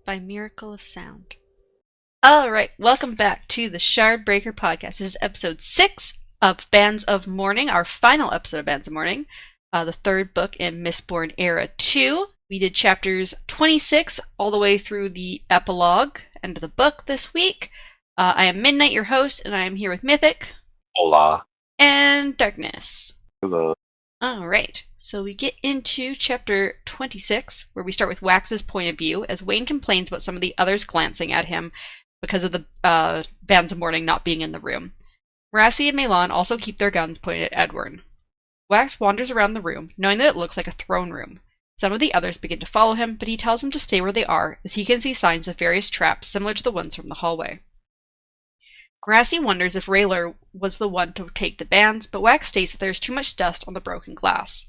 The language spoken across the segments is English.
by miracle of sound. Alright, welcome back to the Shardbreaker podcast. This is episode 6 of Bands of Mourning, our final episode of Bands of Mourning, the third book in Mistborn Era 2. We did chapters 26 all the way through the epilogue, end of the book this week. I am Midnight, your host, and I am here with Mythic. Hola. And Darkness. Hello. Alright, so we get into chapter 26, where we start with Wax's point of view, as Wayne complains about some of the others glancing at him because of the Bands of Mourning not being in the room. Marassi and Melan also keep their guns pointed at Edward. Wax wanders around the room, knowing that it looks like a throne room. Some of the others begin to follow him, but he tells them to stay where they are, as he can see signs of various traps similar to the ones from the hallway. Marassi wonders if Rayler was the one to take the bands, but Wax states that there is too much dust on the broken glass.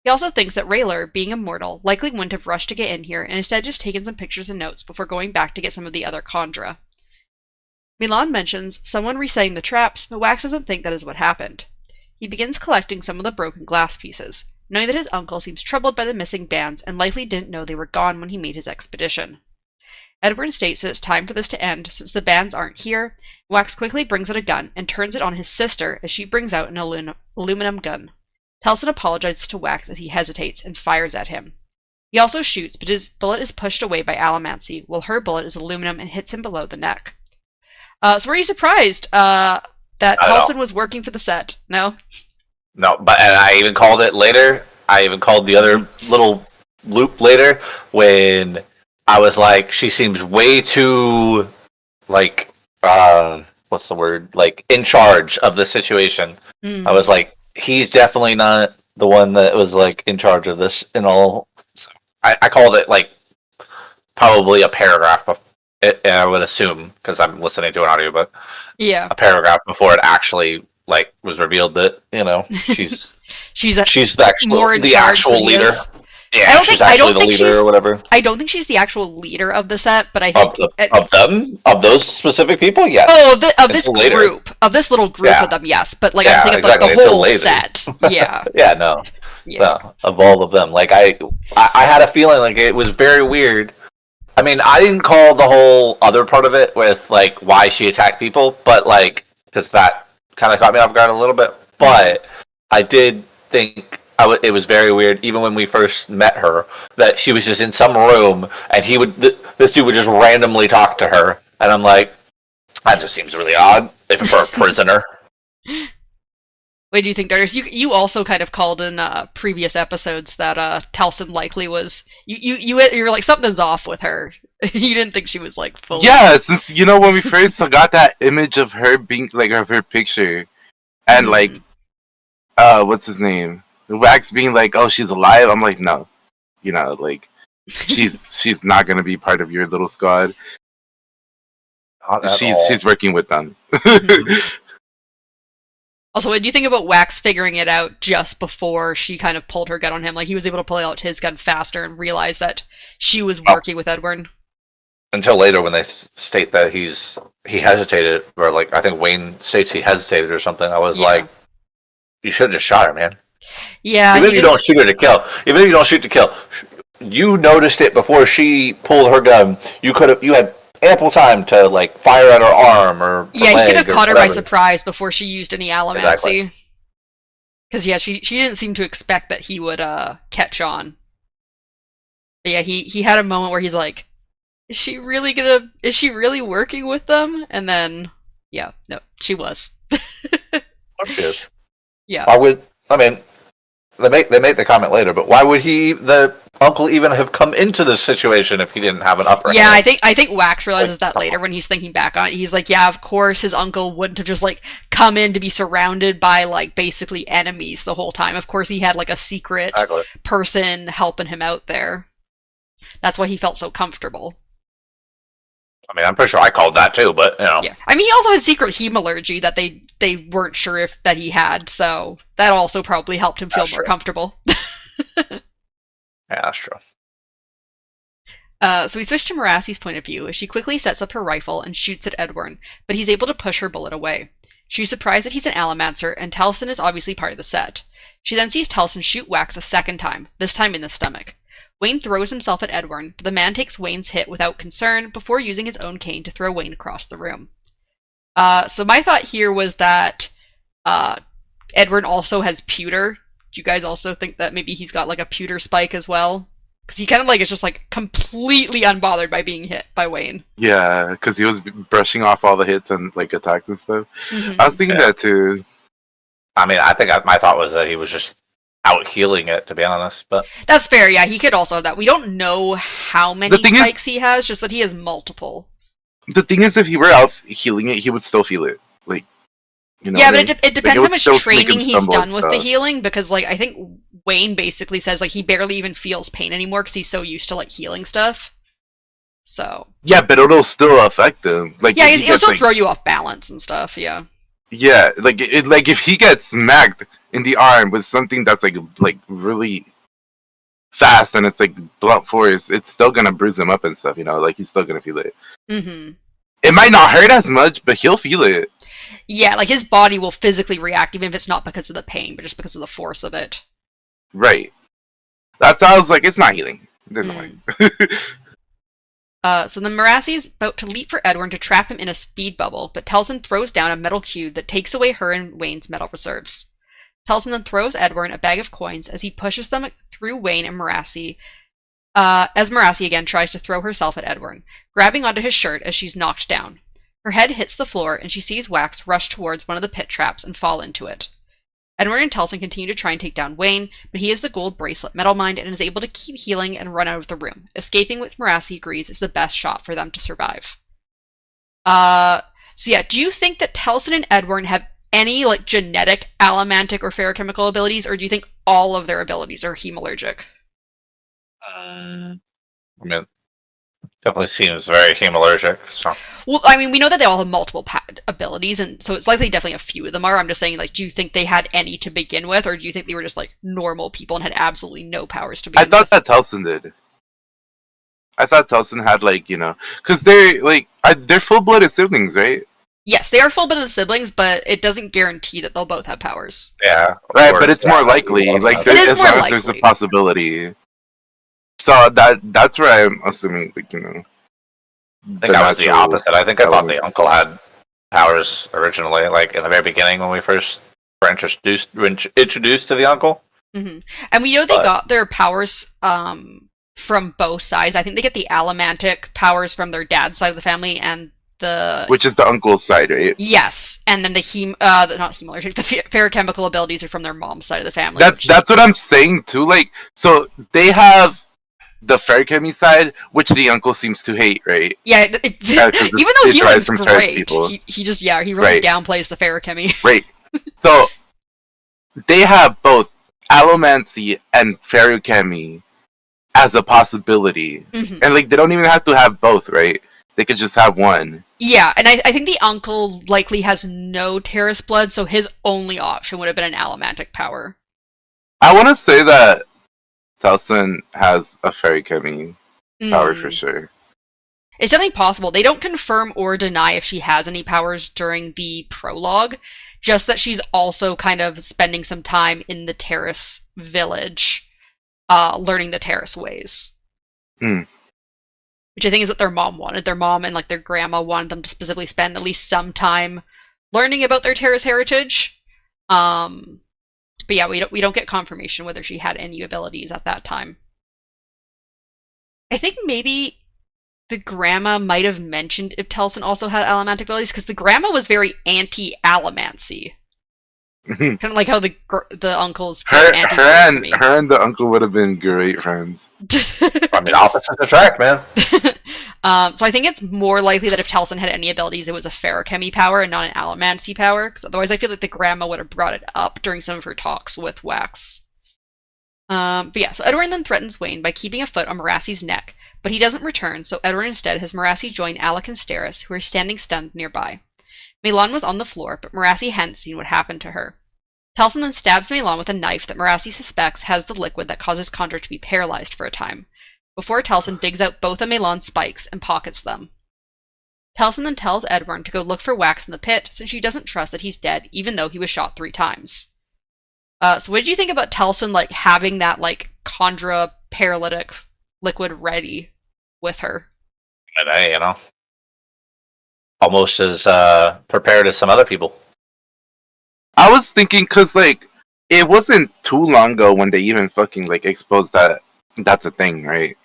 He also thinks that Rayler, being immortal, likely wouldn't have rushed to get in here and instead just taken some pictures and notes before going back to get some of the other Kandra. Milan mentions someone resetting the traps, but Wax doesn't think that is what happened. He begins collecting some of the broken glass pieces, knowing that his uncle seems troubled by the missing bands and likely didn't know they were gone when he made his expedition. Edward states that it's time for this to end since the bands aren't here. Wax quickly brings out a gun and turns it on his sister as she brings out an aluminum gun. Telson apologizes to Wax as he hesitates and fires at him. He also shoots, but his bullet is pushed away by Alamancy, while her bullet is aluminum and hits him below the neck. So were you surprised that Telson was working for the set? No? No, but and I even called it later. I even called the other little loop later when I was like, she seems way too, like, what's the word? Like, in charge of the situation. Mm. I was like, he's definitely not the one that was, like, in charge of this and all. So I called it, like, probably a paragraph, I would assume, because I'm listening to an audiobook. Yeah. A paragraph before it actually, like, was revealed that, you know, she's the actual leader. Yeah, she's actually the leader or whatever. I don't think she's the actual leader of the set, but I think of those specific people, yes. Oh, of this little group of them, yes. But like I'm saying, exactly. The whole set, yeah. Yeah, no, of all of them. Like I had a feeling like it was very weird. I mean, I didn't call the whole other part of it with like why she attacked people, but like because that kind of caught me off guard a little bit. But I did think. It was very weird, even when we first met her, that she was just in some room, and this dude would just randomly talk to her, and I'm like, that just seems really odd, even for a prisoner. What do you think, Darkness? You also kind of called in previous episodes that Telson likely was, you were like, something's off with her. You didn't think she was like full. Yeah, since, you know, when we first got that image of her being, like, of her picture, and like, what's his name? Wax being like, oh, she's alive. I'm like, no, you know, like she's not gonna be part of your little squad. She's working with them. Also, what do you think about Wax figuring it out just before she kind of pulled her gun on him? Like he was able to pull out his gun faster and realize that she was working with Edward. Until later, when they state that he hesitated, or like I think Wayne states he hesitated or something. I was like, you should have just shot her, man. Yeah. Even if you don't shoot her to kill. Even if you don't shoot to kill, you noticed it before she pulled her gun. You had ample time to like fire at her arm or you could have caught her by surprise before she used any Alamancy. Because she didn't seem to expect that he would catch on. But yeah, he had a moment where he's like, is she really working with them? And then no, she was. Yeah. They make the comment later, but why would the uncle even have come into this situation if he didn't have an upper hand? Yeah, I think Wax realizes that later when he's thinking back on it. He's like, yeah, of course his uncle wouldn't have just like come in to be surrounded by like basically enemies the whole time. Of course he had like a secret person helping him out there. That's why he felt so comfortable. I mean, I'm pretty sure I called that too, but you know. Yeah, I mean, he also has secret hemalurgy that they weren't sure that he had, so that also probably helped him feel more comfortable. Yeah, that's true. So we switch to Marassi's point of view as she quickly sets up her rifle and shoots at Edward, but he's able to push her bullet away. She's surprised that he's an Alamancer, and Telson is obviously part of the set. She then sees Telson shoot Wax a second time, this time in the stomach. Wayne throws himself at Edwin, but the man takes Wayne's hit without concern before using his own cane to throw Wayne across the room. So my thought here was that Edwin also has pewter. Do you guys also think that maybe he's got like a pewter spike as well? Because he kind of like is just like completely unbothered by being hit by Wayne. Yeah, because he was brushing off all the hits and like attacks and stuff. Mm-hmm. I was thinking that too. I mean, I think my thought was that he was just out healing it, to be honest. But that's fair. Yeah, he could also have that. We don't know how many spikes he has, just that he has multiple. The thing is, if he were out healing it, he would still feel it. Like, you know. Yeah, but it depends how much training he's done with stuff. the healing, because like I think Wayne basically says like he barely even feels pain anymore because he's so used to like healing stuff. So yeah, but it'll still affect him. Like yeah, it'll still throw you off balance and stuff. Yeah. Yeah, like if he gets smacked in the arm with something that's like really fast and it's like blunt force, it's still gonna bruise him up and stuff. You know, like he's still gonna feel it. Mm-hmm. It might not hurt as much, but he'll feel it. Yeah, like his body will physically react, even if it's not because of the pain, but just because of the force of it. Right. That sounds like it's not healing. There's no way. So then Marassi's about to leap for Edwin to trap him in a speed bubble, but Telson throws down a metal cube that takes away her and Wayne's metal reserves. Telson then throws Edwin a bag of coins as he pushes them through Wayne and Marassi, as Marassi again tries to throw herself at Edwin, grabbing onto his shirt as she's knocked down. Her head hits the floor and she sees Wax rush towards one of the pit traps and fall into it. Edwin and Telson continue to try and take down Wayne, but he has the gold bracelet Metal Mind and is able to keep healing and run out of the room, escaping with Marassi agrees is the best shot for them to survive. So yeah, do you think that Telson and Edwin have any like genetic allomantic or ferochemical abilities, or do you think all of their abilities are hemalurgic? I mean, definitely seems very hemalurgic. So. Well, I mean, we know that they all have multiple abilities, and so it's likely definitely a few of them are. I'm just saying, like, do you think they had any to begin with, or do you think they were just, like, normal people and had absolutely no powers to begin with? I thought that Telson did. I thought Telson had, like, you know... Because they're, like... they're full-blooded siblings, right? Yes, they are full-blooded siblings, but it doesn't guarantee that they'll both have powers. Yeah. Right, but it's more likely. Like, as long as there's a possibility. So that's where I'm assuming, like, you know... I think I was the opposite. I think I thought the uncle had powers originally, like in the very beginning when we first were introduced to the uncle. Mm-hmm. And we know they got their powers from both sides. I think they get the allomantic powers from their dad's side of the family, and which is the uncle's side, right? Yes, and then not hemalurgic, the ferochemical abilities are from their mom's side of the family. That's what I'm saying too. Like, so they have the ferrochemy side, which the uncle seems to hate, right? Yeah, even though healing's great, he just, he really downplays the ferochemy. Right. So, they have both allomancy and ferochemy as a possibility. Mm-hmm. And, like, they don't even have to have both, right? They could just have one. Yeah, and I think the uncle likely has no Terrace blood, so his only option would have been an allomantic power. I want to say that Telson has a ferochemy power for sure. It's definitely possible. They don't confirm or deny if she has any powers during the prologue, just that she's also kind of spending some time in the Terrace village, learning the Terrace ways. Mm. Which I think is what their mom wanted. Their mom and like their grandma wanted them to specifically spend at least some time learning about their Terrace heritage. But yeah, we don't get confirmation whether she had any abilities at that time. I think maybe the grandma might have mentioned if Telson also had allomantic abilities, because the grandma was very anti-allomancy. Kind of like how the uncle's anti. Her and the uncle would have been great friends. I mean, opposites attract, man. So I think it's more likely that if Telson had any abilities, it was a ferochemy power and not an allomancy power, because otherwise I feel like the grandma would have brought it up during some of her talks with Wax. But yeah, so Edwin then threatens Wayne by keeping a foot on Marassi's neck, but he doesn't return, so Edwin instead has Marassi join Alec and Steris, who are standing stunned nearby. Milan was on the floor, but Marassi hadn't seen what happened to her. Telson then stabs Milan with a knife that Marassi suspects has the liquid that causes Condra to be paralyzed for a time, before Telson digs out both of Milan's spikes and pockets them. Telson then tells Edwin to go look for Wax in the pit, since she doesn't trust that he's dead, even though he was shot 3 times. So what did you think about Telson, like, having that, like, Condra paralytic liquid ready with her. And almost as prepared as some other people. I was thinking, because, like, it wasn't too long ago when they even fucking, like, exposed that that's a thing, right?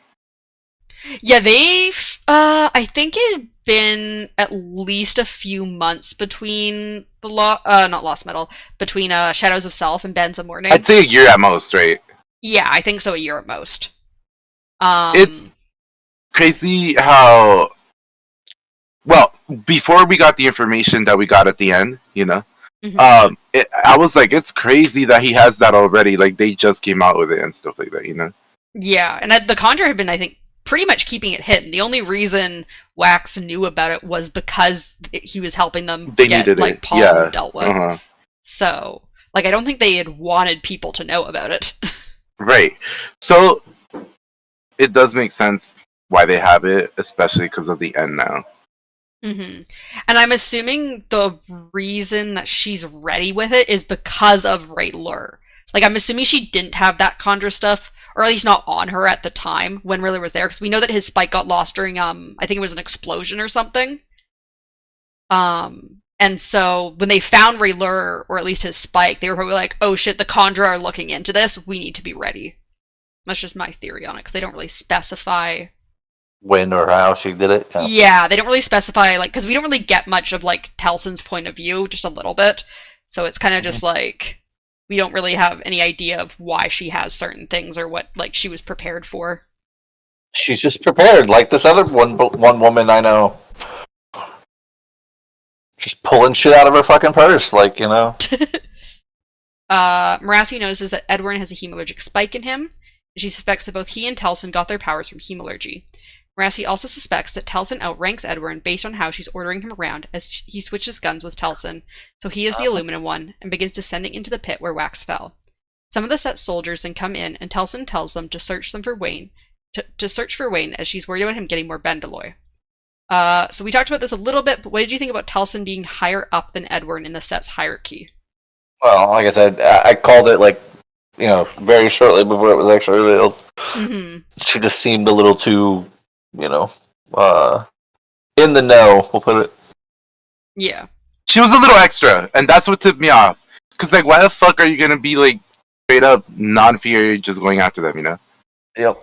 Yeah, I think it had been at least a few months between not Lost Metal, between Shadows of Self and Bands of Mourning. I'd say a year at most, right? Yeah, I think so, a year at most. It's crazy how, well, before we got the information that we got at the end, I was like, it's crazy that he has that already. Like, they just came out with it and stuff like that. Yeah, and the Conjure had been, I think, pretty much keeping it hidden. The only reason Wax knew about it was because he was helping them get, like, Paul dealt with. Uh-huh. So, like, I don't think they had wanted people to know about it. Right. So, it does make sense why they have it, especially because of the end now. Mm-hmm. And I'm assuming the reason that she's ready with it is because of Raylur. Like, I'm assuming she didn't have that Conjure stuff, or at least not on her at the time when Raylur was there, because we know that his spike got lost during, I think it was an explosion or something. And so when they found Raylur, or at least his spike, they were probably like, oh shit, the Conjure are looking into this, we need to be ready. That's just my theory on it, because they don't really specify when or how she did it. Yeah, they don't really specify, like, because we don't really get much of, like, Telson's point of view, just a little bit. So it's kind of just like, we don't really have any idea of why she has certain things or what, like, she was prepared for. She's just prepared, like this other one woman I know. Just pulling shit out of her fucking purse, like, Marassi notices that Edwin has a hemalurgic spike in him, and she suspects that both he and Telson got their powers from hemalurgy. Marassi also suspects that Telson outranks Edwin based on how she's ordering him around as he switches guns with Telson, so he is the aluminum one, and begins descending into the pit where Wax fell. Some of the set soldiers then come in, and Telson tells them to search for Wayne, as she's worried about him getting more Bendalloy. So we talked about this a little bit, but what did you think about Telson being higher up than Edwin in the set's hierarchy? Well, like I said, I called it, like, very shortly before it was actually revealed. Mm-hmm. She just seemed a little too, in the know, we'll put it. Yeah. She was a little extra, and that's what tipped me off. Because, like, why the fuck are you going to be, like, straight up non-fear just going after them, Yep.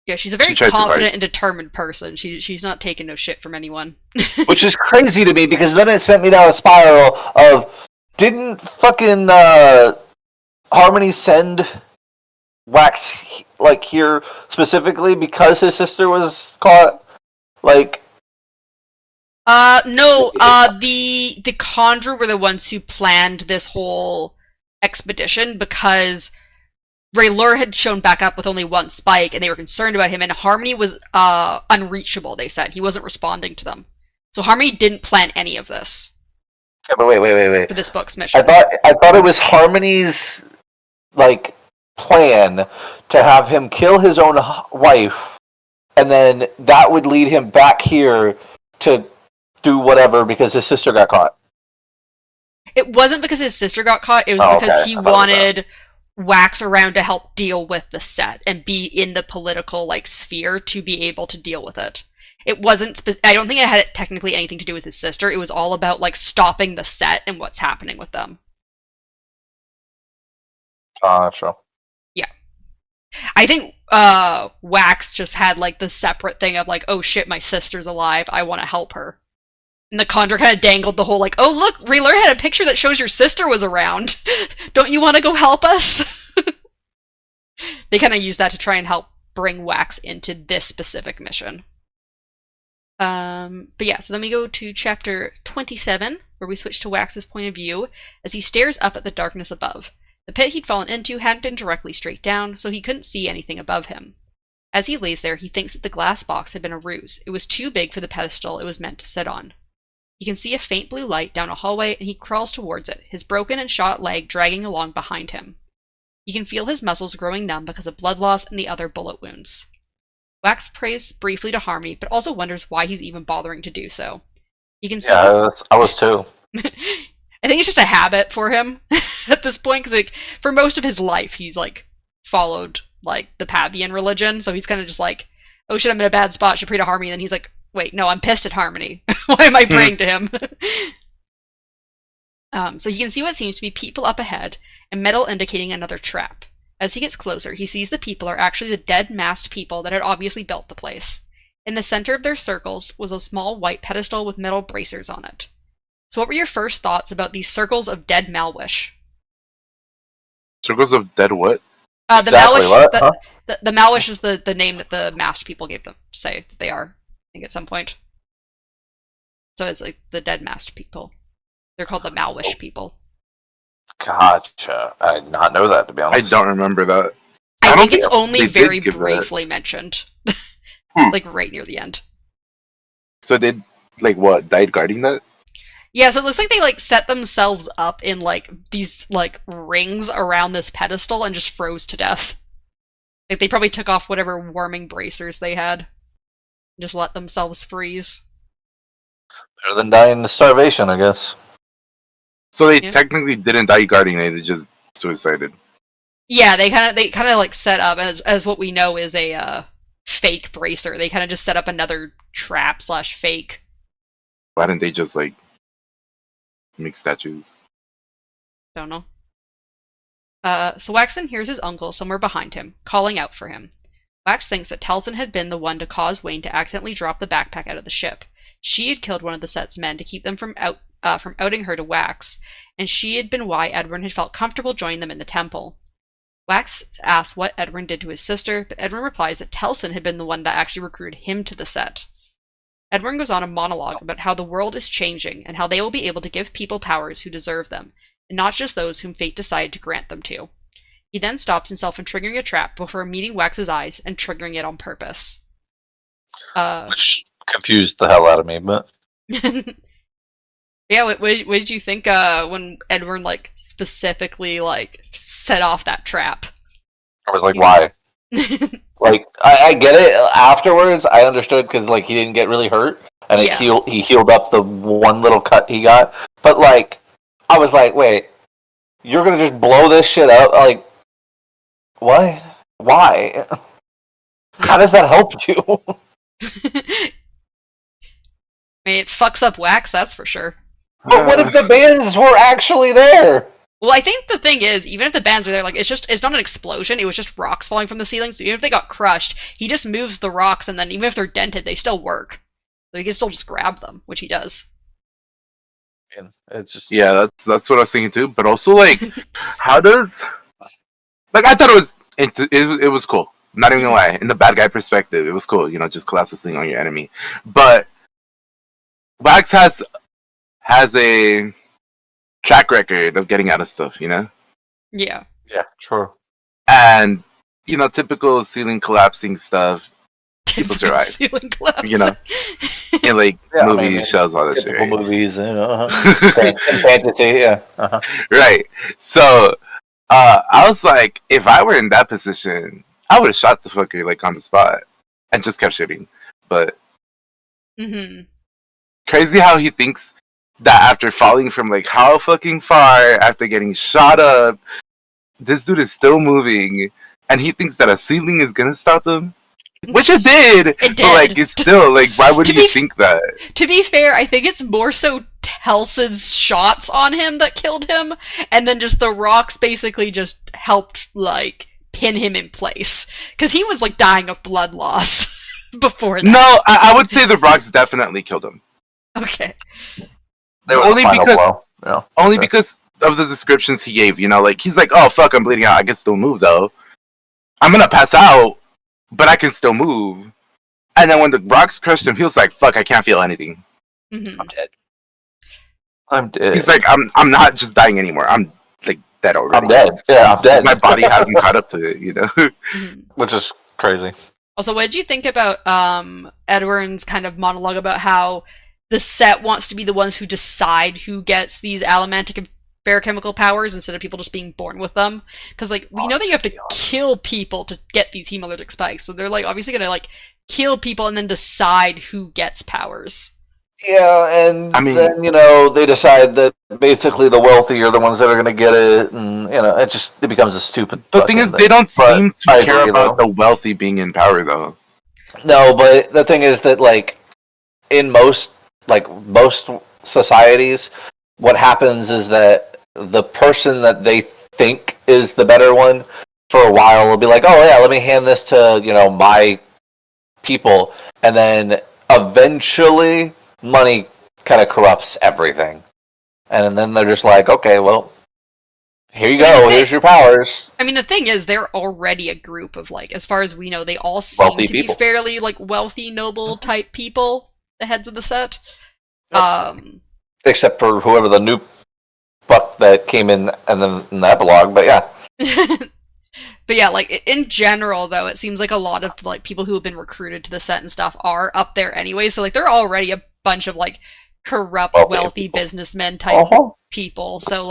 Yeah, she's a very confident and determined person. She's not taking no shit from anyone. Which is crazy to me, because then it sent me down a spiral of, didn't fucking Harmony send Wax, like, here specifically because his sister was caught? Like... No, the Conjure were the ones who planned this whole expedition because Raylur had shown back up with only one spike, and they were concerned about him, and Harmony was unreachable, they said. He wasn't responding to them. So Harmony didn't plan any of this. Yeah, but wait. For this book's mission. I thought it was Harmony's, like, plan to have him kill his own wife, and then that would lead him back here to do whatever because his sister got caught. It wasn't because his sister got caught, it was because he wanted Wax around to help deal with the set and be in the political, like, sphere to be able to deal with it. It wasn't I don't think it had technically anything to do with his sister. It was all about, like, stopping the set and what's happening with them. Sure. Yeah. I think Wax just had, like, the separate thing of, like, oh shit, my sister's alive, I want to help her. And the Conjure kind of dangled the whole, like, oh look, Raylur had a picture that shows your sister was around. Don't you want to go help us? They kind of used that to try and help bring Wax into this specific mission. But yeah, so then we go to chapter 27, where we switch to Wax's point of view as he stares up at the darkness above. The pit he'd fallen into hadn't been directly straight down, so he couldn't see anything above him. As he lays there, he thinks that the glass box had been a ruse. It was too big for the pedestal it was meant to sit on. He can see a faint blue light down a hallway, and he crawls towards it, his broken and shot leg dragging along behind him. He can feel his muscles growing numb because of blood loss and the other bullet wounds. Wax prays briefly to Harmony, but also wonders why he's even bothering to do so. You can see. Yeah, I was too. I think it's just a habit for him at this point, because, like, for most of his life, he's, like, followed like the Pavian religion. So he's kind of just like, oh shit, I'm in a bad spot. Should pray to Harmony. And then he's like, wait, no, I'm pissed at Harmony. Why am I praying to him? So he can see what seems to be people up ahead, and metal indicating another trap. As he gets closer, he sees the people are actually the dead masked people that had obviously built the place. In the center of their circles was a small white pedestal with metal bracers on it. So what were your first thoughts about these circles of dead Malwish? Circles of dead what? The Exactly Malwish, what? Huh? the Malwish is the name that the masked people gave them, say that they are, I think, at some point. So it's like the dead masked people. They're called the Malwish people. Gotcha. I did not know that, to be I honest. don't remember that. I don't think it's think only they did very give that. briefly mentioned. Hmm. Like right near the end. So they like what died guarding that? Yeah, so it looks like they like set themselves up in like these like rings around this pedestal and just froze to death. Like they probably took off whatever warming bracers they had. And just let themselves freeze. Better than dying to starvation, I guess. So they Yeah. technically didn't die guarding it; they just suicided. Yeah, they kind of like set up as what we know is a fake bracer. They kind of just set up another trap / fake. Why didn't they just like make statues? Don't know. So Waxon hears his uncle somewhere behind him, calling out for him. Wax thinks that Telson had been the one to cause Wayne to accidentally drop the backpack out of the ship. She had killed one of the set's men to keep them from outing her to Wax, and she had been why Edwin had felt comfortable joining them in the temple. Wax asks what Edwin did to his sister, but Edwin replies that Telson had been the one that actually recruited him to the set. Edwin goes on a monologue about how the world is changing and how they will be able to give people powers who deserve them, and not just those whom fate decided to grant them to. He then stops himself from triggering a trap before meeting Wax's eyes and triggering it on purpose. Which confused the hell out of me, but Yeah, what did you think when Edwin like specifically like set off that trap? I was like, why? Like, I get it. Afterwards, I understood because like he didn't get really hurt, and Yeah. he healed up the one little cut he got. But like, I was like, wait, you're gonna just blow this shit up? Like, what? Why? How does that help you? I mean, it fucks up Wax, that's for sure. But what if the bands were actually there? Well, I think the thing is, even if the bands were there, like it's not an explosion. It was just rocks falling from the ceiling. So even if they got crushed, he just moves the rocks, and then even if they're dented, they still work. So he can still just grab them, which he does. And it's just Yeah, that's what I was thinking too. But also, like, how does like I thought it was cool. Not even gonna lie. In the bad guy perspective, it was cool. You know, just collapse this thing on your enemy. But Wax has a track record of getting out of stuff. You know, Yeah. yeah, true. and you know, typical ceiling collapsing stuff. People survive. Ceiling collapse. You know, in like Yeah, I movies, mean, shows, all that shit. Typical Right? movies, fantasy, yeah. Uh-huh. Right. So I was like, if I were in that position, I would have shot the fucker like on the spot and just kept shooting. But Mm-hmm. crazy how he thinks that after falling from like how fucking far, after getting shot up, this dude is still moving, and he thinks that a ceiling is gonna stop him. Which it did. It did. But like, it's still like, why would you think that? To be fair, I think it's more so Telson's shots on him that killed him, and then just the rocks basically just helped like pin him in place because he was like dying of blood loss before that. No, I would say the rocks definitely killed him. Okay. They were Only the final because- blow. Yeah. Only Okay. because of the descriptions he gave, you know, like he's like, "Oh fuck, I'm bleeding out. I can still move though. I'm gonna pass out, but I can still move." And then when the rocks crushed him, he was like, "Fuck, I can't feel anything." Mm-hmm. I'm dead. I'm dead. He's like, "I'm not just dying anymore. I'm like dead already. I'm dead. Yeah, I'm dead. My body hasn't caught up to it, you know." Mm-hmm. Which is crazy. Also, what did you think about Edwin's kind of monologue about how the set wants to be the ones who decide who gets these allomantic and barochemical powers instead of people just being born with them? Because like we know that you have to kill people to get these hemolytic spikes, so they're like obviously gonna like kill people and then decide who gets powers. Yeah, and I mean, then they decide that basically the wealthy are the ones that are going to get it, and it becomes a stupid the thing fucking is, they thing. don't But seem to I care agree, about though. the wealthy being in power, though. No, but the thing is that in most societies, what happens is that the person that they think is the better one for a while will be like, oh yeah, let me hand this to my people, and then eventually money kind of corrupts everything, and then they're just like, okay, well, here you go, here's your powers. I mean, the thing is, they're already a group of, as far as we know, they all seem Wealthy to be people. fairly, wealthy, noble type people, the heads of the set. Yep. Except for whoever the new fuck that came in and then in the epilogue, but yeah. But yeah, in general, though, it seems like a lot of, people who have been recruited to the set and stuff are up there anyway, so, they're already a bunch of, corrupt, wealthy businessmen type people. So,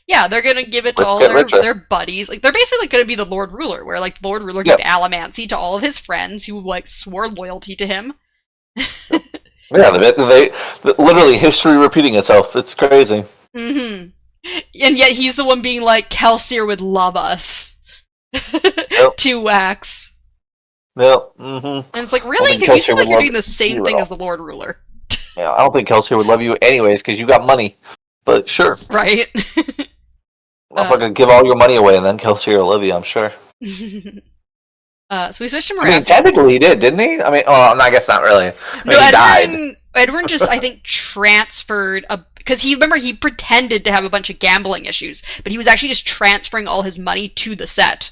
yeah, they're gonna give it to all their buddies. They're basically gonna be the Lord Ruler, where, the Lord Ruler gave allomancy to all of his friends who, swore loyalty to him. Yeah, they literally history repeating itself. It's crazy. Mm-hmm. And yet he's the one being like, Kelsier would love us. Yep. To Wax. Yep. Mm-hmm. And it's like, really? Because you seem like you're doing the same thing as the Lord Ruler. Yeah, I don't think Kelsier would love you anyways because you got money. But sure. Right. I'll fucking give all your money away and then Kelsier will love you, I'm sure. So we switched to Mourning. I mean, technically he did, didn't he? I mean, I guess not really. He died. Edwin just, I think, transferred because he pretended to have a bunch of gambling issues, but he was actually just transferring all his money to the set.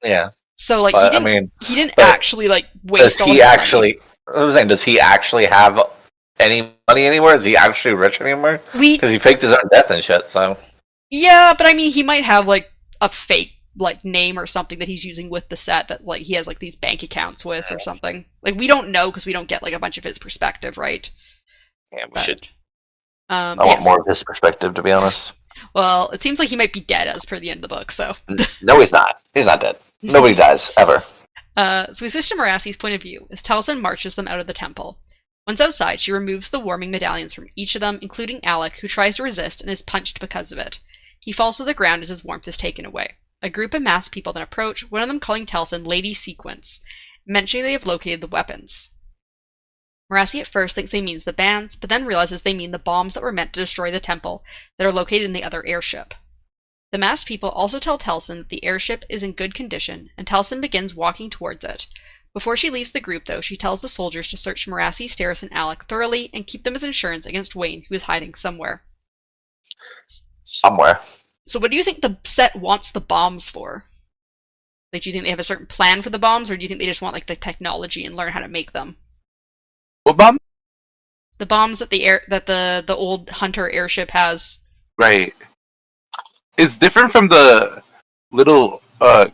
Yeah. So he didn't actually waste all his money. I was saying, does he actually have any money anywhere? Is he actually rich anymore? Because he faked his own death and shit. So. Yeah, but I mean, he might have a fake name or something that he's using with the set that he has these bank accounts with or something. We don't know because we don't get a bunch of his perspective, right? Yeah, we should. I want more of his perspective, to be honest. Well, it seems like he might be dead as per the end of the book, so. No, he's not. He's not dead. Nobody dies, ever. So we switch to Merassi's point of view as Taliesin marches them out of the temple. Once outside, she removes the warming medallions from each of them, including Alec, who tries to resist and is punched because of it. He falls to the ground as his warmth is taken away. A group of masked people then approach, one of them calling Taliesin Lady Sequence, mentioning they have located the weapons. Morassi at first thinks they means the bands, but then realizes they mean the bombs that were meant to destroy the temple that are located in the other airship. The masked people also tell Taliesin that the airship is in good condition, and Taliesin begins walking towards it. Before she leaves the group, though, she tells the soldiers to search Morassi, Steris, and Alec thoroughly and keep them as insurance against Wayne, who is hiding somewhere. Somewhere. So what do you think the set wants the bombs for? Do you think they have a certain plan for the bombs, or do you think they just want the technology and learn how to make them? What bomb? The bombs that the old Hunter airship has. Right. It's different from the little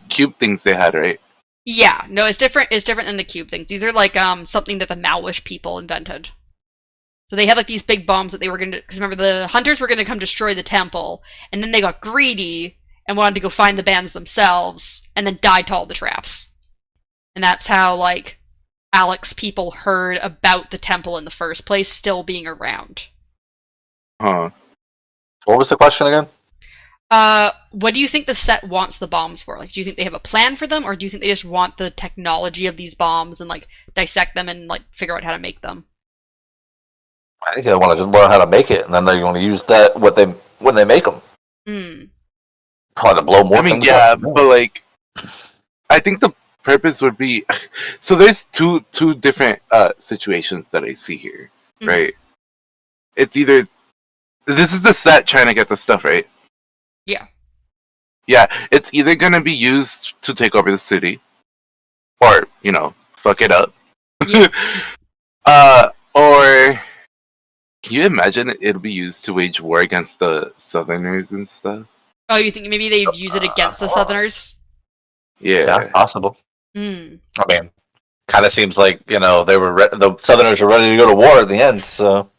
cube things they had, right? Yeah, no, it's different. It's different than the cube things. These are something that the Malwish people invented. So they had these big bombs that they were going to, because remember the Hunters were going to come destroy the temple, and then they got greedy and wanted to go find the bands themselves, and then died to all the traps. And that's how Alec's people heard about the temple in the first place, still being around. Huh. What was the question again? What do you think the set wants the bombs for? Do you think they have a plan for them, or do you think they just want the technology of these bombs and dissect them and figure out how to make them? I think they want to just learn how to make it, and then they're going to use that when they make them. Probably to blow more things up. But I think the purpose would be so. There's two different situations that I see here, right? It's either this is the set trying to get the stuff, right? Yeah. Yeah, it's either going to be used to take over the city, or fuck it up. Yeah. Or can you imagine it'll be used to wage war against the Southerners and stuff? Oh, you think maybe they'd use it against the Southerners? Yeah, possible. I mean, kind of seems like they were the Southerners were ready to go to war at the end. So.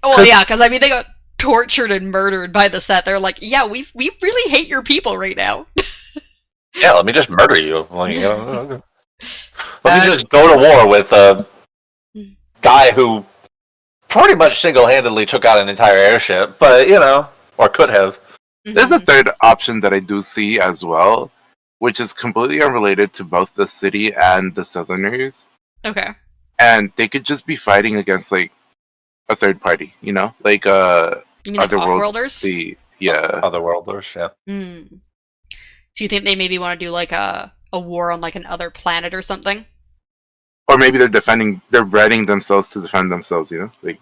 Well, yeah, because they got tortured and murdered by the set. They're like, yeah, we really hate your people right now. Yeah, let me just murder you. Let me just go to war with guy who pretty much single-handedly took out an entire airship, but or could have. There's a third option that I do see as well, which is completely unrelated to both the city and the Southerners. Okay. And they could just be fighting against like a third party, like You mean like Offworlders? Otherworlders, yeah. Do you think they maybe want to do like a war on like another planet or something? Or maybe they're readying themselves to defend themselves, like.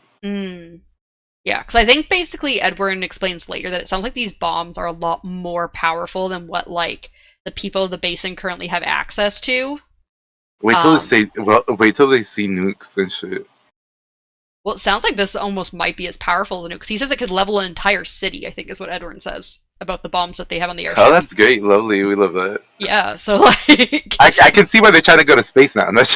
Yeah, because I think basically Edward explains later that it sounds like these bombs are a lot more powerful than what like the people of the basin currently have access to. Wait till they see nukes and shit. Well, it sounds like this almost might be as powerful as a nuke, because he says it could level an entire city, I think is what Edward says about the bombs that they have on the airship. Oh, that's great. Lovely. We love that. Yeah, so like... I can see why they're trying to go to space now. So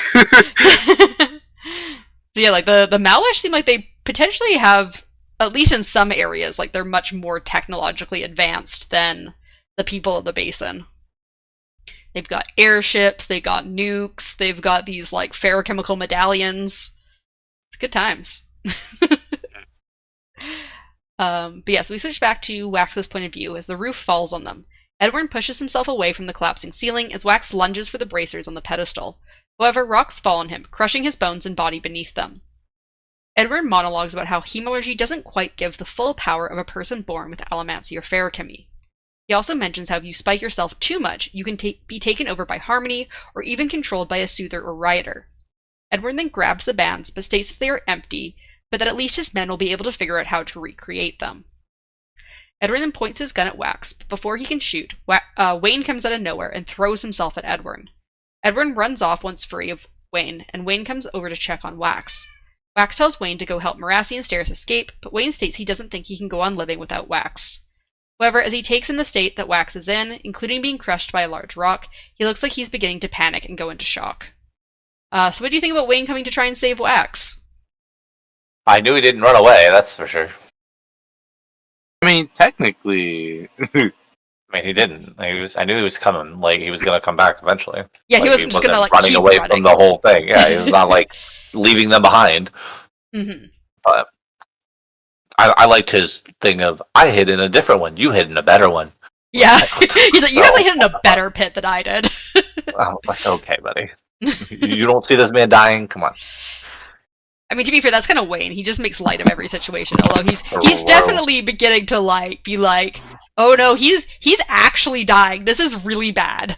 yeah, like the Malwish seem like they potentially have, at least in some areas, like they're much more technologically advanced than the people of the basin. They've got airships, they've got nukes, they've got these like ferrochemical medallions. It's good times. But yeah, so we switch back to Wax's point of view as the roof falls on them. Edward pushes himself away from the collapsing ceiling as Wax lunges for the bracers on the pedestal. However, rocks fall on him, crushing his bones and body beneath them. Edward monologues about how hemalurgy doesn't quite give the full power of a person born with allomancy or ferochemy. He also mentions how if you spike yourself too much, you can be taken over by harmony, or even controlled by a soother or rioter. Edward then grabs the bands, but states they are empty, but that at least his men will be able to figure out how to recreate them. Edward then points his gun at Wax, but before he can shoot, Wayne comes out of nowhere and throws himself at Edward. Edward runs off once free of Wayne, and Wayne comes over to check on Wax. Wax tells Wayne to go help Marassi and Steris escape, but Wayne states he doesn't think he can go on living without Wax. However, as he takes in the state that Wax is in, including being crushed by a large rock, he looks like he's beginning to panic and go into shock. So what do you think about Wayne coming to try and save Wax? I knew he didn't run away, that's for sure. I mean, technically... I mean, he didn't. I knew he was coming. Like, he was going to come back eventually. Yeah, he wasn't just going to, like, running away from the whole thing. Yeah, he was not, like, leaving them behind. Mm-hmm. But I liked his thing of, I hid in a different one. You hid in a better one. Yeah. He's like, you definitely hid in a better pit than I did. I was like, okay, buddy. You don't see this man dying? Come on. I mean, to be fair, that's kind of Wayne. He just makes light of every situation. Although he's definitely beginning to like be like, oh no, he's actually dying. This is really bad.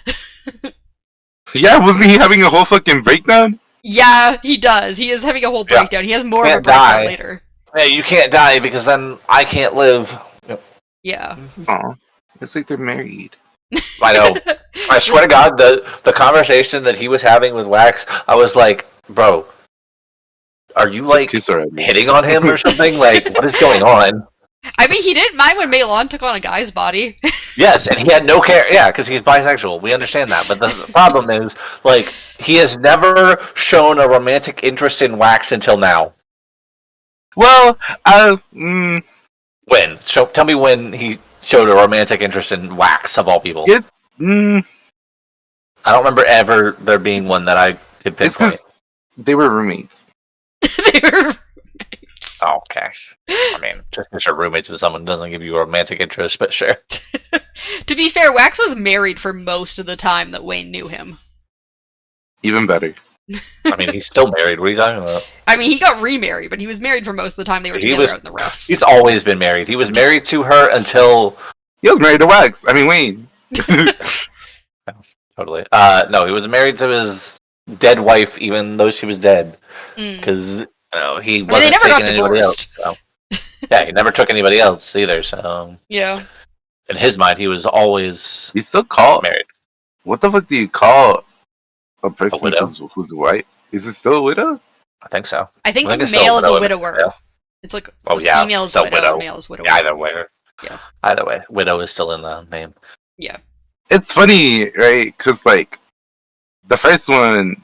Yeah, wasn't he having a whole fucking breakdown? Yeah, he does. He is having a whole breakdown. Yeah. He has more of a breakdown later. Yeah, you can't die because then I can't live. Yeah. Oh, it's like they're married. I know. I swear to God, the conversation that he was having with Wax, I was like, bro, are you like hitting on him or something? Like, what is going on? I mean, he didn't mind when Meilon took on a guy's body. Yes, and he had no care. Yeah, because he's bisexual. We understand that. But the problem is, like, he has never shown a romantic interest in Wax until now. Well, when? Tell me when he showed a romantic interest in Wax, of all people. I don't remember ever there being one that I could pinpoint. They were roommates. They were roommates. Oh, okay. I mean, just because you're roommates with someone doesn't give you a romantic interest, but sure. To be fair, Wax was married for most of the time that Wayne knew him. Even better. I mean, he's still married. What are you talking about? I mean, he got remarried, but he was married for most of the time they were together out in the rest. He's always been married. He was married to her until... He was married to Wax. I mean, Wayne. Totally. No, he was married to his dead wife, even though she was dead. Because, he wasn't they never taking got anybody else. So. Yeah, he never took anybody else either, so... Yeah. In his mind, he was always... You still call... married. What the fuck do you call a person who's white? Is it still a widow? I think so. I think the male is a widower. Yeah. It's like female is widow, male is widower. Yeah, either way. Yeah. Either way, widow is still in the name. Yeah. It's funny, right? Because, like, the first one,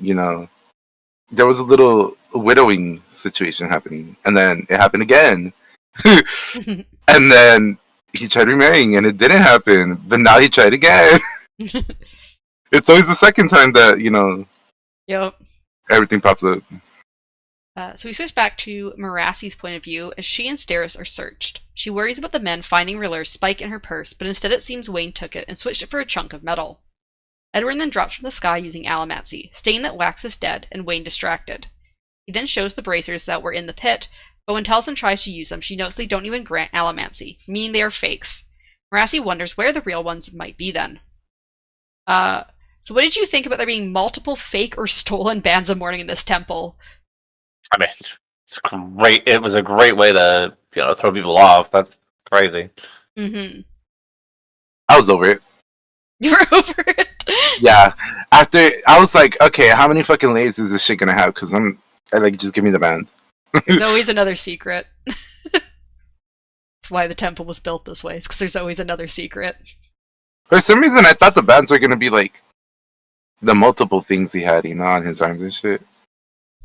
there was a little widowing situation happening, and then it happened again. And then he tried remarrying, and it didn't happen, but now he tried again. It's always the second time that, Yep. everything pops up. So we switch back to Merassi's point of view as she and Steris are searched. She worries about the men finding Riller's spike in her purse, but instead it seems Wayne took it and switched it for a chunk of metal. Edwin then drops from the sky using Allomancy, stating that Wax is dead and Wayne distracted. He then shows the bracers that were in the pit, but when Taliesin tries to use them, she notes they don't even grant Allomancy, meaning they are fakes. Merassi wonders where the real ones might be then. So what did you think about there being multiple fake or stolen bands of mourning in this temple? I mean, it's great. It was a great way to, throw people off. That's crazy. Mm-hmm. I was over it. You were over it? Yeah. After, I was like, okay, how many fucking layers is this shit gonna have? Because just give me the bands. There's always another secret. That's why the temple was built this way, because there's always another secret. For some reason, I thought the bands were gonna be like the multiple things he had, on his arms and shit.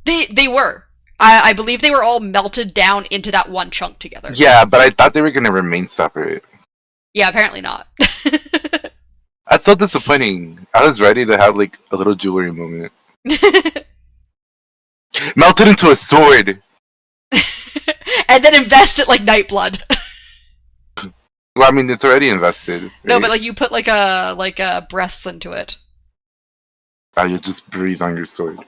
They were. I believe they were all melted down into that one chunk together. Yeah, but I thought they were gonna remain separate. Yeah, apparently not. That's so disappointing. I was ready to have like a little jewelry moment. Melted into a sword. And then invest it like Nightblood. Well, I mean, it's already invested. Right? No, but like you put like a breasts into it. Oh, you just breathe on your sword.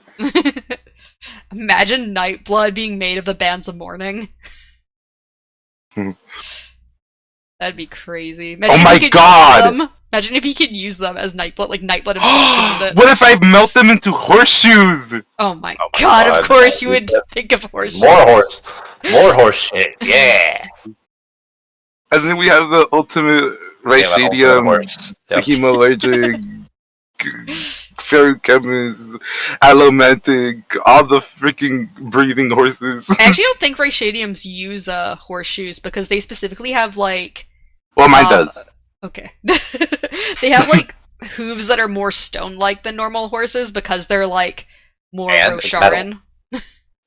Imagine Nightblood being made of the bands of mourning. That'd be crazy. Imagine oh my god! Imagine if he could use them as Nightblood, like Nightblood himself could use it. What if I melt them into horseshoes? Oh my god, of course you would think of horseshoes. More horse shit, yeah! And then we have the ultimate Rhyshadium, the hemalurgic, feruchemist, allomantic, all the freaking breathing horses. I actually don't think Rhyshadiums use horseshoes because they specifically have like... Well, mine does. Okay. They have like hooves that are more stone-like than normal horses because they're like more Rosharan.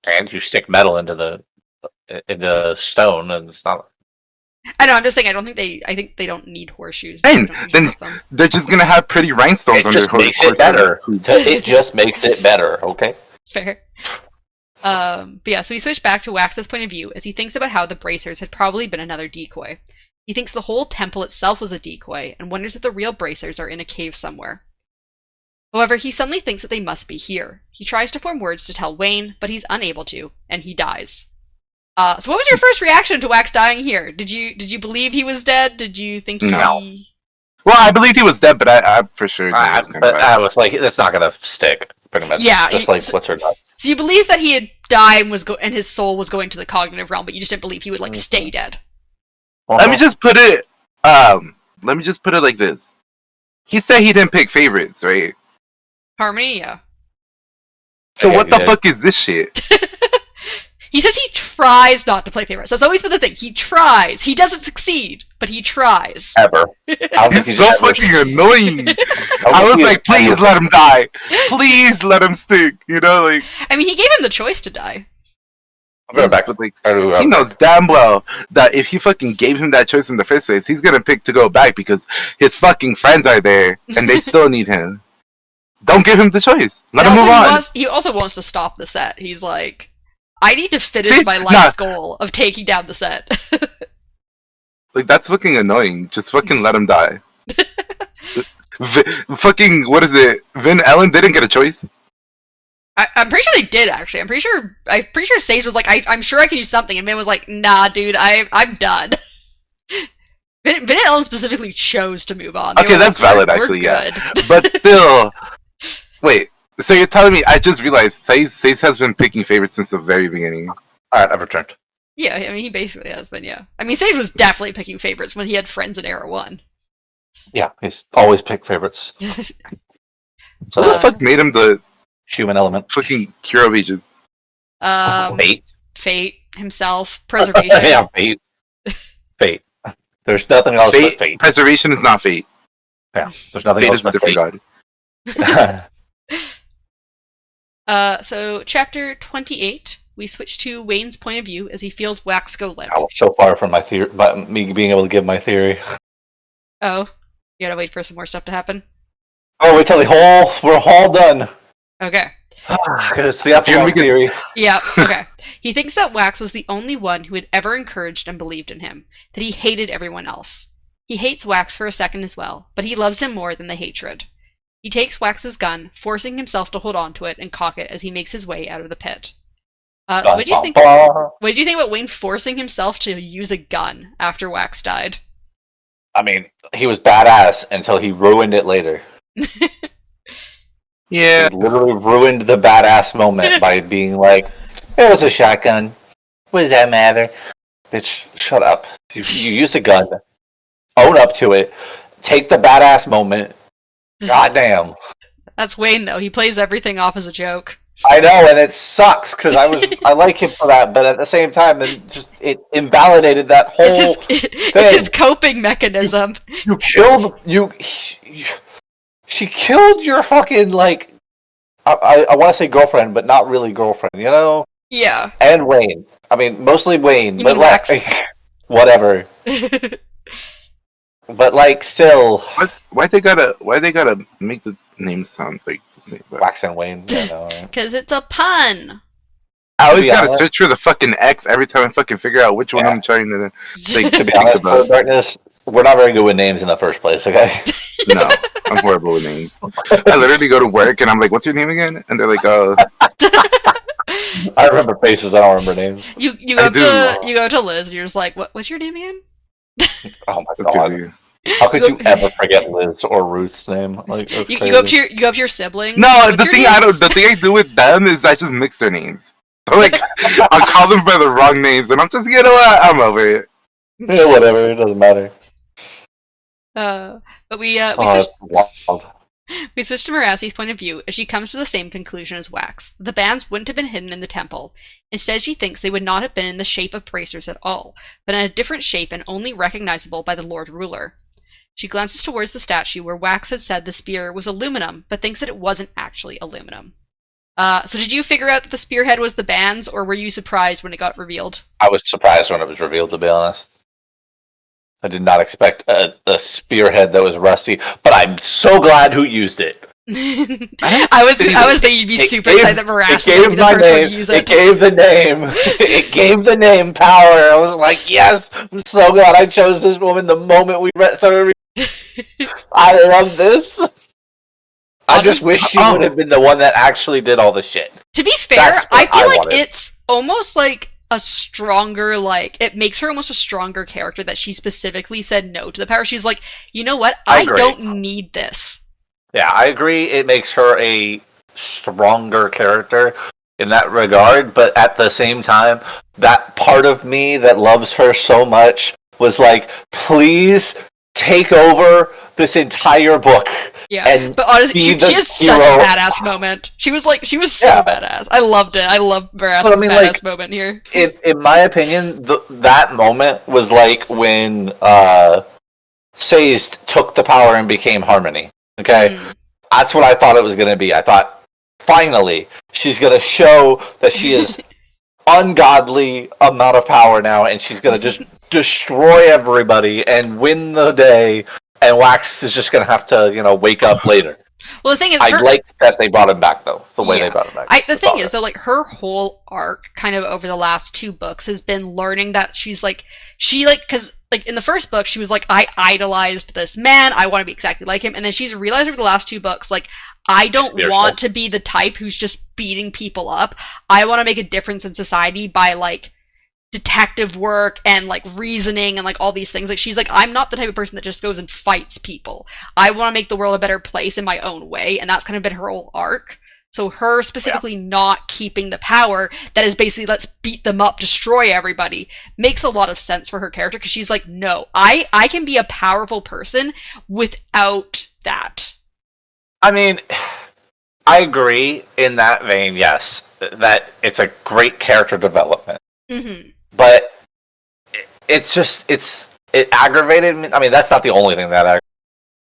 And you stick metal into the stone and it's not... I know, I'm just saying I think they don't need horseshoes. Then they're just gonna have pretty rhinestones on their horses. It just makes it better. It just makes it better, okay? Fair. But yeah, so we switch back to Wax's point of view as he thinks about how the bracers had probably been another decoy. He thinks the whole temple itself was a decoy and wonders if the real bracers are in a cave somewhere. However, he suddenly thinks that they must be here. He tries to form words to tell Wayne, but he's unable to, and he dies. So what was your first reaction to Wax dying here? Did you believe he was dead? Did you think he... No. Well, I believed he was dead, but I for sure... I was like, it's not gonna stick, pretty much. Yeah. Just like, what's her nuts? So you believe that he had died and his soul was going to the cognitive realm, but you just didn't believe he would, like, stay dead. Let me just put it like this. He said he didn't pick favorites, right? Harmony, yeah. So what the fuck is this shit? He says he tries not to play favorites. That's always been the thing. He tries. He doesn't succeed, but he tries. Ever. He's so fucking annoying. I was like, please let him die. Please let him stick. Like... I mean, he gave him the choice to die. I'm going back. He knows damn well that if he fucking gave him that choice in the first place, he's gonna pick to go back because his fucking friends are there and they still need him. Don't give him the choice. Let him move on. He also wants to stop the set. He's like, I need to finish my life's goal of taking down the set. Like, that's fucking annoying. Just fucking let him die. Fucking, what is it? Vin Ellen didn't get a choice. I'm pretty sure they did, actually. I'm pretty sure Sage was like, I'm sure I can do something, and Vin was like, nah, dude, I'm done. Vin Ellen specifically chose to move on. Okay, that's valid, actually, yeah. But still, wait. So you're telling me, I just realized Sage has been picking favorites since the very beginning. Alright, I've returned. Yeah, I mean, he basically has been, yeah. I mean, Sage was definitely picking favorites when he had friends in Era 1. Yeah, he's always picked favorites. So what the fuck made him the human element? Fucking cure of ages. Fate, himself, preservation. Yeah, fate. There's nothing else but fate. Preservation is not fate. Yeah, there's nothing fate else but fate. Fate is a different god. So chapter 28, we switch to Wayne's point of view as he feels Wax go limp. I was so far from my theory, but me being able to give my theory. Oh, you gotta wait for some more stuff to happen. Oh, wait till we're all done. Okay. Because it's the epilogue theory. Yeah. Okay. He thinks that Wax was the only one who had ever encouraged and believed in him, that he hated everyone else. He hates Wax for a second as well, but he loves him more than the hatred. He takes Wax's gun, forcing himself to hold on to it and cock it as he makes his way out of the pit. So what do you think? What do you think about Wayne forcing himself to use a gun after Wax died? I mean, he was badass until he ruined it later. Yeah. He literally ruined the badass moment by being like, it was a shotgun. What does that matter? Bitch, shut up. You used a gun. Own up to it. Take the badass moment. Goddamn. That's Wayne, though. He plays everything off as a joke. I know, and it sucks, because I like him for that, but at the same time, it invalidated that whole thing. It's his coping mechanism. She killed your fucking, like, I want to say girlfriend, but not really girlfriend, you know? Yeah. And Wayne. I mean, mostly Wayne, you but like, whatever. But like, still. Why they gotta make the names sound like the same? Wax and Wayne. Because it's a pun. I always gotta search for the fucking X every time I fucking figure out which one I'm trying to like, to be honest, about. Darkness, we're not very good with names in the first place, okay? No, I'm horrible with names. I literally go to work and I'm like, "What's your name again?" And they're like, "Oh." I remember faces. I don't remember names. You go to Liz. And you're just like, "What's your name again?" Oh my god! How could you ever forget Liz or Ruth's name? Like, that's you crazy. go up to your siblings. No, the thing I do with them is I just mix their names. Like, I'll call them by the wrong names, and I'm just, you know what? I'm over it. Yeah, whatever. It doesn't matter. But we switch to Merassi's point of view as she comes to the same conclusion as Wax. The bands wouldn't have been hidden in the temple. Instead, she thinks they would not have been in the shape of bracers at all, but in a different shape and only recognizable by the Lord Ruler. She glances towards the statue where Wax had said the spear was aluminum, but thinks that it wasn't actually aluminum. So did you figure out that the spearhead was the bands, or were you surprised when it got revealed? I was surprised when it was revealed, to be honest. I did not expect a spearhead that was rusty, but I'm so glad who used it. I was thinking you'd be super excited that Marassi would be the first one to use it. It gave the name. It gave the name power. I was like, yes, I'm so glad I chose this woman the moment we started. I love this. I just wish she would have been the one that actually did all the shit. To be fair, I feel like it's almost like a stronger, like, it makes her almost a stronger character that she specifically said no to the power. She's like, you know what? I don't need this. Yeah, I agree. It makes her a stronger character in that regard, but at the same time, that part of me that loves her so much was like, please take over this entire book. Yeah, but honestly, she has such a badass moment. She was so badass. I loved it. I love Baras's badass moment here. In my opinion, that moment was like when Sazed took the power and became Harmony. Okay? That's what I thought it was going to be. I thought, finally, she's going to show that she is ungodly amount of power now, and she's going to just destroy everybody and win the day. And Wax is just going to have to, wake up later. Well, the thing is, I like that they brought him back, though. The way they brought him back. The thing is, though, like, her whole arc, kind of over the last 2 books, has been learning that she's, like, because, like, in the first book, she was like, I idolized this man, I want to be exactly like him, and then she's realized over the last 2 books, like, I don't want to be the type who's just beating people up. I want to make a difference in society by, like, detective work and like reasoning and like all these things. Like, she's like, I'm not the type of person that just goes and fights people. I want to make the world a better place in my own way, and that's kind of been her whole arc. So her specifically not keeping the power that is basically let's beat them up, destroy everybody, makes a lot of sense for her character, because she's like, no, I can be a powerful person without that. I mean, I agree in that vein, yes, that it's a great character development. But it aggravated me. I mean, that's not the only thing that aggravated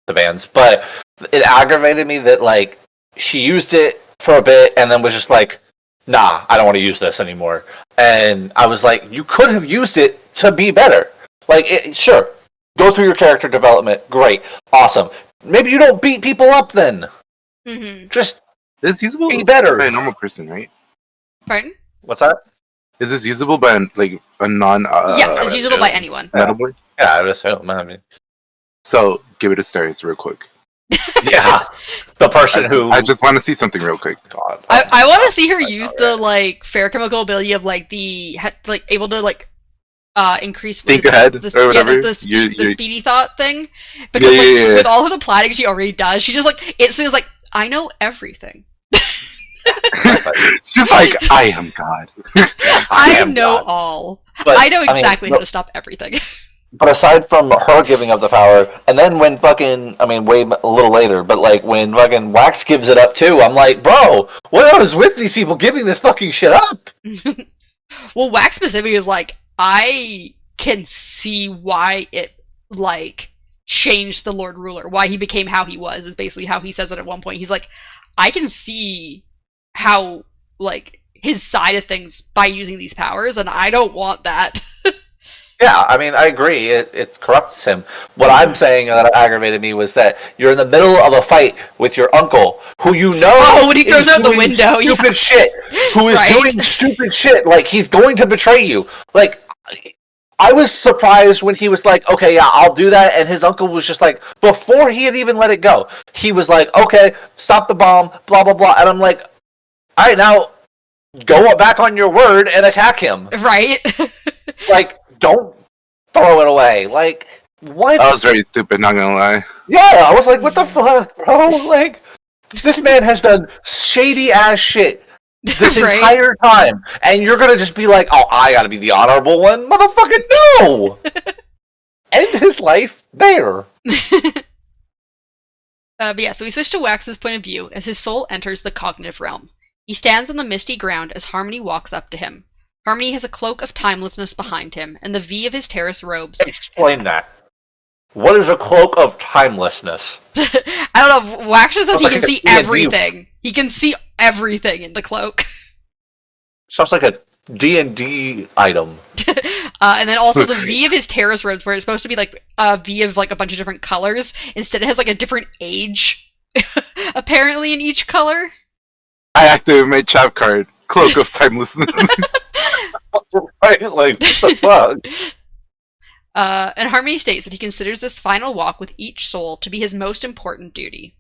the bands, but it aggravated me that, like, she used it for a bit and then was just like, nah, I don't want to use this anymore. And I was like, you could have used it to be better. Like, sure, go through your character development, great, awesome. Maybe you don't beat people up then. Just it's usable be better. By a normal person, right? Pardon? What's that? Is this usable by like a non? Yes, it's usable by anyone. Metal boy? Yeah, I would assume. I mean, So give it a stars real quick. yeah, the person who I just want to see something real quick. God, I want to see her use the like ferrochemical ability of like able to like increase Think ahead or whatever. the speedy thought thing, Yeah, because yeah. with all of the planning she already does, she just like it feels like I know everything. She's like, I am God. I know all. But, I know I mean, exactly how to stop everything. But aside from her giving up the power, and then when fucking, I mean, way a little later, but like when fucking Wax gives it up too, I'm like, bro, what is with these people giving this fucking shit up? Well, Wax specifically is like, I can see why it like changed the Lord Ruler, why he became how he was, is basically how he says it at one point. He's like, I can see how like his side of things by using these powers, and I don't want that. Yeah, I mean, I agree. It corrupts him. What I'm saying that aggravated me was that you're in the middle of a fight with your uncle, who you know when he throws out the window, stupid shit, who is doing stupid shit, like he's going to betray you. Like, I was surprised when he was like, okay, yeah, I'll do that, and his uncle was just like, before he had even let it go, he was like, okay, stop the bomb, blah, blah, blah, and I'm like, all right, now, go back on your word and attack him. Right? Like, don't throw it away. Like, what? That was very stupid, not gonna lie. Yeah, I was like, what the fuck, bro? Like, this man has done shady-ass shit this entire time, and you're gonna just be like, oh, I gotta be the honorable one? Motherfucker, no! End his life there. But yeah, so we switch to Wax's point of view as his soul enters the cognitive realm. He stands on the misty ground as Harmony walks up to him. Harmony has a cloak of timelessness behind him, and the V of his terrace robes. Explain that. What is a cloak of timelessness? I don't know. Wax just says he can see everything. He can see everything in the cloak. Sounds like a D&D item. And then also the V of his terrace robes, where it's supposed to be like a V of like a bunch of different colors. Instead, it has like a different age, apparently, in each color. I activate my trap card, Cloak of Timelessness. Right? Like, what the fuck? And Harmony states that he considers this final walk with each soul to be his most important duty.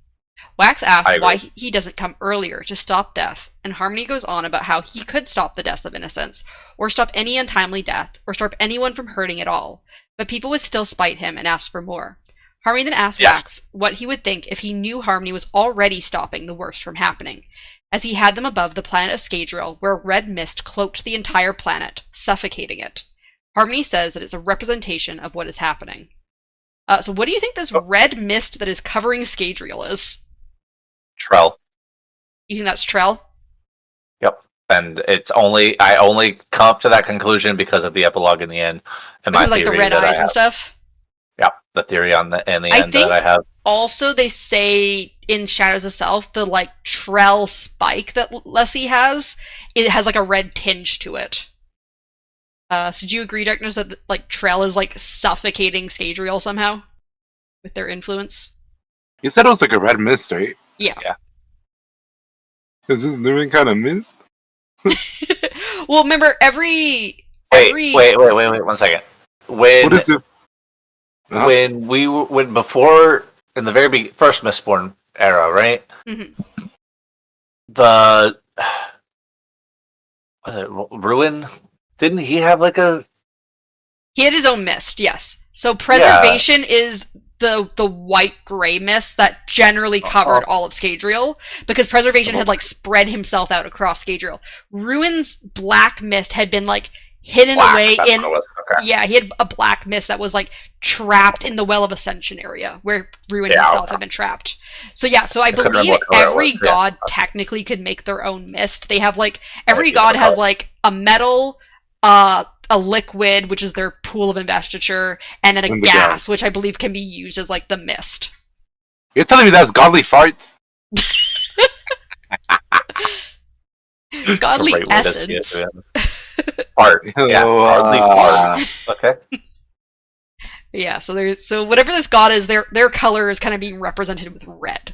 Wax asks why he doesn't come earlier to stop death, and Harmony goes on about how he could stop the deaths of innocents, or stop any untimely death, or stop anyone from hurting at all, but people would still spite him and ask for more. Harmony then asks Wax what he would think if he knew Harmony was already stopping the worst from happening, as he had them above the planet of Scadrial, where red mist cloaked the entire planet, suffocating it. Harmony says that it's a representation of what is happening. So what do you think this red mist that is covering Scadrial is? Trell. You think that's Trell? Yep. And I only come up to that conclusion because of the epilogue in the end. And because like the red eyes and stuff? Yep, the theory in the end that I have. Also, they say in Shadows of Self, the like Trell spike that Lessie has, it has like a red tinge to it. So do you agree, Darkness, that like Trell is like suffocating Scadrial somehow with their influence? You said it was like a red mist, right? Yeah. It's just different kind of mist. Well, remember Wait, 1 second. What is it? When before in the very first Mistborn era, right? Mm-hmm. Was it Ruin? Didn't he have like a? He had his own mist, yes. So Preservation is the white gray mist that generally covered all of Scadrial, because Preservation had like spread himself out across Scadrial. Ruin's black mist had been like hidden away in. Yeah, he had a black mist that was like trapped in the Well of Ascension area where Ruin himself had been trapped. So I believe every god technically could make their own mist. They have like every god has like a metal, a liquid, which is their pool of investiture, and then a gas, which I believe can be used as like the mist. You're telling me that's godly farts? It's godly essence. Fart. Yeah, godly fart. Okay. Yeah, so whatever this god is, their color is kind of being represented with red.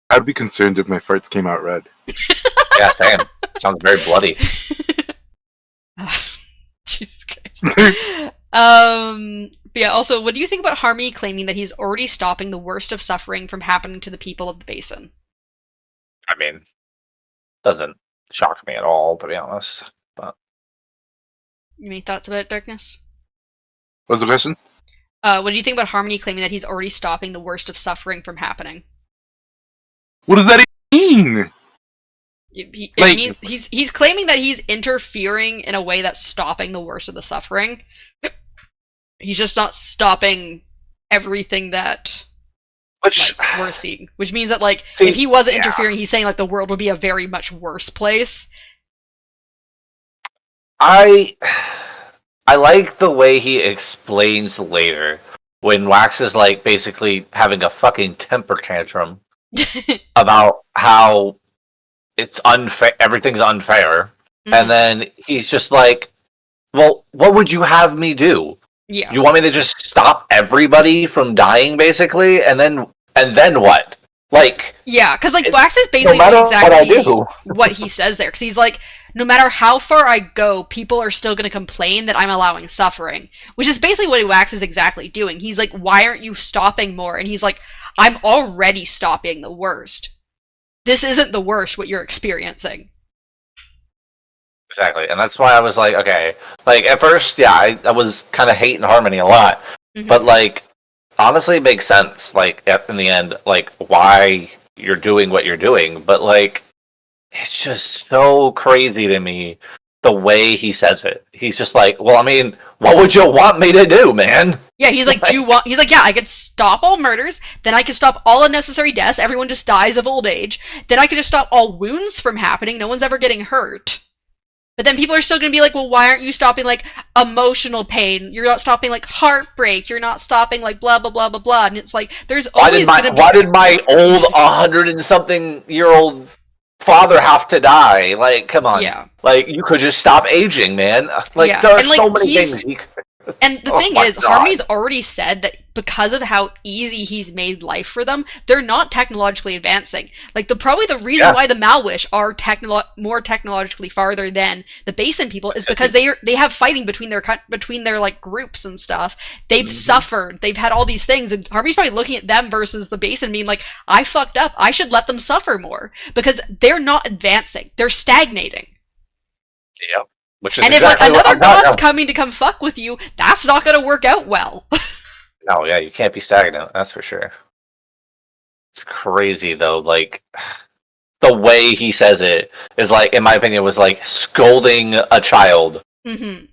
I'd be concerned if my farts came out red. Yeah, same. Sounds very bloody. Jesus Christ. But yeah, also, what do you think about Harmony claiming that he's already stopping the worst of suffering from happening to the people of the basin? I mean, doesn't shock me at all, to be honest. But Any thoughts about it, Darkness? What's the question? What do you think about Harmony claiming that he's already stopping the worst of suffering from happening? What does that mean? He's claiming that he's interfering in a way that's stopping the worst of the suffering. He's just not stopping everything that we're seeing. Which means that if he wasn't interfering, he's saying the world would be a very much worse place. I like the way he explains later when Wax is basically having a fucking temper tantrum about how it's unfair, everything's unfair, and then he's just like, well, what would you have me do? Yeah. You want me to just stop everybody from dying, basically, and then what? Yeah, because Wax is basically exactly what he says there. Because he's like, no matter how far I go, people are still going to complain that I'm allowing suffering. Which is basically what Wax is exactly doing. He's like, why aren't you stopping more? And he's like, I'm already stopping the worst. This isn't the worst, what you're experiencing. Exactly, and that's why I was like, okay. At first, yeah, I was kind of hating Harmony a lot. Mm-hmm. But, honestly, it makes sense, in the end, why you're doing what you're doing. But, it's just so crazy to me the way he says it. He's just like, well, I mean, what would you want me to do, man? Yeah, he's like, he's like, yeah, I could stop all murders, then I could stop all unnecessary deaths, everyone just dies of old age, then I could just stop all wounds from happening, no one's ever getting hurt. But then people are still going to be like, well, why aren't you stopping, emotional pain? You're not stopping, heartbreak. You're not stopping, blah, blah, blah, blah, blah. And it's there's always going to be... Why did my old 100-and-something-year-old father have to die? Come on. Yeah. You could just stop aging, man. Yeah. There are so many things he could... And the thing is, Harmony's already said that because of how easy he's made life for them, they're not technologically advancing. Probably the reason why the Malwish are more technologically farther than the Basin people is because they have fighting between their groups and stuff. They've suffered. They've had all these things, and Harmony's probably looking at them versus the Basin being like, I fucked up. I should let them suffer more because they're not advancing. They're stagnating. Yep. And if another god's coming to come fuck with you, that's not going to work out well. No, yeah, you can't be stagnant. That's for sure. It's crazy though. The way he says it is in my opinion, was scolding a child. Mm-hmm.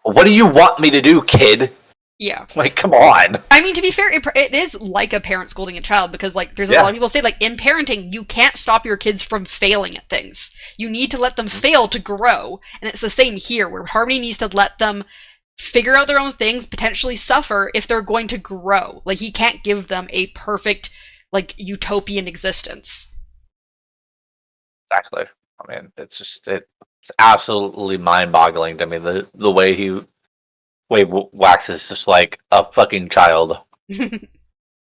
What do you want me to do, kid? Yeah. Come on. I mean, to be fair, it is like a parent scolding a child because, there's a lot of people say, in parenting, you can't stop your kids from failing at things. You need to let them fail to grow. And it's the same here, where Harmony needs to let them figure out their own things, potentially suffer if they're going to grow. He can't give them a perfect, utopian existence. Exactly. I mean, it's absolutely mind-boggling to me, the way Wax is just like a fucking child.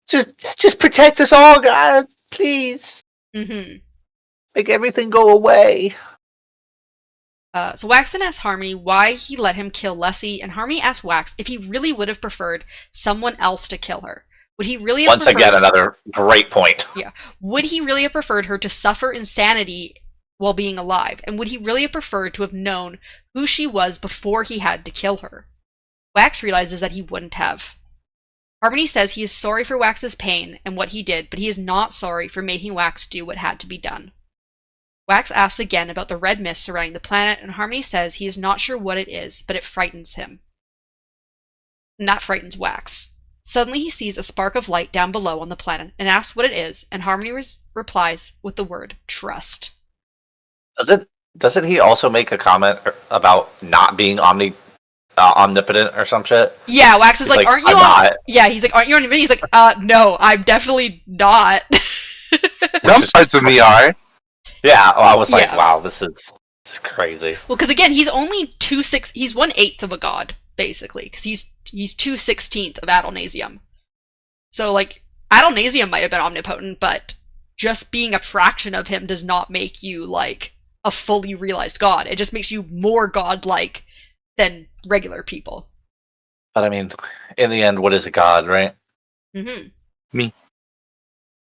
just protect us all, God, please. Mm-hmm. Make everything go away. So Wax then asks Harmony why he let him kill Lessie, and Harmony asks Wax if he really would have preferred someone else to kill her. Would he really have Once again, another great point. Yeah. Would he really have preferred her to suffer insanity while being alive? And would he really have preferred to have known who she was before he had to kill her? Wax realizes that he wouldn't have. Harmony says he is sorry for Wax's pain and what he did, but he is not sorry for making Wax do what had to be done. Wax asks again about the red mist surrounding the planet, and Harmony says he is not sure what it is, but it frightens him. And that frightens Wax. Suddenly he sees a spark of light down below on the planet and asks what it is, and Harmony replies with the word trust. Doesn't he also make a comment about not being omnipotent or some shit? Yeah, Wax is like, aren't you not? Yeah, he's like, aren't you omnipotent? He's like, no, I'm definitely not. Some parts of me are. Yeah, well, I was like, wow, this is crazy. Well, because again, he's only he's 1/8 of a god, basically, because he's 2/16 of Adonasium. So, Adonasium might have been omnipotent, but just being a fraction of him does not make you, a fully realized god. It just makes you more godlike than regular people. But I mean, in the end, what is a god, right? Mm-hmm. Me.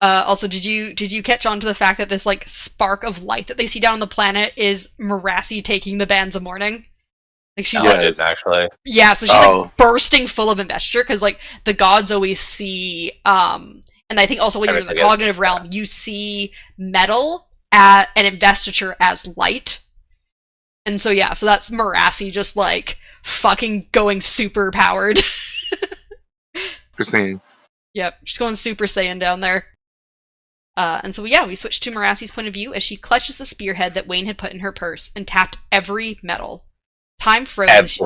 Also, did you catch on to the fact that this like spark of light that they see down on the planet is Marassi taking the Bands of Mourning? Like she's I didn't actually. yeah, so she's like bursting full of investiture because like the gods always see, and I think also when you're in the cognitive realm, you see metal and investiture as light, and so yeah, so that's Marassi just like fucking going super powered. Saiyan. Yep, she's going Super Saiyan down there. And so yeah, we switch to Marassi's point of view as she clutches the spearhead that Wayne had put in her purse and tapped every metal. Time froze.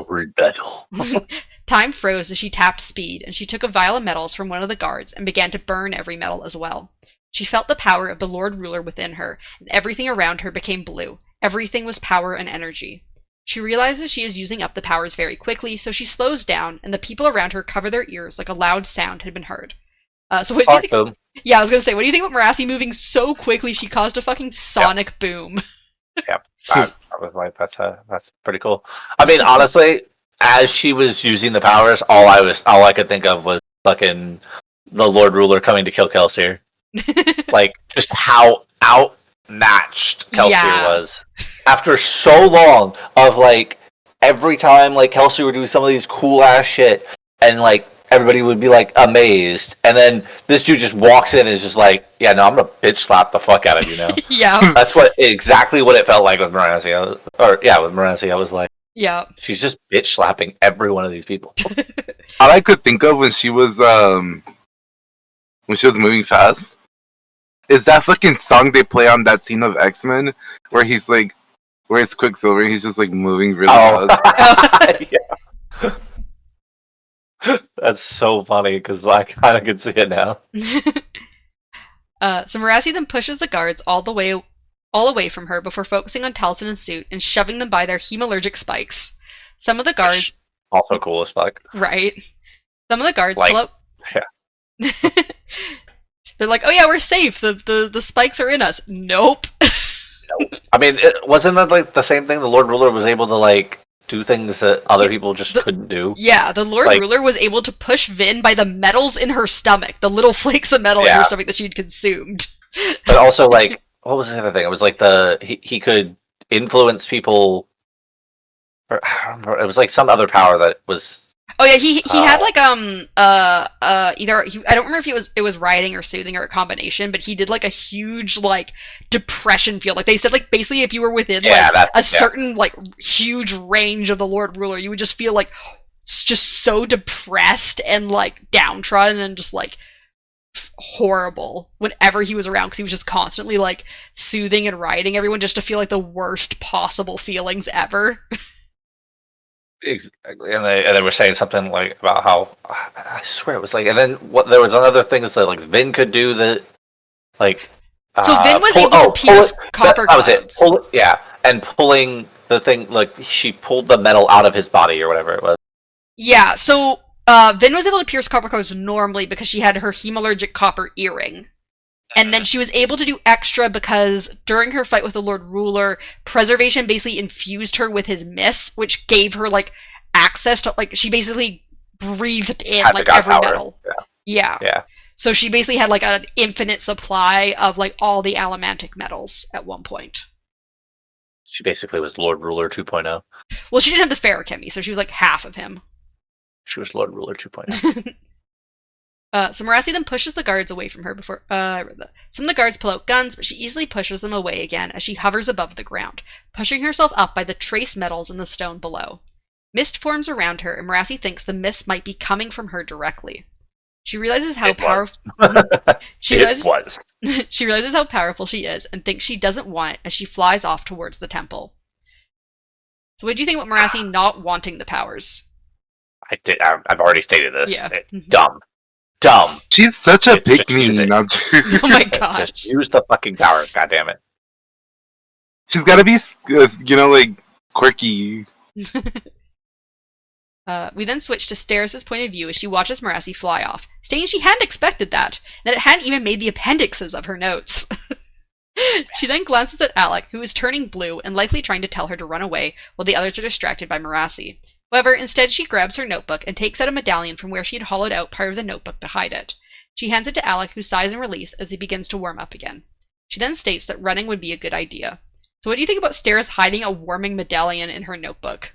Time froze as she tapped speed, and she took a vial of metals from one of the guards and began to burn every metal as well. She felt the power of the Lord Ruler within her, and everything around her became blue. Everything was power and energy. She realizes she is using up the powers very quickly, so she slows down, and the people around her cover their ears like a loud sound had been heard. So what do you think? Yeah, I was gonna say, what do you think about Marassi moving so quickly she caused a fucking sonic boom? Yep, I was like, that's pretty cool. I mean, honestly, as she was using the powers, all I could think of was fucking the Lord Ruler coming to kill Kelsier. Like, just how outmatched Kelsier was. After so long of like every time like Kelsier would do some of these cool ass shit, and like everybody would be like amazed, and then this dude just walks in and is just like, yeah, no, I'm gonna bitch slap the fuck out of you now. Yeah, that's exactly what it felt like with Marassi. With Marassi, I was like, yeah, she's just bitch slapping every one of these people. All I could think of when she was moving fast is that fucking song they play on that scene of X-Men where he's like, where it's Quicksilver, he's just like moving really fast. Yeah. That's so funny because I kind of can see it now. So Marassi then pushes the guards all away from her before focusing on Taliesin and Suit and shoving them by their hemalurgic spikes. Some of the guards also cool as fuck. Right. Some of the guards like, pull up. Yeah. They're like, oh yeah, we're safe. The spikes are in us. Nope. Nope. I mean, wasn't that like the same thing? The Lord Ruler was able to like do things that other people just couldn't do. Yeah, the Lord Ruler was able to push Vin by the metals in her stomach, the little flakes of metal in her stomach that she'd consumed. But also, like, what was the other thing? It was like he could influence people. Or, I don't remember. It was like some other power that was. Oh yeah, he had like either I don't remember if it was rioting or soothing or a combination, but he did like a huge like depression field. Like they said, like basically if you were within certain like huge range of the Lord Ruler, you would just feel like just so depressed and like downtrodden and just like horrible whenever he was around because he was just constantly like soothing and rioting everyone just to feel like the worst possible feelings ever. Exactly, and they were saying something like about how I swear it was like, and then there was another thing that like Vin could do that, like. So Vin was able to pierce copper clouds. That was it. And pulling the thing like she pulled the metal out of his body or whatever it was. Yeah, so Vin was able to pierce copper clouds normally because she had her hemalurgic copper earring. And then she was able to do extra because during her fight with the Lord Ruler, Preservation basically infused her with his mist, which gave her, like, access to, like, she basically breathed in, like, every metal. Yeah. So she basically had, like, an infinite supply of, like, all the allomantic metals at one point. She basically was Lord Ruler 2.0. Well, she didn't have the ferrochemy, so she was, like, half of him. She was Lord Ruler 2.0. So Marassi then pushes the guards away from her before... Some of the guards pull out guns, but she easily pushes them away again as she hovers above the ground, pushing herself up by the trace metals in the stone below. Mist forms around her, and Marassi thinks the mist might be coming from her directly. She realizes how powerful... She realizes how powerful she is, and thinks she doesn't want it as she flies off towards the temple. So what do you think about Marassi not wanting the powers? I've already stated this. Yeah. Dumb. She's such a pick-me. Oh my gosh. Just use the fucking power, goddammit. She's gotta be, like, quirky. We then switch to Steris' point of view as she watches Marassi fly off, stating she hadn't expected that it hadn't even made the appendixes of her notes. She then glances at Alec, who is turning blue and likely trying to tell her to run away, while the others are distracted by Marassi. However, instead she grabs her notebook and takes out a medallion from where she had hollowed out part of the notebook to hide it. She hands it to Alec, who sighs in relief as he begins to warm up again. She then states that running would be a good idea. So what do you think about Steris hiding a warming medallion in her notebook?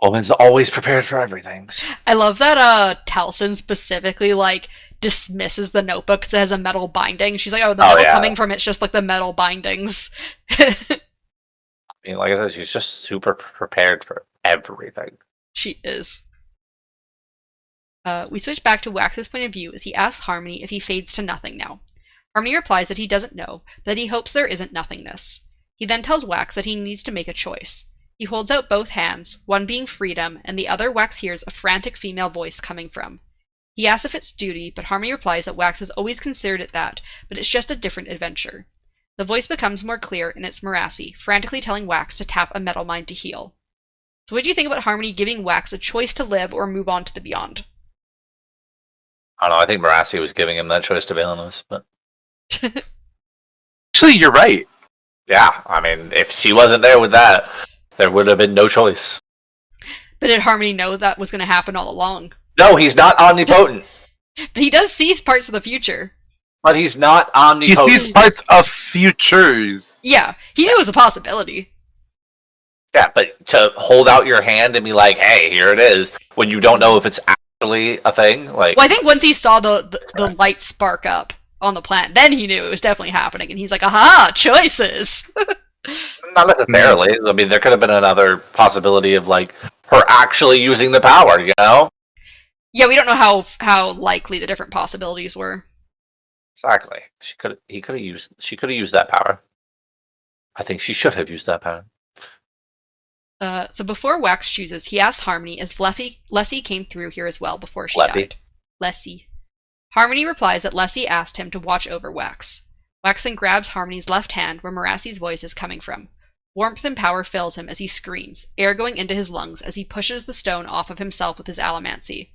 Woman's always prepared for everything. I love that Taliesin specifically, like, dismisses the notebook because it has a metal binding. She's like, oh, the metal coming from it's just like the metal bindings. I mean, like I said, she's just super prepared for everything. She is. We switch back to Wax's point of view as he asks Harmony if he fades to nothing now. Harmony replies that he doesn't know, but that he hopes there isn't nothingness. He then tells Wax that he needs to make a choice. He holds out both hands, one being freedom, and the other Wax hears a frantic female voice coming from. He asks if it's duty, but Harmony replies that Wax has always considered it that, but it's just a different adventure. The voice becomes more clear, and it's Marassi, frantically telling Wax to tap a metal mine to heal. So what do you think about Harmony giving Wax a choice to live or move on to the beyond? I don't know, I think Marassi was giving him that choice, to be honest, but... Actually, you're right. Yeah, I mean, if she wasn't there with that, there would have been no choice. But did Harmony know that was going to happen all along? No, he's not omnipotent. But he does see parts of the future. But he's not omnipotent. He sees parts of futures. Yeah, he knew it was a possibility. Yeah, but to hold out your hand and be like, hey, here it is, when you don't know if it's actually a thing, like... Well, I think once he saw the light spark up on the planet, then he knew it was definitely happening, and he's like, aha, choices! Not necessarily. I mean, there could have been another possibility of, like, her actually using the power, you know? Yeah, we don't know how likely the different possibilities were. Exactly. She could have used that power. I think she should have used that power. So before Wax chooses, he asks Harmony if Lessie came through here as well before she Leffy. died. Lessie. Harmony replies that Lessie asked him to watch over Wax. Wax then grabs Harmony's left hand where Marassi's voice is coming from. Warmth and power fills him as he screams, air going into his lungs as he pushes the stone off of himself with his allomancy.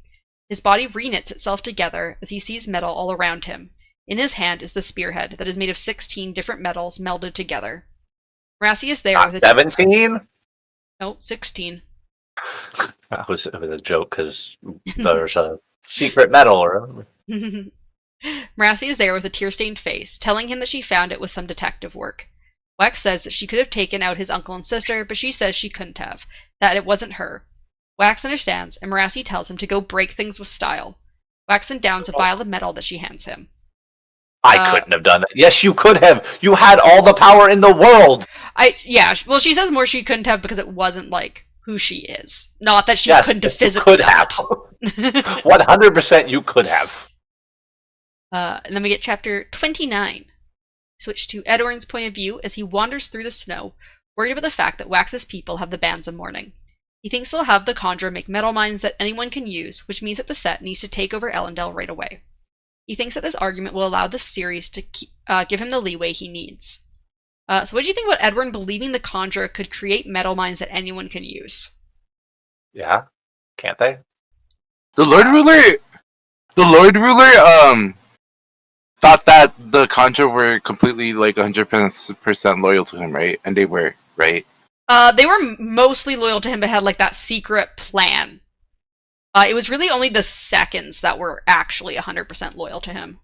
His body reknits itself together as he sees metal all around him. In his hand is the spearhead that is made of 16 different metals melded together. Marassi is there with a 17? No, 16. It was a joke because there's a secret metal or... Marassi is there with a tear-stained face, telling him that she found it with some detective work. Wax says that she could have taken out his uncle and sister, but she says she couldn't have, that it wasn't her. Wax understands, and Marassi tells him to go break things with style. Wax then downs a vial of metal that she hands him. I couldn't have done that. Yes, you could have. You had all the power in the world. Well, she says more she couldn't have because it wasn't, like, who she is. Not that she couldn't have Could physically done have. it. 100% you could have. And then we get chapter 29. Switch to Edorn's point of view as he wanders through the snow, worried about the fact that Wax's people have the bands of mourning. He thinks they'll have the Conjurer make metal mines that anyone can use, which means that the set needs to take over Elendel right away. He thinks that this argument will allow the series to give him the leeway he needs. So what do you think about Edorn believing the Conjurer could create metal mines that anyone can use? Yeah, can't they? The Lord Ruler, thought that the Contra were completely, like, 100% loyal to him, right? And they were, right? They were mostly loyal to him, but had, like, that secret plan. It was really only the seconds that were actually 100% loyal to him.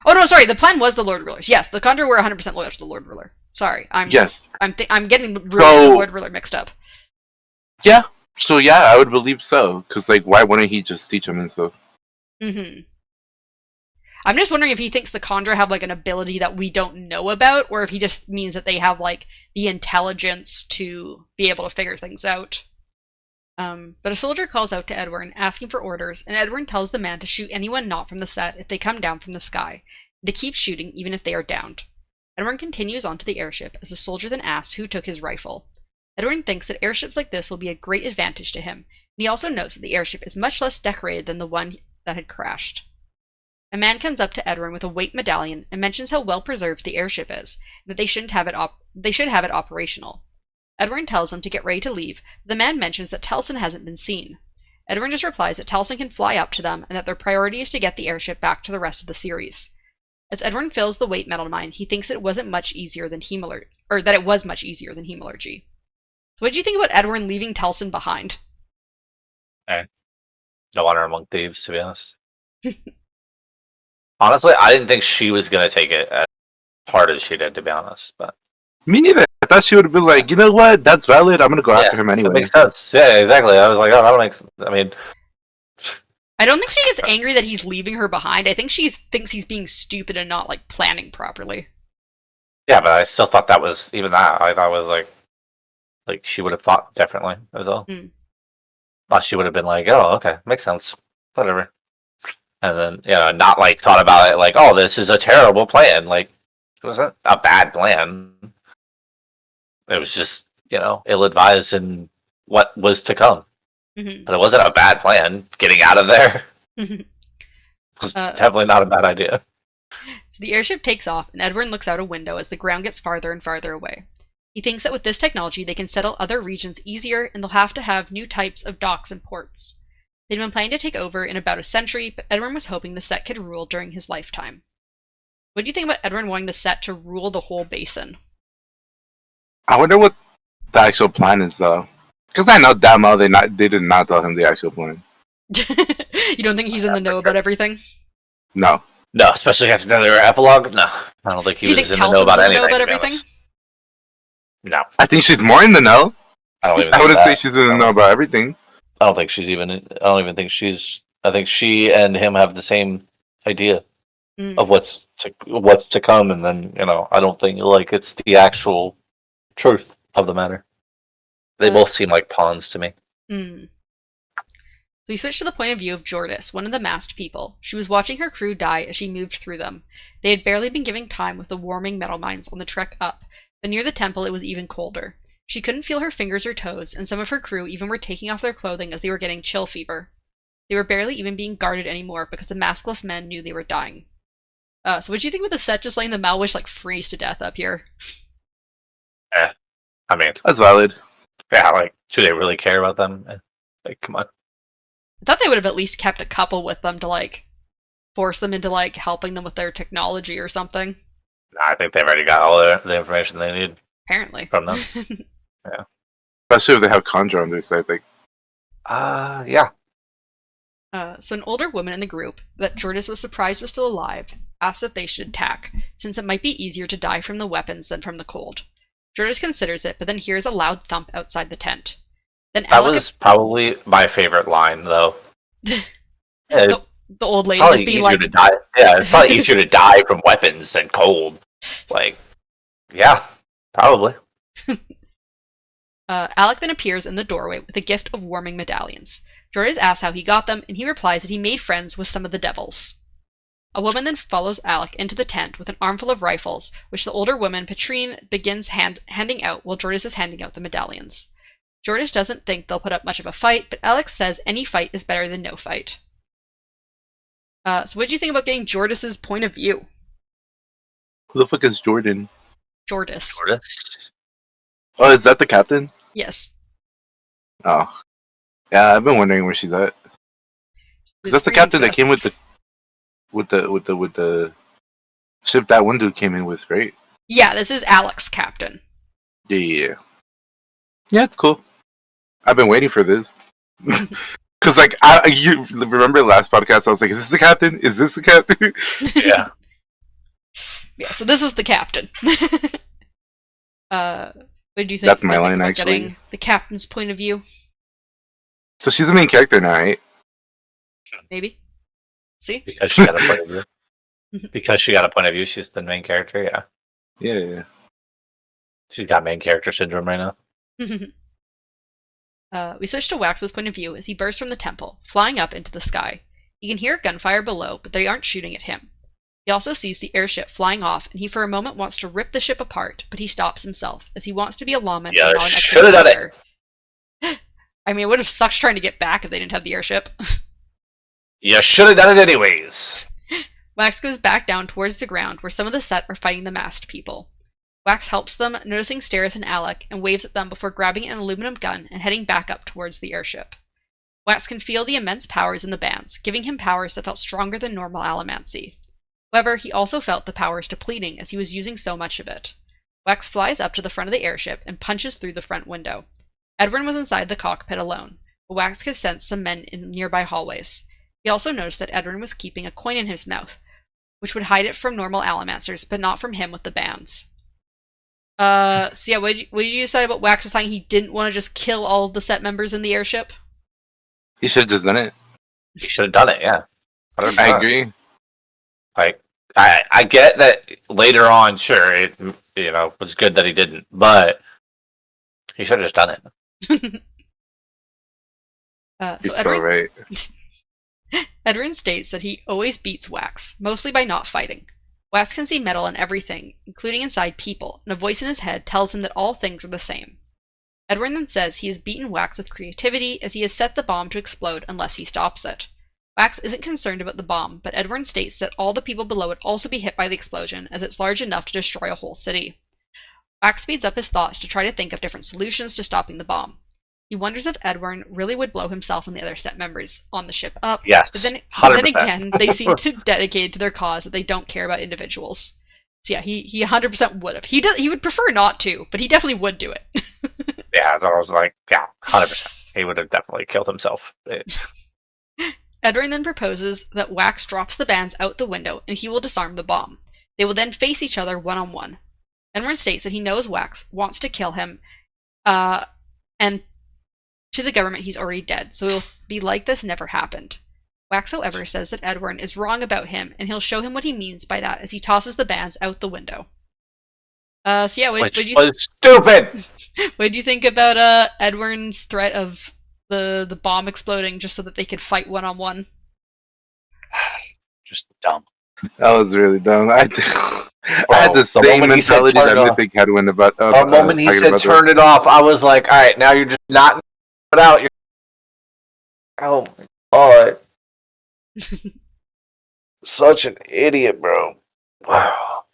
Oh, no, sorry, the plan was the Lord Rulers. Yes, the Conjurer were 100% loyal to the Lord Ruler. Sorry, I'm getting the Lord Ruler mixed up. Yeah, so yeah, I would believe so. Because, like, why wouldn't he just teach him and stuff? Mm-hmm. I'm just wondering if he thinks the Conjurer have, like, an ability that we don't know about, or if he just means that they have, like, the intelligence to be able to figure things out. But a soldier calls out to Edorn, asking for orders, and Edorn tells the man to shoot anyone not from the set if they come down from the sky, and to keep shooting even if they are downed. Edorn continues on to the airship, as the soldier then asks who took his rifle. Edorn thinks that airships like this will be a great advantage to him, and he also notes that the airship is much less decorated than the one that had crashed. A man comes up to Edorn with a weight medallion and mentions how well preserved the airship is, and that they should have it operational. Edorn tells him to get ready to leave, but the man mentions that Taliesin hasn't been seen. Edorn just replies that Taliesin can fly up to them and that their priority is to get the airship back to the rest of the series. As Edwin fills the weight metal mine, he thinks it wasn't much easier than that it was much easier than hemalurgy. So what do you think about Edwin leaving Telson behind? No honor among thieves, to be honest. Honestly, I didn't think she was gonna take it as hard as she did, to be honest. But Me neither. I thought she would have been like, you know what? That's valid. I'm gonna go after him anyway. That makes sense. Yeah, exactly. I was like, oh, that makes. I mean, I don't think she gets angry that he's leaving her behind. I think she thinks he's being stupid and not like planning properly. yeah, but I still thought that was even that. I thought it was like she would have thought differently as well. Thought she would have been like, oh, okay, makes sense, whatever. And then not like thought about it like, oh, this is a terrible plan. Like, it wasn't a bad plan. It was just ill-advised in what was to come. Mm-hmm. But it wasn't a bad plan. Getting out of there was definitely not a bad idea. So the airship takes off, and Edwin looks out a window as the ground gets farther and farther away. He thinks that with this technology, they can settle other regions easier, and they'll have to have new types of docks and ports. They'd been planning to take over in about a century, but Edwin was hoping the set could rule during his lifetime. What do you think about Edwin wanting the set to rule the whole basin? I wonder what the actual plan is, though. Because I know damn well they did not tell him the actual plan. You don't think he's in the know about everything? No. No, especially after their epilogue. No, I don't think he was in the know about anything. No, I think she's more in the know. I don't even. I wouldn't say she's in the know about everything. I don't think she's even. I don't even think she's. I think she and him have the same idea of what's to come, and then I don't think it's the actual truth of the matter. They both seem like pawns to me. So we switch to the point of view of Jordis, one of the masked people. She was watching her crew die as she moved through them. They had barely been giving time with the warming metal mines on the trek up, but near the temple it was even colder. She couldn't feel her fingers or toes, and some of her crew even were taking off their clothing as they were getting chill fever. They were barely even being guarded anymore because the maskless men knew they were dying. So what do you think about the set just letting the Malwish freeze to death up here? I mean, that's valid. Yeah, do they really care about them? Come on. I thought they would have at least kept a couple with them to force them into helping them with their technology or something. I think they've already got all the information they need. Apparently. From them. Yeah. Especially if they have Conjure on their side, yeah. So an older woman in the group that Jordis was surprised was still alive asked if they should attack, since it might be easier to die from the weapons than from the cold. Jordis considers it, but then hears a loud thump outside the tent. Then that was probably my favorite line, though. The old lady just being to die. Yeah, it's probably easier to die from weapons than cold. Yeah, probably. Alec then appears in the doorway with a gift of warming medallions. Jordis asks how he got them, and he replies that he made friends with some of the devils. A woman then follows Alec into the tent with an armful of rifles, which the older woman, Petrine, begins handing out while Jordis is handing out the medallions. Jordis doesn't think they'll put up much of a fight, but Alex says any fight is better than no fight. So what do you think about getting Jordis's point of view? Who the fuck is Jordan? Jordis. Oh, is that the captain? Yes. Oh. Yeah, I've been wondering where she's at. Because that's the captain that came with the ship that one dude came in with, right? Yeah, this is Alex's captain. Yeah, it's cool. I've been waiting for this. Because, you remember the last podcast, I was like, is this the captain? Is this the captain? Yeah. Yeah, so this was the captain. What do you think? That's my line, actually. Getting the captain's point of view? So she's the main character now, right? Maybe. See? Because she got a point of view. Because she got a point of view, she's the main character, yeah. Yeah. She's got main character syndrome right now. We switch to Wax's point of view as he bursts from the temple, flying up into the sky. He can hear gunfire below, but they aren't shooting at him. He also sees the airship flying off, and he for a moment wants to rip the ship apart, but he stops himself, as he wants to be a lawman and not an executioner. I mean, it would have sucked trying to get back if they didn't have the airship. You should have done it anyways. Wax goes back down towards the ground, where some of the set are fighting the masked people. Wax helps them, noticing Steris and Alec, and waves at them before grabbing an aluminum gun and heading back up towards the airship. Wax can feel the immense powers in the bands, giving him powers that felt stronger than normal allomancy. However, he also felt the powers depleting as he was using so much of it. Wax flies up to the front of the airship and punches through the front window. Edwin was inside the cockpit alone, but Wax could sense some men in nearby hallways. He also noticed that Edwin was keeping a coin in his mouth, which would hide it from normal Allomancers, but not from him with the bands. So yeah, what did you decide about Wax deciding he didn't want to just kill all of the set members in the airship? He should have just done it. He should have done it, yeah. 100%. I agree. Like, I get that later on, sure, it was good that he didn't, but he should have just done it. He's so right. Edwin states that he always beats Wax, mostly by not fighting. Wax can see metal in everything, including inside people, and a voice in his head tells him that all things are the same. Edwin then says he has beaten Wax with creativity as he has set the bomb to explode unless he stops it. Wax isn't concerned about the bomb, but Edwin states that all the people below it also be hit by the explosion, as it's large enough to destroy a whole city. Wax speeds up his thoughts to try to think of different solutions to stopping the bomb. He wonders if Edwin really would blow himself and the other set members on the ship up. Yes, but then 100%. again, they seem too dedicated to their cause that they don't care about individuals. So yeah, he 100% would have. He would prefer not to, but he definitely would do it. Yeah, so I was like, yeah, 100%. He would have definitely killed himself. Edwin then proposes that Wax drops the bands out the window and he will disarm the bomb. They will then face each other one-on-one. Edwin states that he knows Wax wants to kill him, and to the government he's already dead, so he'll be like this never happened. Wax, however, says that Edwin is wrong about him, and he'll show him what he means by that as he tosses the bands out the window. So yeah, what do you stupid! What do you think about Edwin's threat of the bomb exploding just so that they could fight one-on-one? Just dumb. That was really dumb. I had the same mentality that Mythic had when about. The moment he said turn it off, I was like, all right, now you're just not put out. Oh my god. Such an idiot, bro. Wow.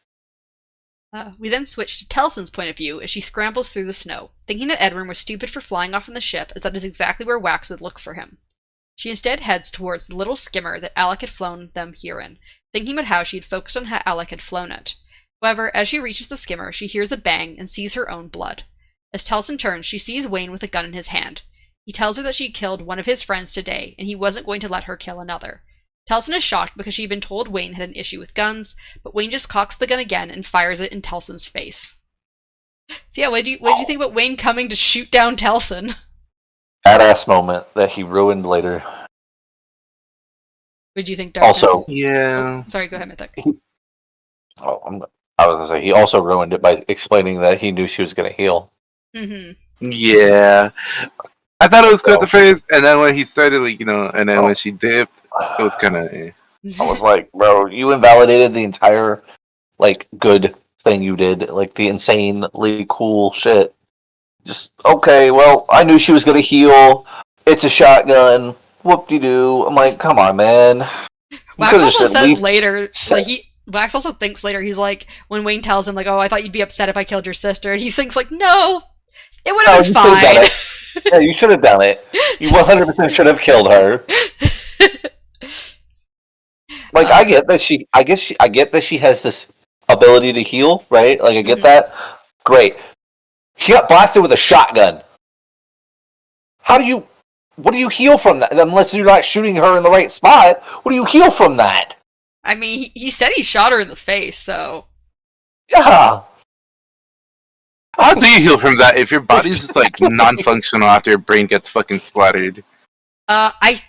We then switch to Telson's point of view as she scrambles through the snow, thinking that Edwin was stupid for flying off in the ship, as that is exactly where Wax would look for him. She instead heads towards the little skimmer that Alec had flown them here in, thinking about how she had focused on how Alec had flown it. However, as she reaches the skimmer, she hears a bang and sees her own blood. As Telson turns, she sees Wayne with a gun in his hand. He tells her that she killed one of his friends today, and he wasn't going to let her kill another. Telson is shocked because she had been told Wayne had an issue with guns, but Wayne just cocks the gun again and fires it in Telson's face. So yeah, what do you think about Wayne coming to shoot down Telson? Badass moment that he ruined later. What do you think, Darkness? Also, yeah. Sorry, go ahead, Mythic. I was gonna say he also ruined it by explaining that he knew she was gonna heal. Mm-hmm. Yeah. I thought it was good at the phrase, and then when he started, and then when she dipped, it was kind of. I was like, bro, you invalidated the entire, good thing you did, the insanely cool shit. Just okay. Well, I knew she was gonna heal. It's a shotgun. Whoop-de-doo. I'm like, come on, man. Wax also says later, Wax also thinks later. He's like, when Wayne tells him, oh, I thought you'd be upset if I killed your sister, and he thinks no, it would have been fine. Yeah, you should have done it. You 100% should have killed her. I get that I get that she has this ability to heal, right? I get that. Great. She got blasted with a shotgun. What do you heal from that? Unless you're not shooting her in the right spot, what do you heal from that? I mean, he said he shot her in the face, so. Yeah. How do you heal from that if your body's just non-functional after your brain gets fucking splattered? I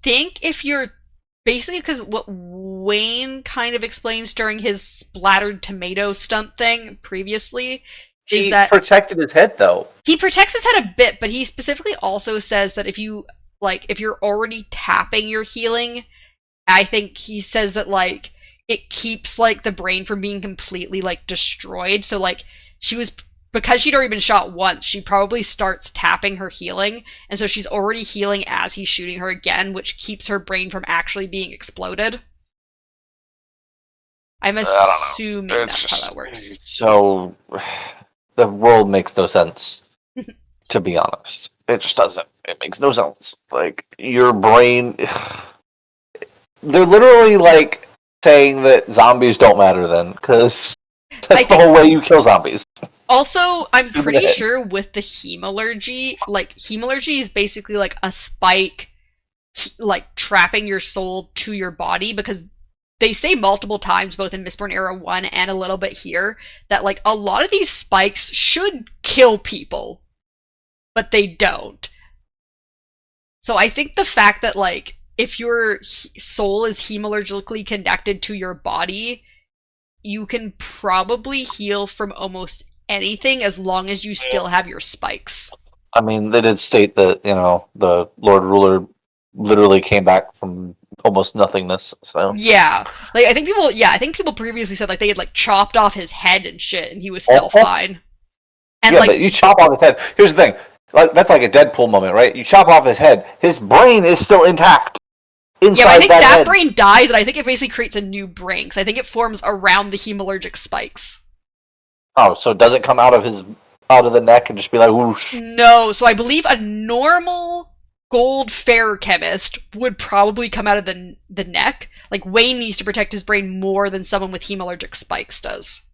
think if you're basically, because what Wayne kind of explains during his splattered tomato stunt thing previously is that he protected his head though. He protects his head a bit, but he specifically also says that if you're already tapping your healing, I think he says that it keeps the brain from being completely destroyed. So because she'd already been shot once, she probably starts tapping her healing, and so she's already healing as he's shooting her again, which keeps her brain from actually being exploded. I'm assuming that's how that works. So, the world makes no sense, to be honest. It just doesn't. It makes no sense. Your brain... They're literally, saying that zombies don't matter then, because that's the whole way you kill zombies. Also, I'm pretty sure with the hemalurgy, like, hemalurgy is basically like a spike, like, trapping your soul to your body, because they say multiple times, both in Mistborn Era 1 and a little bit here, that, like, a lot of these spikes should kill people, but they don't. So I think the fact that, like, if your soul is hemalurgically connected to your body, you can probably heal from almost anything as long as you still have your spikes. I mean, they did state that, the Lord Ruler literally came back from almost nothingness, so. Yeah. Like, I think people previously said, like, they had, like, chopped off his head and shit, and he was still fine. And, yeah, like, but you chop off his head. Here's the thing. Like, that's like a Deadpool moment, right? You chop off his head. His brain is still intact. Inside yeah, but I think that head. brain dies, and I think it basically creates a new brain, because I think it forms around the hemalurgic spikes. Oh, so it doesn't come out of the neck and just be like whoosh? No, so I believe a normal gold ferrochemist would probably come out of the neck. Like, Wayne needs to protect his brain more than someone with hemalurgic spikes does.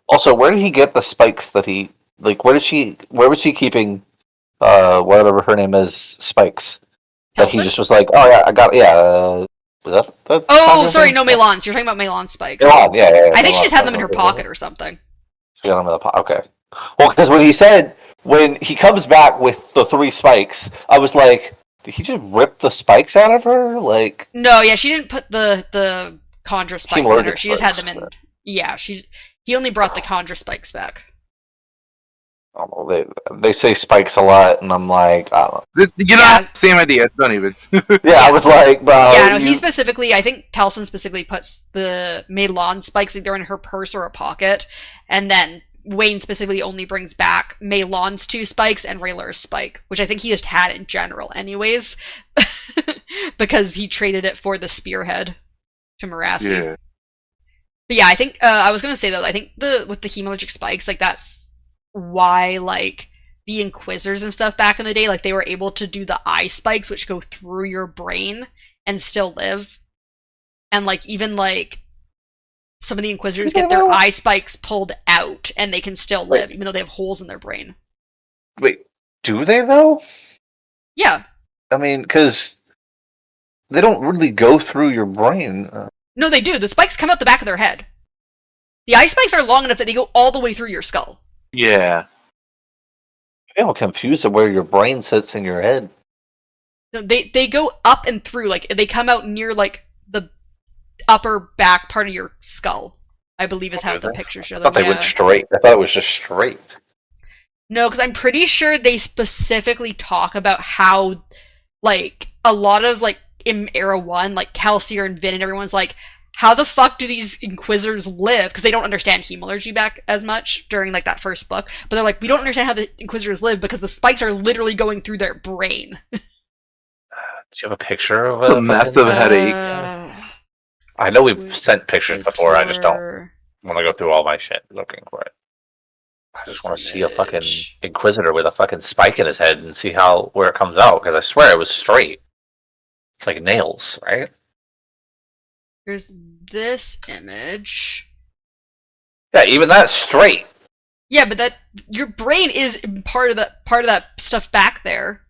Also, where did he get the spikes that he, like, where was she keeping, whatever her name is, spikes? That he just was like, oh yeah, I got, yeah, that oh, sorry, no, Melon's. You're talking about Melon's spikes. Melon, yeah. I think she just had them in her pocket or something. She got them in the pocket, okay. Well, because when he comes back with the 3 spikes, I was like, did he just rip the spikes out of her? Like, no, yeah, she didn't put the Conjure spikes in her. She just had them in. Yeah, he only brought the Conjure spikes back. I don't know, they say spikes a lot, and I'm like, I don't know. You know, same idea. Don't even. Yeah, I was like, bro. Yeah, no, he specifically, I think Taliesin specifically puts the Melon spikes either in her purse or a pocket, and then Wayne specifically only brings back Melon's 2 spikes and Raylor's spike, which I think he just had in general anyways, because he traded it for the spearhead to Marassi. Yeah. But yeah, I think, I was gonna say though, I think with the hemalurgic spikes, like, that's why, like, the Inquisitors and stuff back in the day, like, they were able to do the eye spikes, which go through your brain and still live. And, like, even, like, some of the Inquisitors get their eye spikes pulled out, and they can still live, even though they have holes in their brain. Wait, do they, though? Yeah. I mean, because they don't really go through your brain. No, they do. The spikes come out the back of their head. The eye spikes are long enough that they go all the way through your skull. Yeah. I'm all confused of where your brain sits in your head. No, they go up and through, like, they come out near, like, the upper back part of your skull, I believe is how the pictures show them. I thought they went straight. I thought it was just straight. No, because I'm pretty sure they specifically talk about how, like, a lot of, like, in Era 1, like, Calcier and Vin and everyone's like, how the fuck do these Inquisitors live? Because they don't understand hemalurgy back as much during, like, that first book. But they're like, we don't understand how the Inquisitors live because the spikes are literally going through their brain. Do you have a picture of a massive headache? I know we've sent pictures before. I just don't want to go through all my shit looking for it. I just want to see a fucking Inquisitor with a fucking spike in his head and see where it comes out. Because I swear it was straight. It's like nails, right? Here's this image. Yeah, even that's straight. Yeah, but your brain is part of that stuff back there.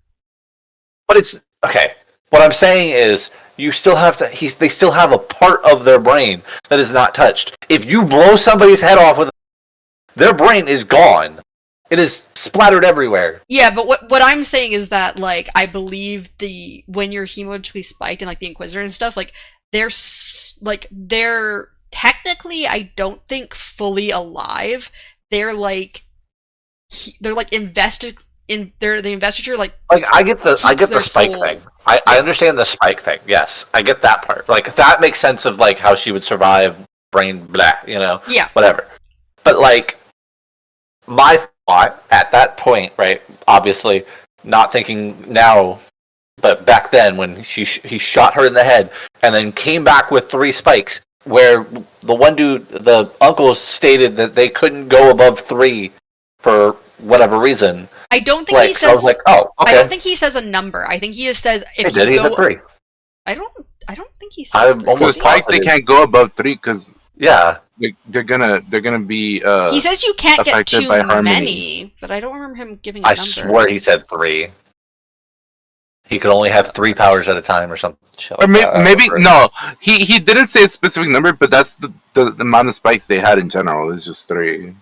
But it's okay. What I'm saying is, you still have to. They still have a part of their brain that is not touched. If you blow somebody's head off with, their brain is gone. It is splattered everywhere. Yeah, but what I'm saying is that, like, I believe when you're hemalogically spiked and, like, the Inquisitor and stuff, like, they're technically, I don't think, fully alive. They're invested in the investiture, like I get the spike thing. I understand the spike thing. Yes, I get that part. Like, that makes sense of, like, how she would survive brain blah, Yeah. Whatever. But, like, my thought at that point, right? Obviously, not thinking now, but back then when he shot her in the head and then came back with 3 spikes, where the one dude, the uncle, stated that they couldn't go above 3 for whatever reason. I don't think he says. I was like, oh, okay. I don't think he says a number. I think he just says if he did. He said 3. I don't think he says I'm 3. almost For spikes, they positive. can't go above 3 because Yeah, they're gonna be He says you can't get affected too by harmony. many, but I don't remember him giving a I number. swear he said 3. He could only have 3 powers at a time or something. Or maybe no, he didn't say a specific number, but that's the amount of spikes they had in general. It's just 3.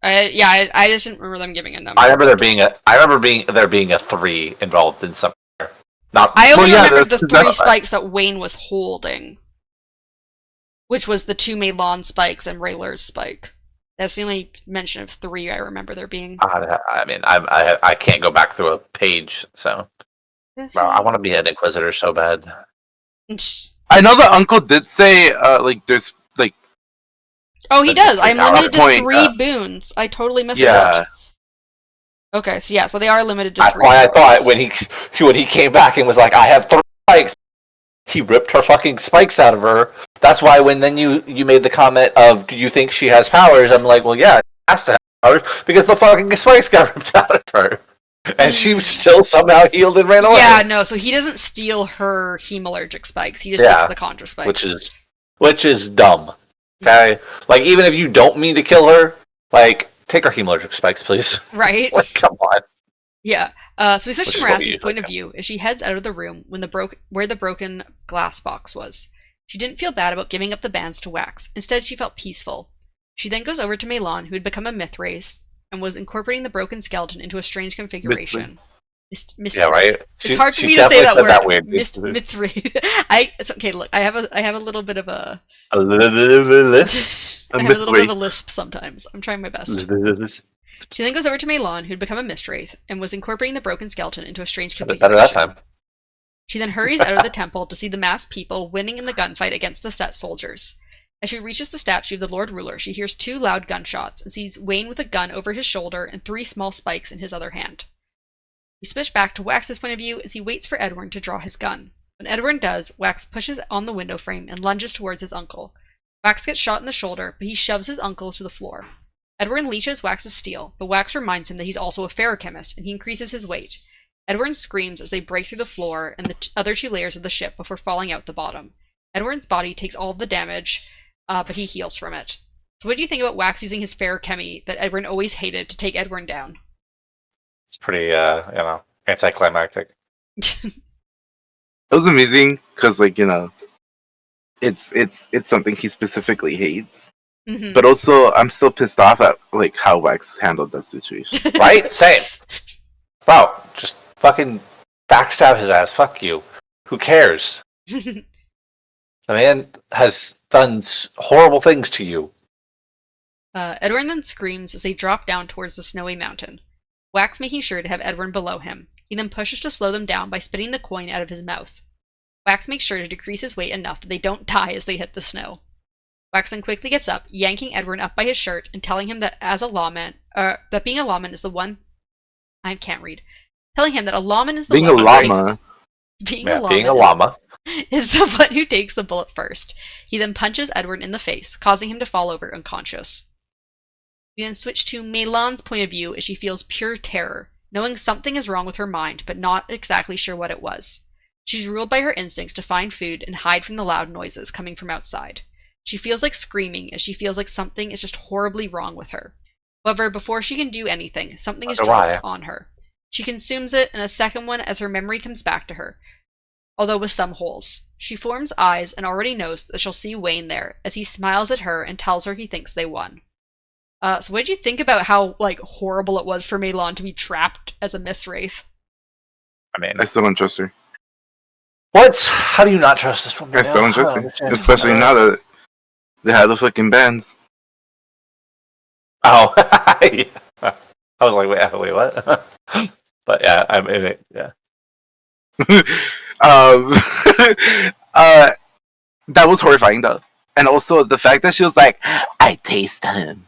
I just didn't remember them giving a number. I remember there being a 3 involved in something. Not. I only remember that's- the 3 that's- spikes that Wayne was holding, which was the 2 Meilon spikes and Rayler's spike. That's the only mention of 3 I remember there being. I mean, I can't go back through a page, so bro, I want to be an Inquisitor so bad. I know the uncle did say like there's like. Oh, he does. I'm limited to point, 3 boons. I totally missed that. Okay, so they are limited to 3. That's why I thought when he came back and was like, I have 3 spikes, he ripped her fucking spikes out of her. That's why when then you made the comment of, do you think she has powers? I'm like, well, yeah, she has to have powers because the fucking spikes got ripped out of her. And she still somehow healed and ran away. Yeah, no, so he doesn't steal her hemalurgic spikes. He just takes the Conjure spikes. Which is dumb. Okay? Like, even if you don't mean to kill her, like, take her hemalurgic spikes, please. Right? Like, come on. Yeah. So we switch to Marassi's point of usually view as she heads out of the room where the broken glass box was. She didn't feel bad about giving up the bands to Wax. Instead, she felt peaceful. She then goes over to Meilon, who had become a myth race and was incorporating the broken skeleton into a strange configuration. Yeah, right. It's hard for me to say that word. Myth-race. It's okay. Look, I have a little bit of a lisp. I have a little bit of a lisp sometimes. I'm trying my best. She then goes over to Meilon, who'd become a mist wraith, and was incorporating the broken skeleton into a strange configuration. Better that time. She then hurries out of the temple to see the masked people winning in the gunfight against the Set soldiers. As she reaches the statue of the Lord Ruler, she hears 2 loud gunshots and sees Wayne with a gun over his shoulder and 3 small spikes in his other hand. We switch back to Wax's point of view as he waits for Edwin to draw his gun. When Edwin does, Wax pushes on the window frame and lunges towards his uncle. Wax gets shot in the shoulder, but he shoves his uncle to the floor. Edwin leeches Wax's steel, but Wax reminds him that he's also a ferrochemist, and he increases his weight. Edwin screams as they break through the floor and the other 2 layers of the ship before falling out the bottom. Edwin's body takes all of the damage, but he heals from it. So what do you think about Wax using his ferrochemy that Edwin always hated to take Edwin down? It's pretty, anticlimactic. It was amazing because, like, it's something he specifically hates. Mm-hmm. But also, I'm still pissed off at like how Wax handled that situation. Right? Same. Bro, just fucking backstab his ass. Fuck you. Who cares? The man has done horrible things to you. Edwin then screams as they drop down towards the snowy mountain. Wax making sure to have Edwin below him. He then pushes to slow them down by spitting the coin out of his mouth. Wax makes sure to decrease his weight enough that they don't die as they hit the snow. Wax then quickly gets up, yanking Edwin up by his shirt and telling him that as a lawman, that being a lawman is the one. I can't read. Telling him that a lawman is the being one. A llama. Being a llama is the one who takes the bullet first. He then punches Edwin in the face, causing him to fall over unconscious. We then switch to Meilon's point of view as she feels pure terror, knowing something is wrong with her mind, but not exactly sure what it was. She's ruled by her instincts to find food and hide from the loud noises coming from outside. She feels like screaming as she feels like something is just horribly wrong with her. However, before she can do anything, something is dropped on her. She consumes it, and a second one as her memory comes back to her, although with some holes. She forms eyes and already knows that she'll see Wayne there, as he smiles at her and tells her he thinks they won. So what did you think about how, like, horrible it was for Meilon to be trapped as a myth wraith? I mean, I still don't trust her. What? How do you not trust this woman? I still don't trust her. Especially now that they have the fucking bands. Oh, I was like, wait, what? But yeah, I mean, yeah. That was horrifying though, and also the fact that she was like, "I taste him."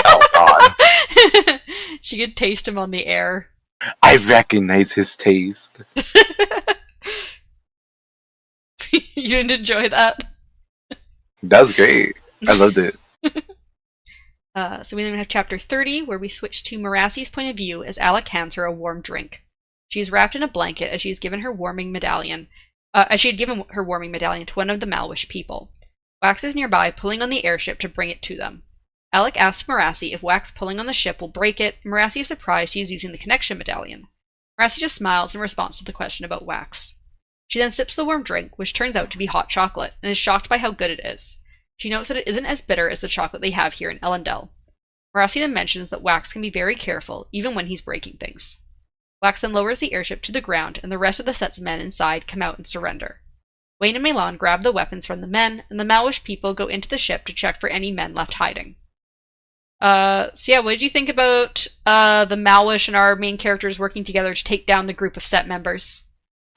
Oh god. She could taste him on the air. I recognize his taste. You didn't enjoy that? That was great. I loved it. So we then have chapter 30, where we switch to Marassi's point of view as Alec hands her a warm drink. She is wrapped in a blanket as she is given her warming medallion, as she had given her warming medallion to one of the Malwish people. Wax is nearby, pulling on the airship to bring it to them. Alec asks Marassi if Wax pulling on the ship will break it, and Marassi is surprised he is using the connection medallion. Marassi just smiles in response to the question about Wax. She then sips the warm drink, which turns out to be hot chocolate, and is shocked by how good it is. She notes that it isn't as bitter as the chocolate they have here in Ellendale. Marassi then mentions that Wax can be very careful, even when he's breaking things. Wax then lowers the airship to the ground, and the rest of the set's men inside come out and surrender. Wayne and Milan grab the weapons from the men, and the Malwish people go into the ship to check for any men left hiding. So yeah, what did you think about the Malwish and our main characters working together to take down the group of set members?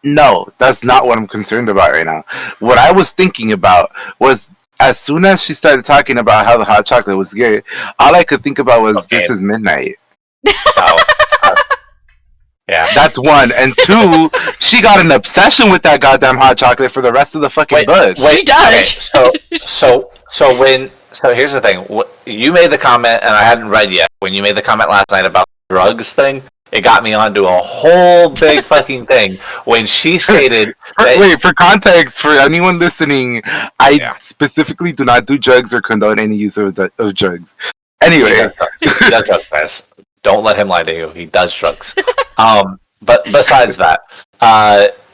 No, that's not what I'm concerned about right now. What I was thinking about was, as soon as she started talking about how the hot chocolate was good, all I could think about was, This is midnight. Oh, yeah. That's one. And two, she got an obsession with that goddamn hot chocolate for the rest of the fucking book. She does. Okay, so here's the thing. You made the comment, and I hadn't read yet. When you made the comment last night about the drugs thing, it got me onto a whole big fucking thing when she stated. Wait, for context, for anyone listening, I specifically do not do drugs or condone any use of drugs. Anyway, he does drugs, guys. Don't let him lie to you. He does drugs. But besides that,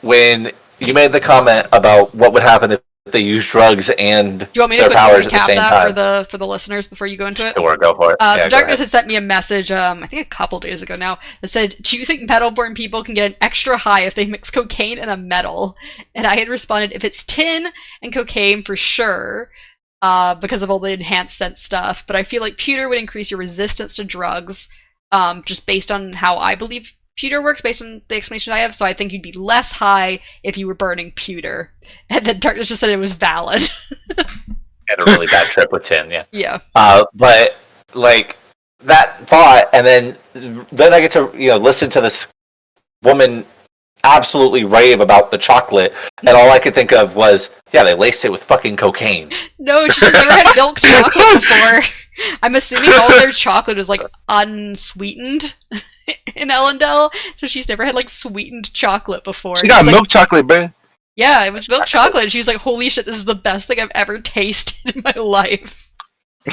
when you made the comment about what would happen if they use drugs and do you want me to their powers at the recap same that time, for the listeners before you go into it? Sure, go for it. So Darkness had sent me a message, I think a couple days ago now, that said, "Do you think metal-born people can get an extra high if they mix cocaine and a metal?" And I had responded, if it's tin and cocaine, for sure, because of all the enhanced sense stuff. But I feel like pewter would increase your resistance to drugs, just based on how I believe pewter works, based on the explanation I have. So I think you'd be less high if you were burning pewter. And then Darkness just said it was valid. Had a really bad trip with tin, yeah. Yeah. But like that thought, and then I get to listen to this woman absolutely rave about the chocolate, and all I could think of was, yeah, they laced it with fucking cocaine. No, she's never had milk chocolate before. I'm assuming all their chocolate is like unsweetened in Ellendale, so she's never had like sweetened chocolate before. She got milk chocolate, man. Yeah, it was milk chocolate. And she was like, "Holy shit, this is the best thing I've ever tasted in my life."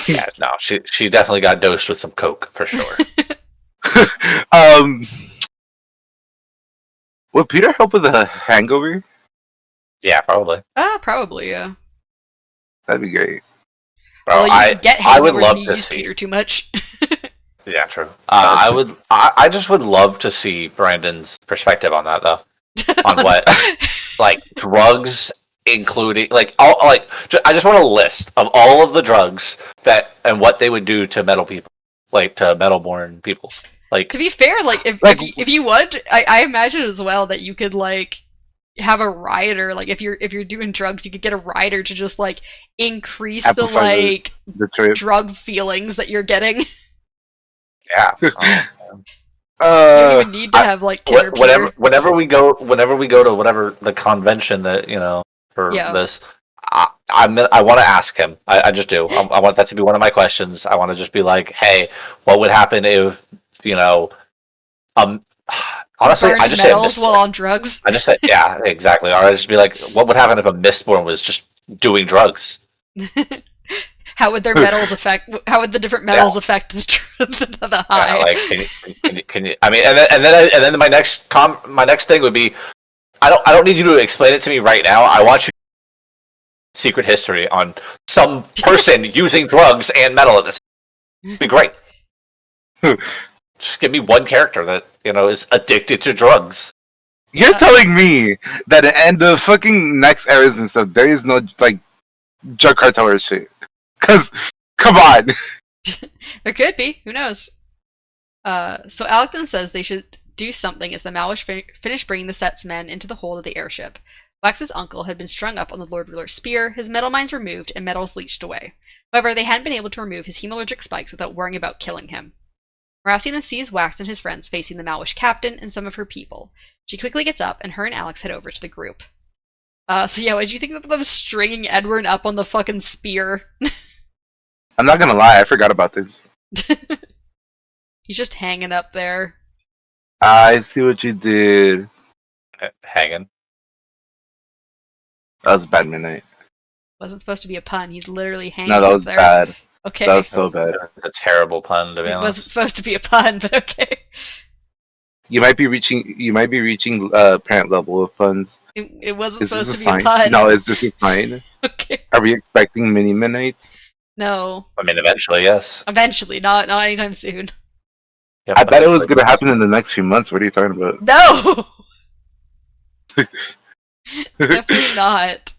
Yeah, no, she definitely got dosed with some coke for sure. Would Peter help with a hangover? Yeah, probably. Probably, yeah. That'd be great. Bro, well, I would love to use see Peter too much. Yeah, true. I just would love to see Brandon's perspective on that, though. On what, like, drugs, including I just want a list of all of the drugs and what they would do to metal people, like to metal-born people. Like, to be fair, like if you would, I imagine as well that you could like have a rider, like if you're doing drugs, you could get a rider to just like increase the drug feelings that you're getting. Yeah. You don't even need to have like Tinder. Whenever we go to whatever the convention that for this, I want to ask him. I just do. I want that to be one of my questions. I want to just be like, hey, what would happen if honestly, I just metals while on drugs. I just said, yeah, exactly. Or I just be like, what would happen if a Mistborn was just doing drugs? How would their metals affect? How would the different metals affect the high? Yeah, like, can you? I mean, and then my next thing would be, I don't need you to explain it to me right now. I want you secret history on some person using drugs and metal at this. It'd be great. Just give me one character that is addicted to drugs. You're telling me that at the fucking next eras and stuff, there is no like drug cartel or shit? Cause come on, there could be. Who knows? So Alec then says they should do something as the Malwish finish bringing the Set's men into the hold of the airship. Wax's uncle had been strung up on the Lord Ruler's spear, his metal mines removed, and metals leached away. However, they hadn't been able to remove his hemalurgic spikes without worrying about killing him. Marassi then sees Wax and his friends facing the Malwish captain and some of her people. She quickly gets up, and her and Alex head over to the group. So yeah, what did you think of them stringing Edward up on the fucking spear? I'm not gonna lie, I forgot about this. He's just hanging up there. I see what you did. Hanging. That was bad midnight. Wasn't supposed to be a pun. He's literally No, hanging that up was there. bad. Okay. That was so bad. It's a terrible pun, to be It wasn't honest. supposed to be a pun, but okay. You might be reaching parent level of puns. It wasn't Is this supposed a to be a sign? pun. No, is this a sign? Okay. Are we expecting mini midnights? No. I mean, eventually, yes. Eventually, not anytime soon. Yep, I thought it was eventually. gonna happen in the next few months. What are you talking about? No! Definitely not.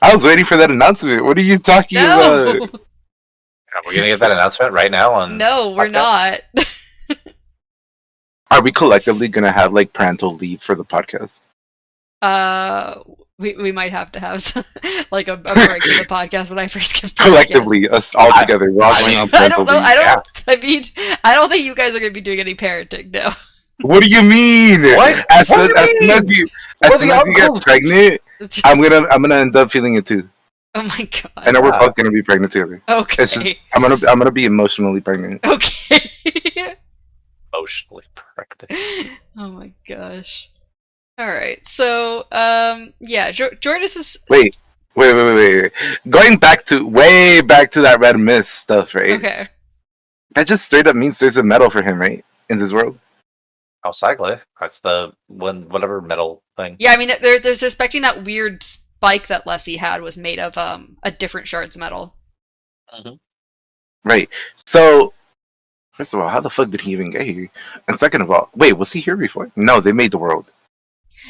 I was waiting for that announcement. What are you talking No! about? Are we gonna get that announcement right now on? No, we're podcast? not. Are we collectively gonna have like parental leave for the podcast? We might have to have some, like a break in the podcast when I first get podcast. Collectively, us all together. We're all going on I parental don't know. leave. I don't think you guys are going to be doing any parenting, no. What do you mean? What? As What soon do you mean? as you What are the get uncles? pregnant, I'm gonna end up feeling it too. Oh my god. I know we're both gonna be pregnant together. Okay. It's just I'm gonna be emotionally pregnant. Okay. Emotionally pregnant. Oh my gosh. Alright, so, yeah, Jordis is... Wait. Going way back to that red mist stuff, right? Okay. That just straight up means there's a medal for him, right? In this world. Oh, cycling. That's the whatever metal thing. Yeah, I mean, they're suspecting that weird spike that Leslie had was made of, a different shard's metal. Mm-hmm. Right. So, first of all, how the fuck did he even get here? And second of all, wait, was he here before? No, they made the world.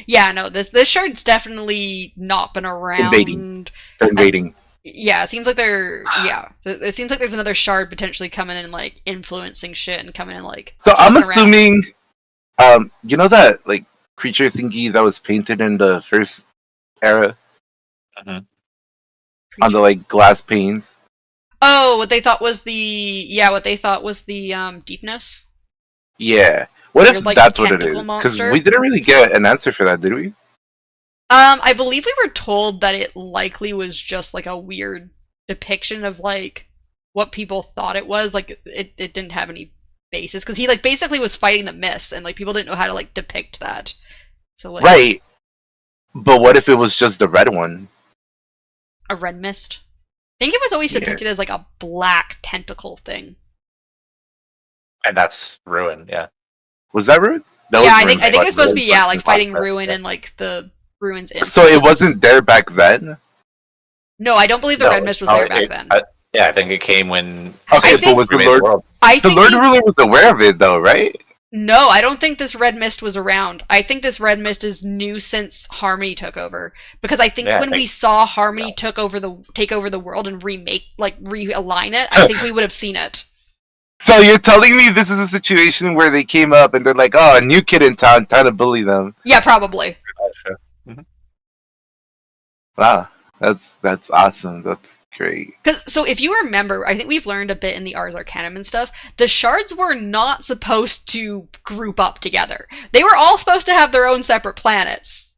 Yeah, no, this shard's definitely not been around. Invading. They're invading. Yeah, it seems like it seems like there's another shard potentially coming in and, like, influencing shit and coming in, like... So I'm fucking around. assuming, you know that, like, creature thingy that was painted in the first era? Mhm. On the, like, glass panes? Oh, what they thought was the deepness? Yeah. What if Weird, like, that's what it tentacle is? Because monster? we didn't really get an answer for that, did we? I believe we were told that it likely was just, like, a weird depiction of, like, what people thought it was. Like, it didn't have any basis. Because he, like, basically was fighting the mist, and, like, people didn't know how to, like, depict that. So, like... Right. But what if it was just the red one? A red mist? I think it was always Yeah. depicted as, like, a black tentacle thing. And that's Ruin, yeah. Was that rude? That Yeah, was I think ruined. it was supposed to be, yeah, like, fighting Black Ruin Mist, and, like, the Ruin's influence. So it wasn't there back then? No, I don't believe the No, red mist was oh, there back then. Yeah, I think it came when Okay, think- but was we the made Lord... world. I The think Lord Ruler was aware of it, though, right? No, I don't think this red mist was around. I think this red mist is new since Harmony took over. Because I think when we saw Harmony take over the world and realign it, I think we would have seen it. So you're telling me this is a situation where they came up and they're like, oh, a new kid in town, trying to bully them. Yeah, probably. Wow, that's awesome. That's great. So if you remember, I think we've learned a bit in the Ars Arcanum and stuff, the shards were not supposed to group up together. They were all supposed to have their own separate planets.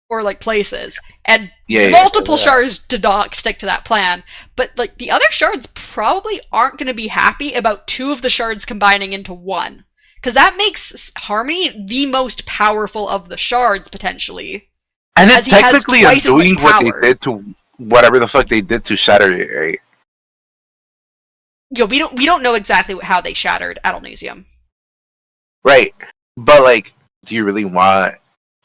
Or, like, places. And multiple shards did not stick to that plan. But, like, the other shards probably aren't going to be happy about two of the shards combining into one. Because that makes Harmony the most powerful of the shards, potentially. And As it's he has technically twice as much undoing what power. they did to whatever the fuck they did to shatter it, right? We don't know exactly how they shattered Adonisium. Right. But, like, do you really want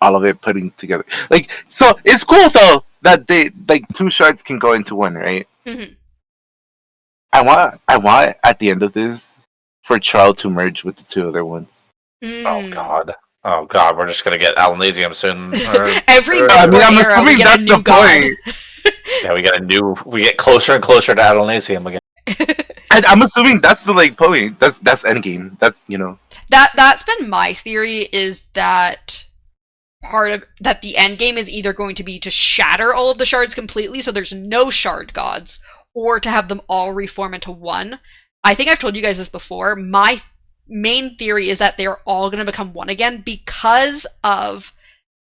all of it putting together? Like, so it's cool though that they, like, two shards can go into one, right? Mm-hmm. I want at the end of this for Charles to merge with the two other ones. Oh god, we're just gonna get Alanesium soon. Every I'm era, assuming we get that's a new the god. point. Yeah, we get closer and closer to Alanesium again. And I'm assuming that's the, like, point. That's endgame. That's, you know. That's been my theory, is that the end game is either going to be to shatter all of the shards completely so there's no shard gods, or to have them all reform into one. I think I've told you guys this before. My main theory is that they're all going to become one again because of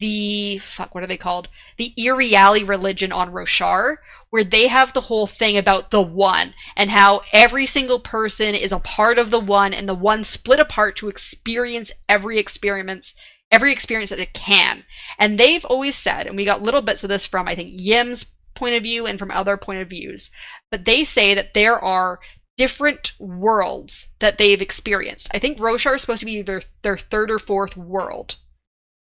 what are they called? The Iriali religion on Roshar, where they have the whole thing about the one, and how every single person is a part of the one, and the one split apart to experience every experience every experience that it can. And they've always said, and we got little bits of this from, I think, Yim's point of view and from other point of views, but they say that there are different worlds that they've experienced. I think Roshar is supposed to be their third or fourth world.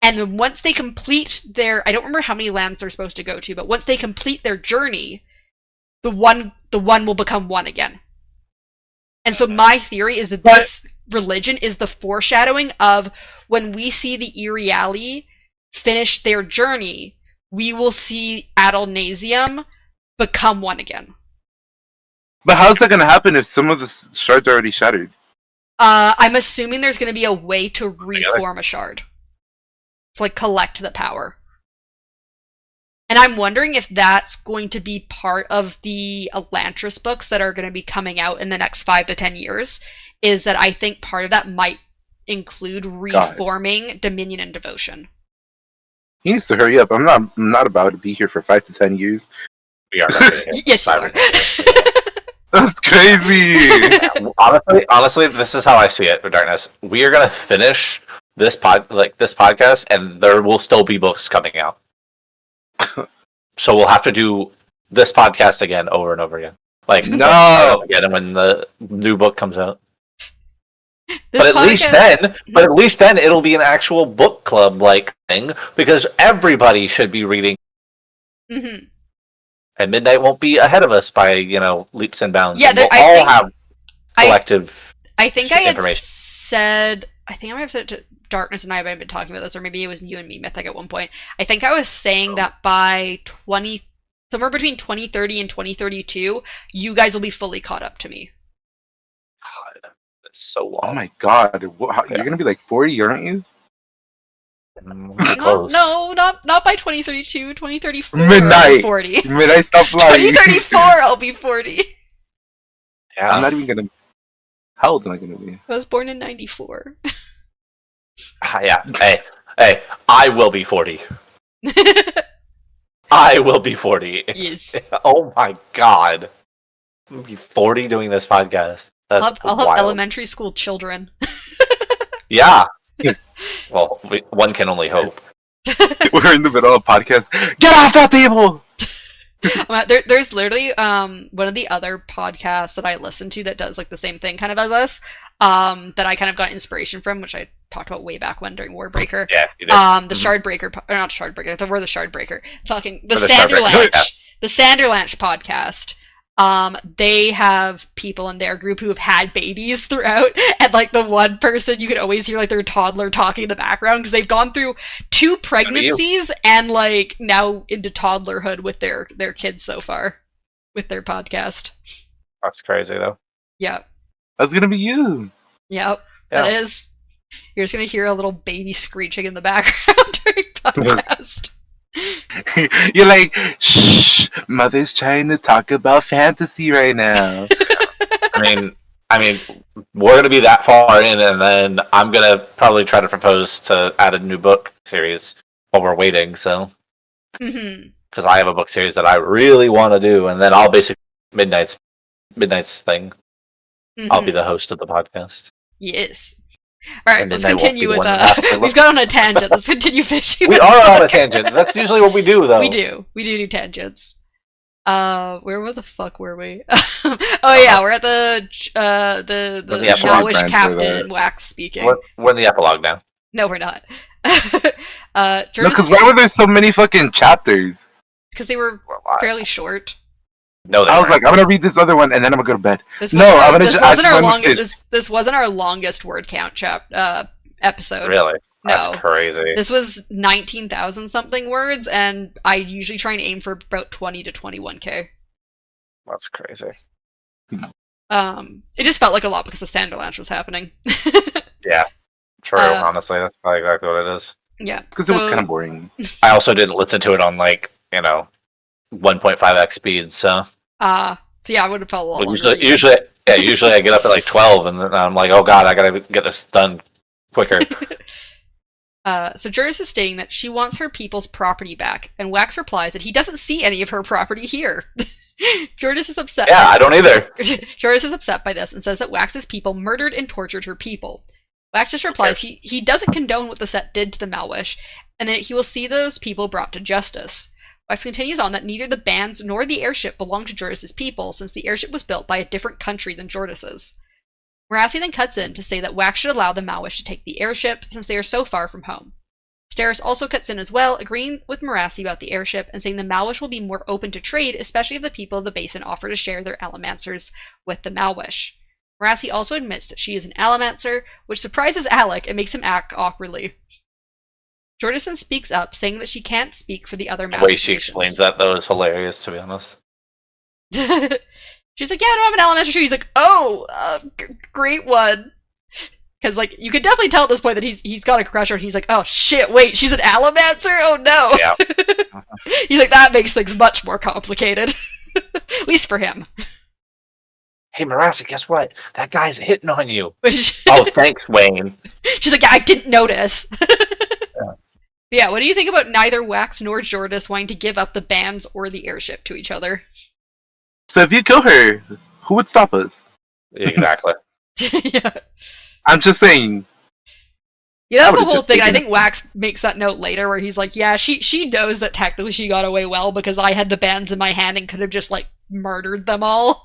And then once they complete I don't remember how many lands they're supposed to go to, but once they complete their journey, the one will become one again. And so my theory is that this religion is the foreshadowing of when we see the Iriali finish their journey, we will see Adalnasium become one again. But how's that going to happen if some of the shards are already shattered? I'm assuming there's going to be a way to reform a shard. To, like, collect the power. And I'm wondering if that's going to be part of the Elantris books that are going to be coming out in the next 5 to 10 years, is that I think part of that might include reforming Dominion and Devotion. He needs to hurry up. I'm not about to be here for 5 to 10 years. We are not going to Yes, you are. That's crazy. honestly, this is how I see it for Darkness. We are going to finish this podcast, and there will still be books coming out. So we'll have to do this podcast again over and over again. Like, no, again when the new book comes out. But at least then it'll be an actual book club like thing, because everybody should be reading. Mm-hmm. And Midnight won't be ahead of us by, leaps and bounds. Yeah, we'll all have collective I think I had information. said, I think I might have said it to Darkness and I have been talking about this, or maybe it was you and me, Mythic, at one point. I think I was saying that by somewhere between 2030 and 2032, you guys will be fully caught up to me. God, that's so long. Oh my god, you're gonna be like 40, aren't you? Close. No, not by 2032, 2034. Midnight. I'll be 40. Midnight, stop lying. 2034, I'll be 40. Yeah. I'm not even gonna. How old am I gonna be? I was born in 94. Yeah. Hey, I will be 40. I will be 40. Yes. Oh my god. I'm gonna be 40 doing this podcast. That's I'll have elementary school children. Yeah. Well, one can only hope. We're in the middle of a podcast. Get off that table! There's literally one of the other podcasts that I listen to that does like the same thing kind of as us, that I kind of got inspiration from, which I talked about way back when during Warbreaker. Yeah, you did. The Shardbreaker, or not Shardbreaker, we're the Shardbreaker. Talking the Shardbreaker. the Sanderlanche podcast. They have people in their group who have had babies throughout, and like the one person you could always hear like their toddler talking in the background because they've gone through 2 pregnancies and like now into toddlerhood with their kids so far with their podcast. That's crazy though. Yeah. That's gonna be you. Yep. Yeah. That is. You're just gonna hear a little baby screeching in the background during podcast. You're like, shh, mother's trying to talk about fantasy right now. I mean, we're gonna be that far in, and then I'm gonna probably try to propose to add a new book series while we're waiting. So, because I have a book series that I really want to do, and then I'll basically Midnight's thing. I'll be the host of the podcast. Yes. All right, let's continue with we've got on a tangent. Let's continue fishing. We are on a tangent. That's usually what we do, though. We do tangents. Where the fuck were we? Oh yeah, we're at the Nowish Captain Wax speaking. We're in the epilogue now. No, we're not. No, because why were there so many fucking chapters? Because they were fairly short. No, I was like, I'm gonna read this other one and then I'm gonna go to bed. This wasn't our longest word count episode. Really? No. That's crazy. This was 19,000 something words, and I usually try and aim for about 20 to 21k. That's crazy. It just felt like a lot because the Sanderlanche was happening. Yeah, true. Honestly, that's probably exactly what it is. Yeah, because it was kind of boring. I also didn't listen to it on 1.5x speed, so. So yeah, I would have felt a lot longer. Usually I get up at like 12, and then I'm like, oh god, I gotta get this done quicker. So Jurus is stating that she wants her people's property back, and Wax replies that he doesn't see any of her property here. Jurus is upset. Yeah, I don't either. Jurus is upset by this and says that Wax's people murdered and tortured her people. Wax just replies he doesn't condone what the set did to the Malwish, and that he will see those people brought to justice. Wax continues on that neither the bands nor the airship belong to Jordis's people, since the airship was built by a different country than Jordis's. Marassi then cuts in to say that Wax should allow the Malwish to take the airship, since they are so far from home. Steris also cuts in as well, agreeing with Marassi about the airship, and saying the Malwish will be more open to trade, especially if the people of the basin offer to share their Allomancers with the Malwish. Marassi also admits that she is an Allomancer, which surprises Alec and makes him act awkwardly. Jordison speaks up, saying that she can't speak for the other Master The way she nations. explains that, though, is hilarious, to be honest. She's like, yeah, no, I'm an Allomancer too. He's like, oh, great one. Because, like, you could definitely tell at this point that he's got a crush on her. He's like, oh, shit, wait, she's an Allomancer? Oh, no. Yeah. He's like, that makes things much more complicated. At least for him. Hey, Marassi, guess what? That guy's hitting on you. Oh, thanks, Wayne. She's like, yeah, I didn't notice. Yeah, what do you think about neither Wax nor Jordis wanting to give up the bands or the airship to each other? So if you kill her, who would stop us? Exactly. Yeah. I'm just saying. Yeah, that's I the would've whole just thing. I taken think Wax makes that note later where he's like, yeah, she knows that technically she got away well because I had the bands in my hand and could have just, like, murdered them all.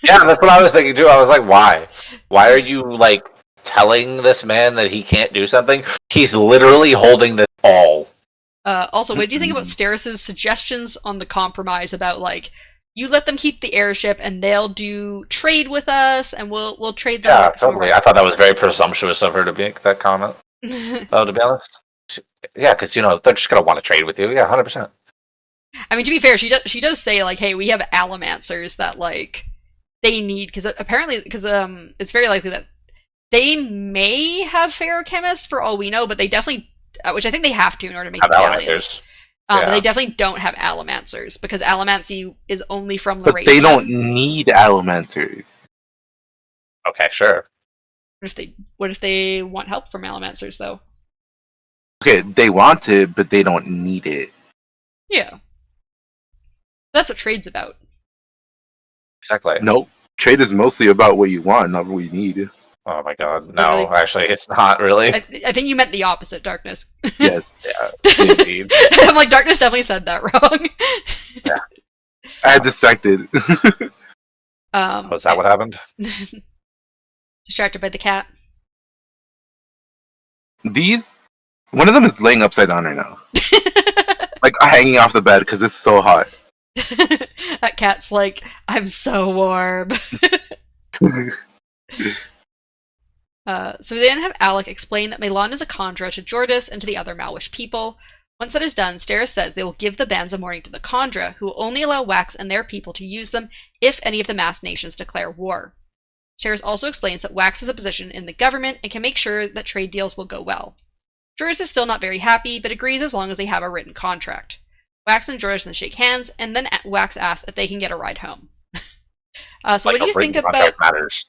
Yeah, that's what I was thinking too. I was like, why? Why are you, like, telling this man that he can't do something? He's literally holding this all. Also, what do you think about Steris's suggestions on the compromise about, like, you let them keep the airship and they'll do trade with us and we'll trade them? Yeah, totally. I thought that was very presumptuous of her to make that comment. To be honest. Yeah, because, you know, they're just going to want to trade with you. Yeah, 100%. I mean, to be fair, she does say, like, hey, we have Allomancers that, like, they need, because apparently, it's very likely that they may have ferochemists for all we know, but they definitely, which I think they have to in order to make Have medallions. Allomancers. But they definitely don't have Allomancers, because Allomancy is only from But Laravia. they don't need Allomancers. Okay, sure. What if they want help from Allomancers, though? Okay, they want it, but they don't need it. Yeah. That's what trade's about. Exactly. Nope. Trade is mostly about what you want, not what you need. Oh my god. No, actually, it's not really. I think you meant the opposite, Darkness. Yes. Yeah, indeed. I'm like, Darkness definitely said that wrong. Yeah. I had distracted. Was that what happened? Distracted by the cat. One of them is laying upside down right now. Like, hanging off the bed because it's so hot. That cat's like, I'm so warm. So we then have Alec explain that Melan is a Khandra to Jordis and to the other Malwish people. Once that is done, Steris says they will give the bands of mourning to the Khandra, who will only allow Wax and their people to use them if any of the masked nations declare war. Steris also explains that Wax has a position in the government and can make sure that trade deals will go well. Jordis is still not very happy, but agrees as long as they have a written contract. Wax and Jordis then shake hands, and then Wax asks if they can get a ride home. So what do you think about... Matters.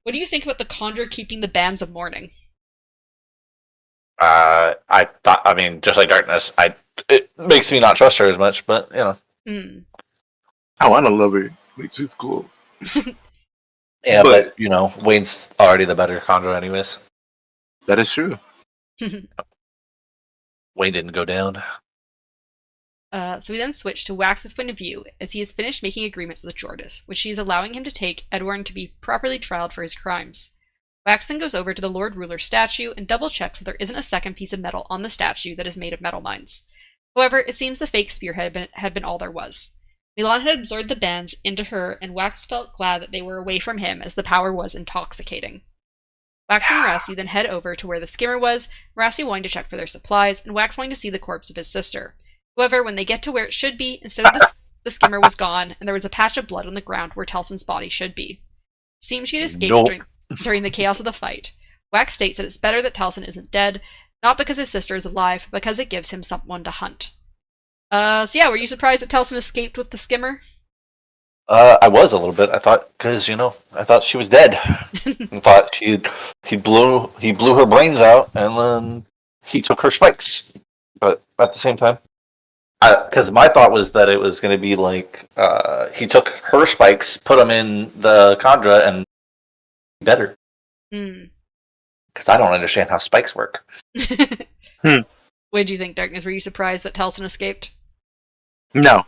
What do you think about the Khandra keeping the bands of mourning? I mean, just like Darkness, it makes me not trust her as much, but, you know. I want to love her. Like, she's cool. Yeah, but, you know, Wayne's already the better Khandra anyways. That is true. Wayne didn't go down. So we then switch to Wax's point of view, as he has finished making agreements with Jordis, which she is allowing him to take Edward to be properly trialed for his crimes. Wax then goes over to the Lord Ruler statue and double-checks that there isn't a second piece of metal on the statue that is made of metal mines. However, it seems the fake spear had been all there was. Milan had absorbed the bands into her, and Wax felt glad that they were away from him, as the power was intoxicating. Wax and Marassi then head over to where the skimmer was, Marassi wanting to check for their supplies, and Wax wanting to see the corpse of his sister. However, when they get to where it should be, instead of the skimmer was gone, and there was a patch of blood on the ground where Telson's body should be. It seems she had escaped during the chaos of the fight. Wax states that it's better that Telson isn't dead, not because his sister is alive, but because it gives him someone to hunt. So yeah, were you surprised that Telson escaped with the skimmer? I was a little bit. I thought, because, you know, I thought she was dead. I thought he blew her brains out, and then he took her spikes. But at the same time, because my thought was that it was going to be like he took her spikes, put them in the Khandra, and better. Because I don't understand how spikes work. Hmm. What did you think, Darkness? Were you surprised that Telson escaped? No.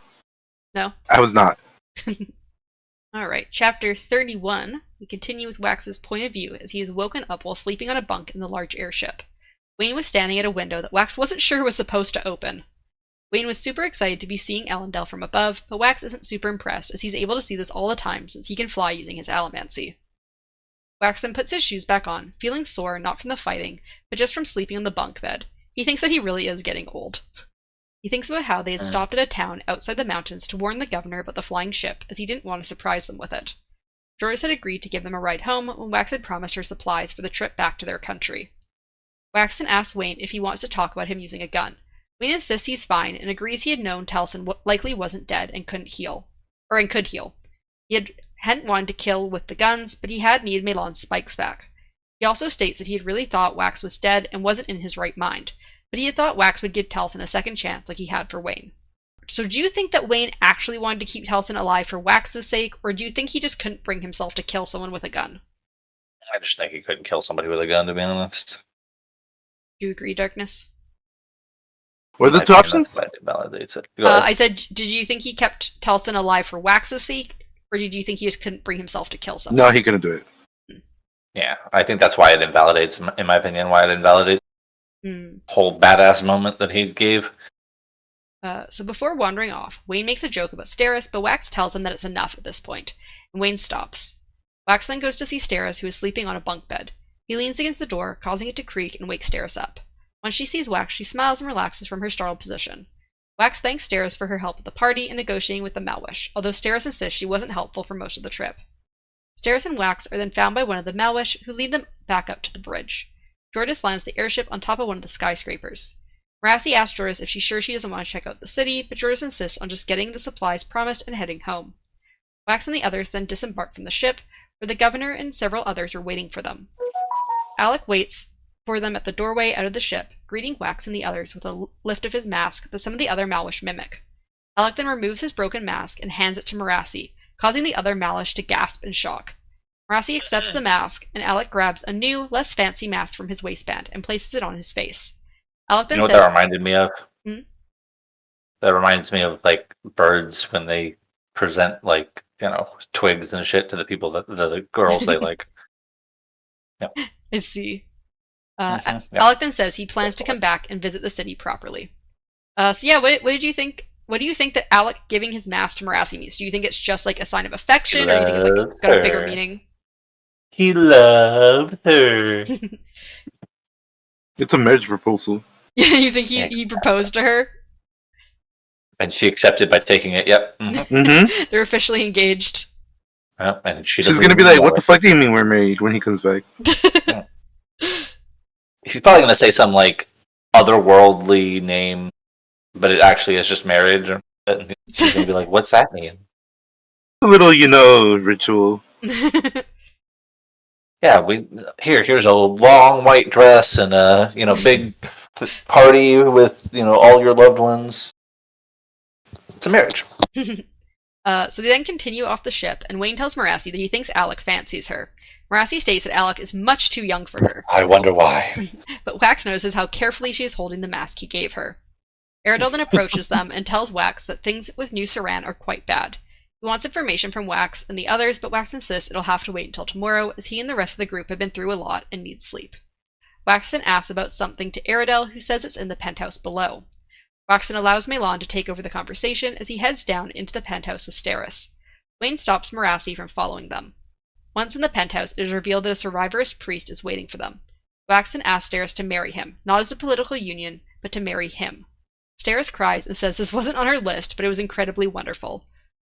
No? I was not. Alright, chapter 31. We continue with Wax's point of view as he is woken up while sleeping on a bunk in the large airship. Wayne was standing at a window that Wax wasn't sure was supposed to open. Wayne was super excited to be seeing Ellendale from above, but Wax isn't super impressed as he's able to see this all the time since he can fly using his allomancy. Wax then puts his shoes back on, feeling sore not from the fighting, but just from sleeping on the bunk bed. He thinks that he really is getting old. He thinks about how they had stopped at a town outside the mountains to warn the governor about the flying ship, as he didn't want to surprise them with it. Joris had agreed to give them a ride home when Wax had promised her supplies for the trip back to their country. Wax then asks Wayne if he wants to talk about him using a gun. Wayne insists he's fine and agrees he had known Telson likely wasn't dead and could heal. He hadn't wanted to kill with the guns, but he had needed Melan's spikes back. He also states that he had really thought Wax was dead and wasn't in his right mind, but he had thought Wax would give Telson a second chance like he had for Wayne. So do you think that Wayne actually wanted to keep Telson alive for Wax's sake, or do you think he just couldn't bring himself to kill someone with a gun? I just think he couldn't kill somebody with a gun, to be honest. Do you agree, Darkness? What are the two options? That validates it. I said, did you think he kept Telson alive for Wax's sake, or did you think he just couldn't bring himself to kill someone? No, he couldn't do it. Yeah, I think that's why it invalidates, in my opinion, why it invalidates the whole badass moment that he gave. So before wandering off, Wayne makes a joke about Steris, but Wax tells him that it's enough at this point, and Wayne stops. Wax then goes to see Steris, who is sleeping on a bunk bed. He leans against the door, causing it to creak and wakes Steris up. When she sees Wax, she smiles and relaxes from her startled position. Wax thanks Steris for her help at the party and negotiating with the Malwish, although Steris insists she wasn't helpful for most of the trip. Steris and Wax are then found by one of the Malwish, who lead them back up to the bridge. Jordas lands the airship on top of one of the skyscrapers. Marassi asks Jordas if she's sure she doesn't want to check out the city, but Jordas insists on just getting the supplies promised and heading home. Wax and the others then disembark from the ship, where the governor and several others are waiting for them. Alec waits for them at the doorway out of the ship, greeting Wax and the others with a lift of his mask that some of the other Malwish mimic. Alec then removes his broken mask and hands it to Marassi, causing the other Malwish to gasp in shock. Marassi accepts the mask, and Alec grabs a new, less fancy mask from his waistband and places it on his face. Alec then You know what says, that reminded me of? Hmm? That reminds me of, like, birds when they present, like, twigs and shit to the people, the girls they like. I see. Yeah. Alec then says he plans to come back and visit the city properly. What did you think? What do you think that Alec giving his mask to Marassi means? Do you think it's just like a sign of affection, or do you think it's like got a bigger meaning? He loved her. It's a marriage proposal. You think he proposed to her? And she accepted by taking it. Yep. Mm-hmm. They're officially engaged. Yep. And She's gonna be like, "What the fuck do you mean we're married?" when he comes back. Yeah. He's probably gonna say some like otherworldly name, but it actually is just marriage. And she's gonna be like, "What's that mean?" A little, ritual. Yeah, here's a long white dress and a big party with all your loved ones. It's a marriage. So they then continue off the ship, and Wayne tells Marassi that he thinks Alec fancies her. Marassi states that Alec is much too young for her. I wonder why. But Wax notices how carefully she is holding the mask he gave her. Aradel then approaches them and tells Wax that things with New Saran are quite bad. He wants information from Wax and the others, but Wax insists it'll have to wait until tomorrow, as he and the rest of the group have been through a lot and need sleep. Wax then asks about something to Aradel, who says it's in the penthouse below. Wax then allows Melan to take over the conversation as he heads down into the penthouse with Steris. Wayne stops Marassi from following them. Once in the penthouse, it is revealed that a survivorist priest is waiting for them. Wax then asks Steris to marry him, not as a political union, but to marry him. Steris cries and says this wasn't on her list, but it was incredibly wonderful.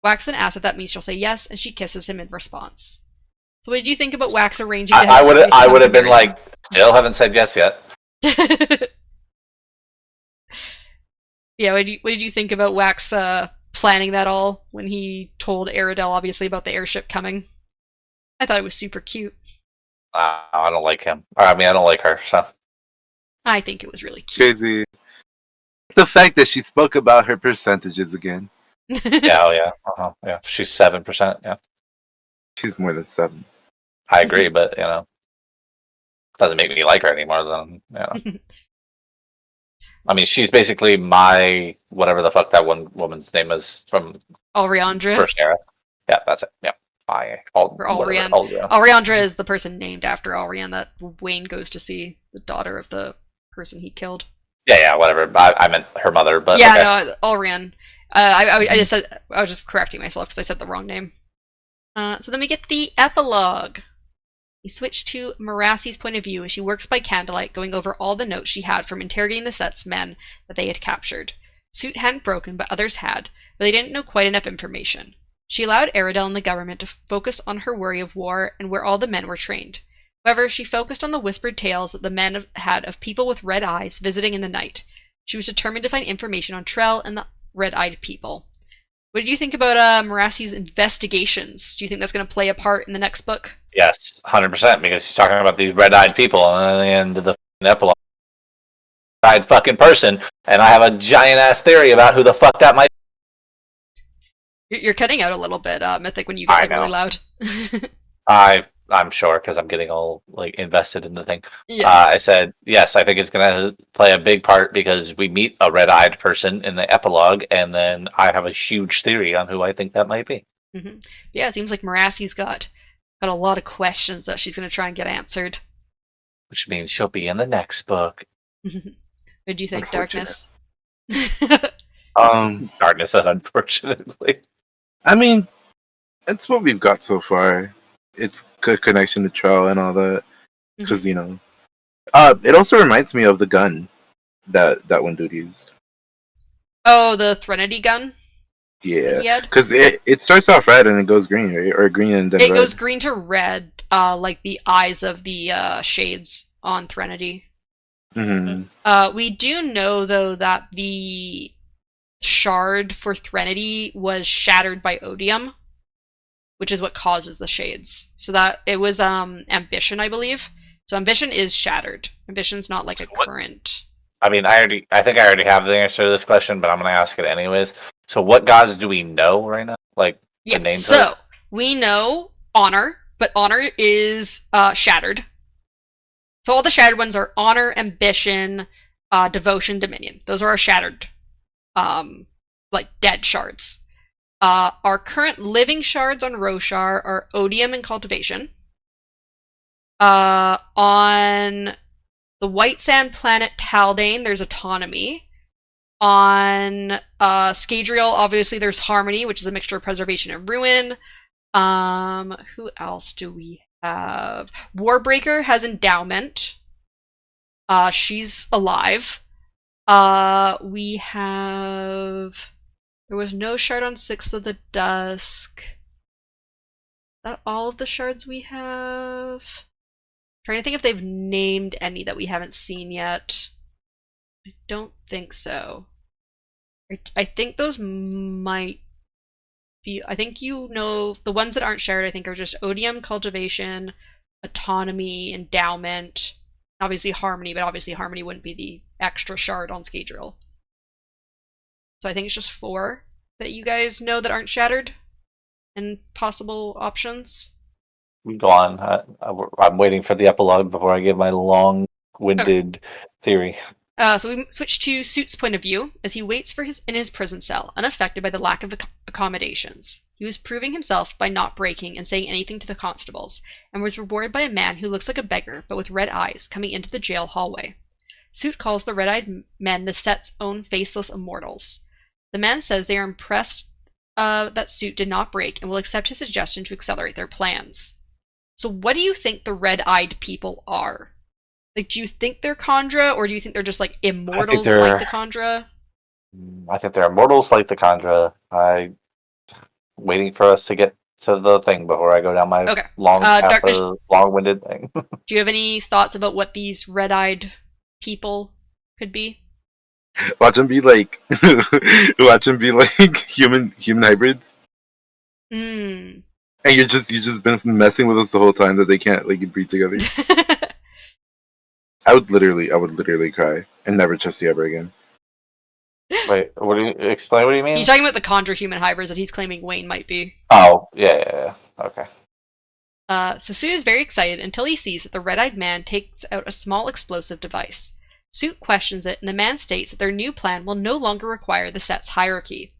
Wax then asks if that means she'll say yes, and she kisses him in response. So what did you think about Wax arranging to have I would have been like, still haven't said yes yet. Yeah, what did you think about Wax planning that all when he told Aradel, obviously, about the airship coming? I thought it was super cute. I don't like him. I don't like her, so. I think it was really cute. Crazy. The fact that she spoke about her percentages again. Yeah, yeah. She's 7%, yeah. She's more than 7. I agree, but, doesn't make me like her anymore. Then I mean, she's basically my whatever the fuck that one woman's name is from Alriandra. first era. Yeah, that's it. Yeah, Or whatever. Alrian. Alriandra is the person named after Alrian that Wayne goes to see, the daughter of the person he killed. Yeah, whatever. I meant her mother, but yeah, okay. no, Alrian. I just said I was just correcting myself because I said the wrong name. So then we get the epilogue. We switch to Marassi's point of view as she works by candlelight, going over all the notes she had from interrogating the set's men that they had captured. Suit hadn't broken, but others had, but they didn't know quite enough information. She allowed Aradel and the government to focus on her worry of war and where all the men were trained. However, she focused on the whispered tales that the men had of people with red eyes visiting in the night. She was determined to find information on Trell and the red-eyed people. What did you think about Marassi's investigations? Do you think that's going to play a part in the next book? Yes, 100%, because she's talking about these red-eyed people, and at the end of the epilogue, red-eyed fucking person, and I have a giant-ass theory about who the fuck that might be. You're cutting out a little bit, Mythic, when you get really loud. I'm sure, because I'm getting all invested in the thing. Yeah. I said, yes, I think it's going to play a big part because we meet a red-eyed person in the epilogue, and then I have a huge theory on who I think that might be. Mm-hmm. Yeah, it seems like Marassi's got a lot of questions that she's going to try and get answered. Which means she'll be in the next book. What do you think, Darkness? Darkness said, unfortunately. I mean, it's what we've got so far. It's good connection to Trell and all that. Because, it also reminds me of the gun that one dude used. Oh, the Threnody gun? Yeah, because it starts off red and it goes green, right? Or green and then red. It goes green to red, like the eyes of the shades on Threnody. Mm-hmm. We do know, though, that the shard for Threnody was shattered by odium, which is what causes the shades. So that it was ambition, I believe. So ambition is shattered. Ambition's not like a current. I mean, I think I already have the answer to this question, but I'm going to ask it anyways. So what gods do we know right now? The name so we know Honor, but Honor is shattered. So all the shattered ones are Honor, Ambition, Devotion, Dominion. Those are our shattered, dead shards. Our current living shards on Roshar are Odium and Cultivation. On the White Sand planet Taldane, there's Autonomy. On Scadrial, obviously, there's Harmony, which is a mixture of Preservation and Ruin. Who else do we have? Warbreaker has Endowment. She's alive. We have... There was no shard on Sixth of the Dusk. Is that all of the shards we have? I'm trying to think if they've named any that we haven't seen yet. I don't think so. I think those might be... I think the ones that aren't shared, I think, are just Odium, Cultivation, Autonomy, Endowment, obviously Harmony, but obviously Harmony wouldn't be the extra shard on Scadrial. So I think it's just 4 that you guys know that aren't shattered, and possible options. Go on. I'm waiting for the epilogue before I give my long-winded theory. So we switch to Suit's point of view as he waits in his prison cell, unaffected by the lack of accommodations. He was proving himself by not breaking and saying anything to the constables, and was rewarded by a man who looks like a beggar but with red eyes coming into the jail hallway. Suit calls the red-eyed men the set's own faceless immortals. The man says they are impressed that Suit did not break and will accept his suggestion to accelerate their plans. So what do you think the red-eyed people are? Do you think they're Khandra, or do you think they're just immortals like the Khandra? I think they're immortals like the Khandra. I'm waiting for us to get to the thing before I go down my long-winded thing. Do you have any thoughts about what these red-eyed people could be? Watch them be human hybrids. And you just been messing with us the whole time that they can't breathe together. I would literally cry and never trust you ever again. Wait, explain what do you mean? He's talking about the Khandra human hybrids that he's claiming Wayne might be. Oh, yeah. Okay. So Suit is very excited until he sees that the red-eyed man takes out a small explosive device. Suit questions it, and the man states that their new plan will no longer require the set's hierarchy.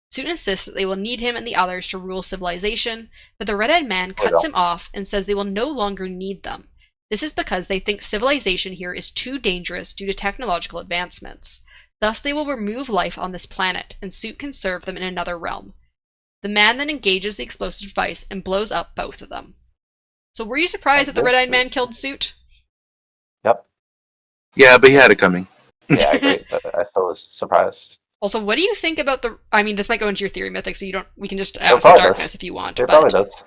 Suit insists that they will need him and the others to rule civilization, but the red-eyed man cuts him off and says they will no longer need them. This is because they think civilization here is too dangerous due to technological advancements. Thus they will remove life on this planet, and Suit can serve them in another realm. The man then engages the explosive device and blows up both of them. So were you surprised that the red-eyed man killed Suit? Yep. Yeah, but he had it coming. Yeah, I agree. I still was surprised. Also, what do you think about the... I mean, this might go into your theory, Mythic, so we can just It ask probably Darkness does. if you want. It probably does.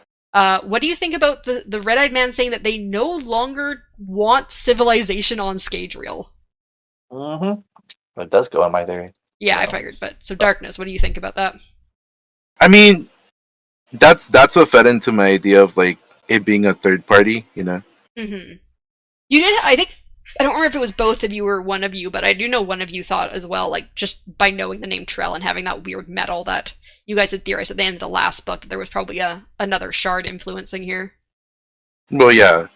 What do you think about the red-eyed man saying that they no longer want civilization on Scadrial? Mm-hmm. It does go in my theory. Yeah, I figured. But so, Darkness, what do you think about that? I mean, that's what fed into my idea of like it being a third party, you know. Mm-hmm. You did. I think I don't remember if it was both of you or one of you, but I do know one of you thought as well, like just by knowing the name Trell and having that weird metal that you guys had theorized at the end of the last book that there was probably another shard influencing here. Well, yeah.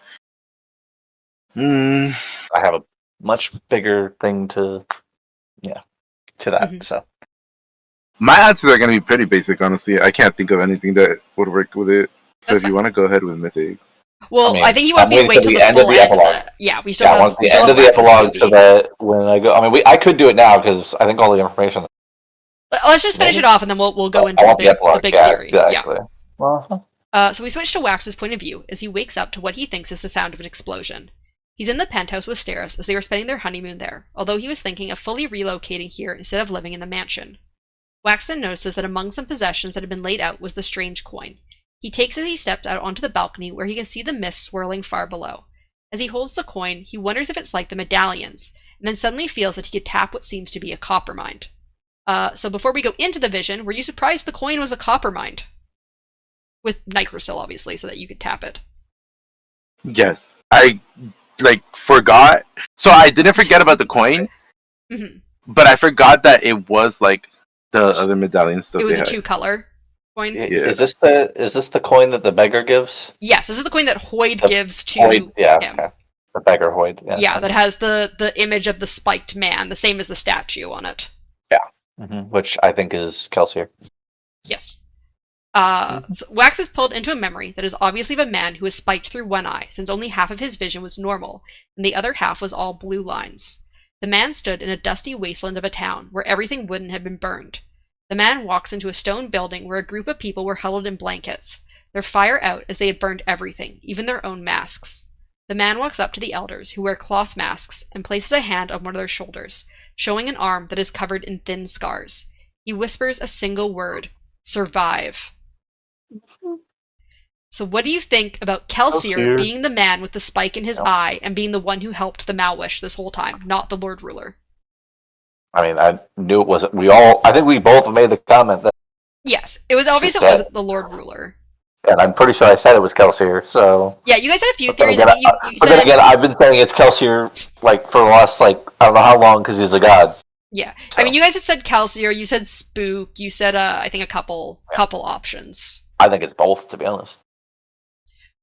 I have a much bigger thing to that. Mm-hmm. So my answers are going to be pretty basic, honestly. I can't think of anything that would work with it. So That's if you want to go ahead with Mythic. Well, I think he wants me to wait till the end full of the end epilogue. of the... Yeah, we still have the end of the epilogue so that when I go... I mean, I could do it now because I think all the information... Let's just finish it off and then we'll go into the big theory. Exactly. Yeah. So we switch to Wax's point of view as he wakes up to what he thinks is the sound of an explosion. He's in the penthouse with Steris as they were spending their honeymoon there, although he was thinking of fully relocating here instead of living in the mansion. Wax then notices that among some possessions that had been laid out was the strange coin. He takes it as he steps out onto the balcony where he can see the mist swirling far below. As he holds the coin, he wonders if it's like the medallions, and then suddenly feels that he could tap what seems to be a copper mine. So before we go into the vision, were you surprised the coin was a copper mine? With Nigrosil, obviously, so that you could tap it. Yes. I, forgot. So I didn't forget about the coin, but I forgot that it was, like, the other medallion stuff. It was a two-color coin. Yeah. Is this the coin that the beggar gives? Yes, this is the coin that Hoyd gives to Hoyd, yeah, him. Okay. The beggar Hoyd. Yeah, that has the image of the spiked man, the same as the statue on it. Yeah. Which I think is Kelsier. Yes. So Wax is pulled into a memory that is obviously of a man who was spiked through one eye, since only half of his vision was normal, and the other half was all blue lines. The man stood in a dusty wasteland of a town, where everything wooden had been burned. The man walks into a stone building where a group of people were huddled in blankets, their fire out as they had burned everything, even their own masks. The man walks up to the elders, who wear cloth masks, and places a hand on one of their shoulders, showing an arm that is covered in thin scars. He whispers a single word: survive. So what do you think about Kelsier being the man with the spike in his eye and being the one who helped the Malwish this whole time, not the Lord Ruler? I mean, I knew it wasn't. I think we both made the comment that. Yes, it was obvious it wasn't the Lord Ruler. And I'm pretty sure I said it was Kelsier, so... Yeah, you guys had a few theories. Again, but then again, I've been saying it's Kelsier, for the last, I don't know how long, because he's a god. Yeah. So. I mean, you guys had said Kelsier, you said Spook, you said, I think a couple options. I think it's both, to be honest.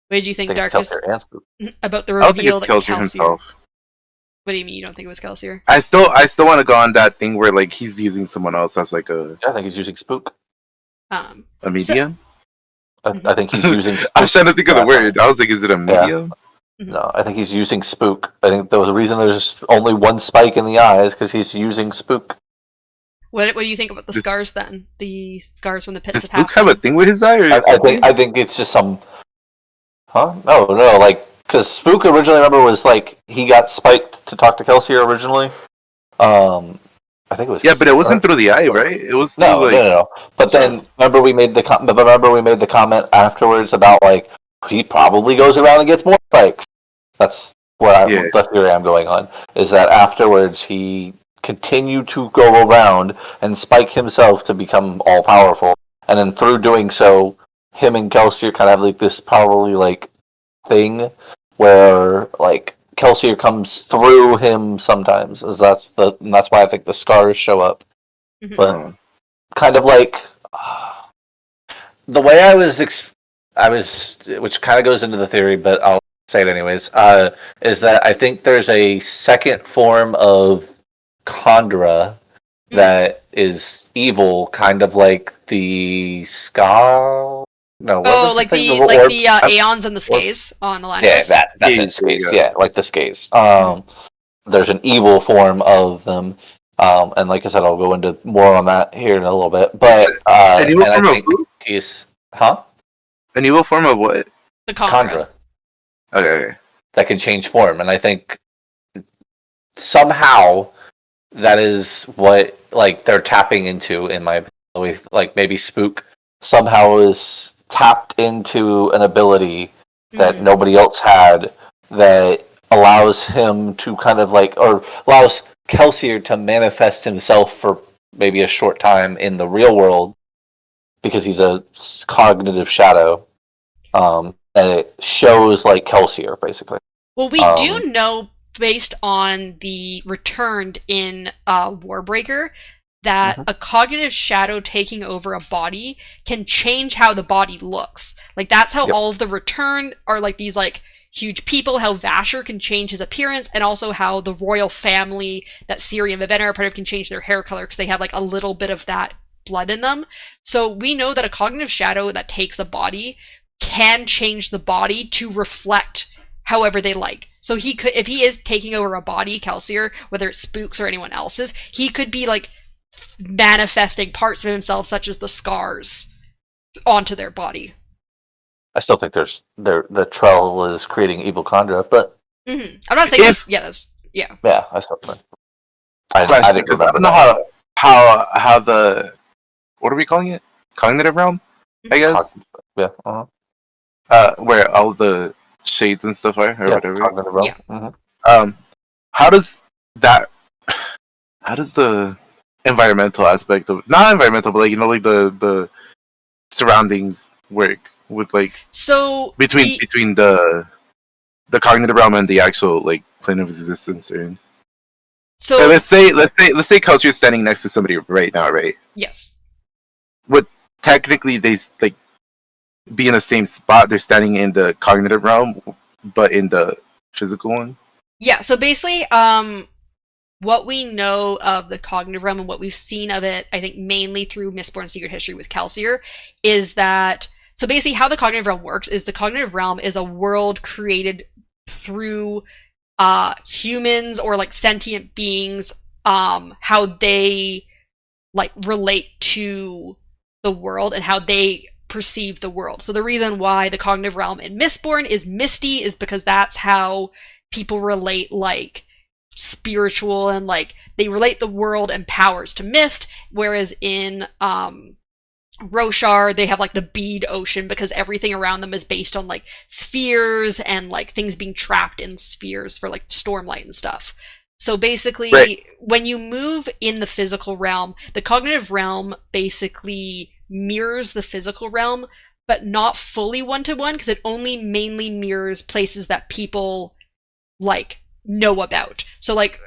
What did you think, Darkness? Kelsier and Spook. About the reveal that Kelsier himself. What do you mean you don't think it was Kelsier? I still want to go on that thing where, he's using someone else as, a... I think he's using Spook. A medium? I think he's using... I was trying to think of the word. I was like, is it a medium? Yeah. No, I think he's using Spook. I think there was a reason there's only one spike in the eyes, because he's using Spook. What do you think about the scars, then? The scars from the pits of Spook have a thing with his eye? Or I think it's just some... Huh? No, because Spook originally, remember, was, he got spiked to talk to Kelsier originally. I think it was. Yeah, but it wasn't through the eye, right? It was through, no. But then remember we made the comment afterwards about he probably goes around and gets more spikes. That's the theory I'm going on, is that afterwards he continued to go around and spike himself to become all powerful, and then through doing so, him and Kelsier kind of have this probably thing where Kelsier comes through him sometimes, and that's why I think the scars show up. But kind of the way I was which kind of goes into the theory, but I'll say it anyways, is that I think there's a second form of Khandra that is evil, kind of like the Ska. No, what Oh, was the like thing? the little orb? Aeons and the Skays on Yeah, Atlantis. that's it. Skays, there you Skays. go. Yeah, like the Skays. There's an evil form of them, and like I said, I'll go into more on that here in a little bit. But An evil and I form of think who? he's huh? An evil form of what? The Khandra. Khandra Okay. that can change form, and I think somehow that is what like they're tapping into in my opinion. Like maybe Spook somehow is tapped into an ability that nobody else had that allows him to kind of like or allows Kelsier to manifest himself for maybe a short time in the real world because he's a cognitive shadow, and it shows like Kelsier basically. Well, we do know, based on the Returned in Warbreaker, that a cognitive shadow taking over a body can change how the body looks. Like, that's how all of the Returned are like these like huge people, how Vasher can change his appearance, and also how the royal family that Ciri and Vivenna are part of can change their hair color because they have like a little bit of that blood in them. So we know that a cognitive shadow that takes a body can change the body to reflect however they like. So he could, if he is taking over a body, Kelsier, whether it's Spook's or anyone else's, he could be like manifesting parts of himself, such as the scars, onto their body. I still think the Trell is creating evil Khandra, but I'm not saying yeah, I still think. I Question, didn't because I remember don't know that. how the what are we calling it? Cognitive realm, I guess. Yeah. Where all the shades and stuff are, or whatever. Cognitive realm. Yeah. How does that? How does the environmental aspect of not environmental, but like like the surroundings work with like between the cognitive realm and the actual like plane of existence? Or so let's say Kelsey's standing next to somebody right now, right? Yes. Would technically they like be in the same spot? They're standing in the cognitive realm, but in the physical one. Yeah. So basically, what we know of the cognitive realm and what we've seen of it, I think mainly through Mistborn Secret History with Kelsier, is that so basically how the cognitive realm works is the cognitive realm is a world created through humans or like sentient beings, how they like relate to the world and how they perceive the world. So the reason why the cognitive realm in Mistborn is misty is because that's how people relate like spiritual and like they relate the world and powers to mist, whereas in Roshar they have like the bead ocean because everything around them is based on like spheres and like things being trapped in spheres for like stormlight and stuff. So basically, when you move in the physical realm, the cognitive realm basically mirrors the physical realm, but not fully one-to-one because it only mainly mirrors places that people like know about. So like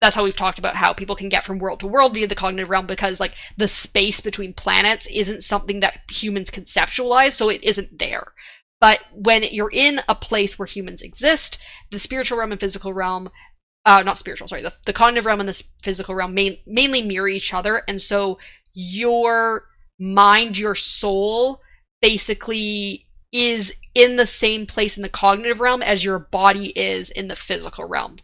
that's how we've talked about how people can get from world to world via the cognitive realm because like the space between planets isn't something that humans conceptualize, so it isn't there. But when you're in a place where humans exist, the spiritual realm and physical realm not spiritual, sorry, the cognitive realm and the physical realm mainly mirror each other, and so your mind, your soul, basically is in the same place in the cognitive realm as your body is in the physical realm.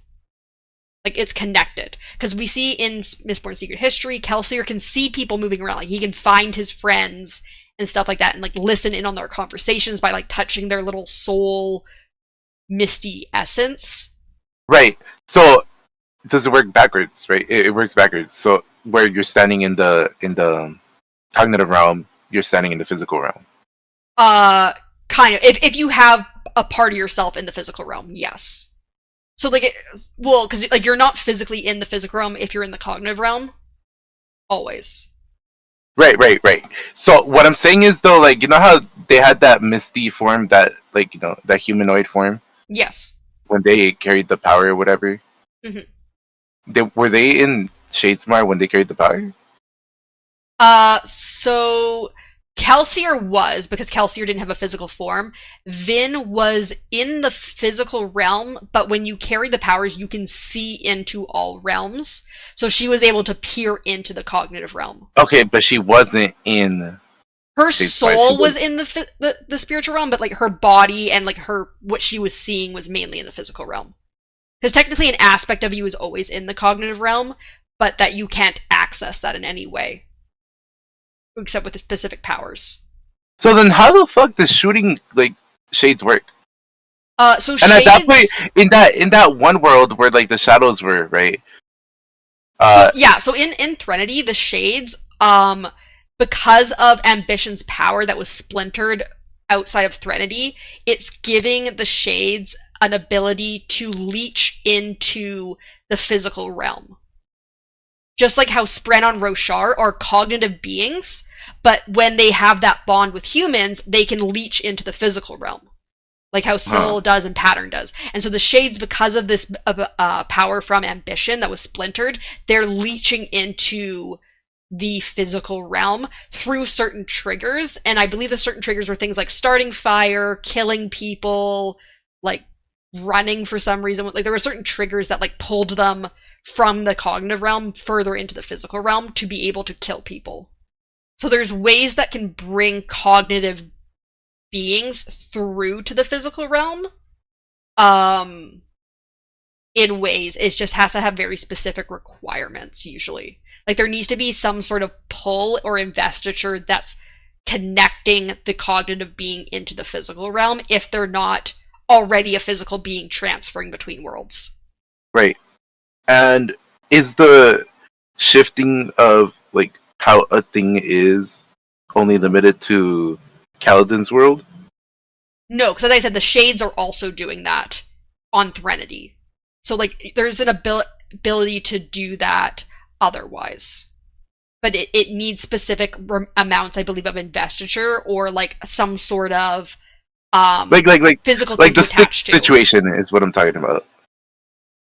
Like, it's connected. Because we see in Mistborn Secret History, Kelsier can see people moving around. Like, he can find his friends and stuff like that and, like, listen in on their conversations by, like, touching their little soul misty essence. Right. So does it work backwards? Right. It works backwards. So where you're standing in the cognitive realm, you're standing in the physical realm. Kind of. If you have a part of yourself in the physical realm, yes. So like, because like you're not physically in the physical realm if you're in the cognitive realm. Always. Right. So what I'm saying is though, like, you know how they had that misty form, that like, you know, that humanoid form. Yes. When they carried the power or whatever. Mm-hmm. Were they in Shadesmar when they carried the power? So Kelsier was, because Kelsier didn't have a physical form. Vin was in the physical realm, but when you carry the powers, you can see into all realms. So she was able to peer into the cognitive realm. Okay, but she wasn't in. Her soul was in the spiritual realm, but like her body and like her what she was seeing was mainly in the physical realm. Because technically, an aspect of you is always in the cognitive realm, but that you can't access that in any way, except with the specific powers. So then, how the fuck does shooting like shades work? So and shades... at that point, in that one world where like the shadows were, right? So in Threnody, the shades, because of Ambition's power that was splintered outside of Threnody, it's giving the shades an ability to leech into the physical realm. Just like how Spren and Roshar are cognitive beings, but when they have that bond with humans, they can leech into the physical realm. Like how Soul does and Pattern does. And so the Shades, because of this power from Ambition that was splintered, they're leeching into the physical realm through certain triggers. And I believe the certain triggers were things like starting fire, killing people, like running for some reason. Like there were certain triggers that like pulled them from the cognitive realm further into the physical realm to be able to kill people. So there's ways that can bring cognitive beings through to the physical realm. In ways, it just has to have very specific requirements, usually. Like there needs to be some sort of pull or investiture that's connecting the cognitive being into the physical realm if they're not already a physical being transferring between worlds. Right. And is the shifting of like how a thing is only limited to Kaladin's world? No, because as I said, the Shades are also doing that on Threnody. So like there's an ability to do that otherwise. But it needs specific amounts, I believe, of investiture or like some sort of like physical like thing the to attach to. situation is what I'm talking about.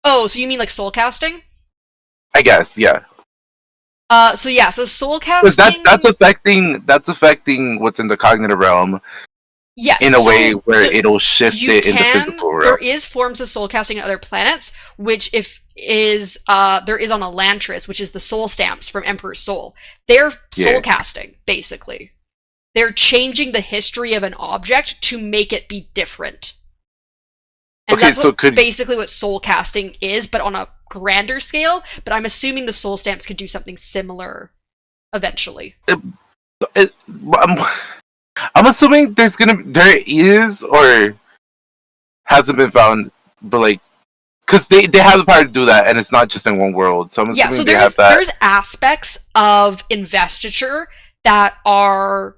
Oh, so you mean like soul casting? I guess, yeah. So soul casting. Because that's affecting what's in the cognitive realm. Yeah, in a way where it'll shift it in the physical realm. There is forms of soul casting on other planets, which there is on Elantris, which is the soul stamps from Emperor's Soul. They're soul casting, basically. They're changing the history of an object to make it be different. And that's basically what soul casting is, but on a grander scale. But I'm assuming the soul stamps could do something similar eventually. I'm assuming there is or hasn't been found, but like, because they have the power to do that, and it's not just in one world. So I'm assuming they have that. There's aspects of investiture that are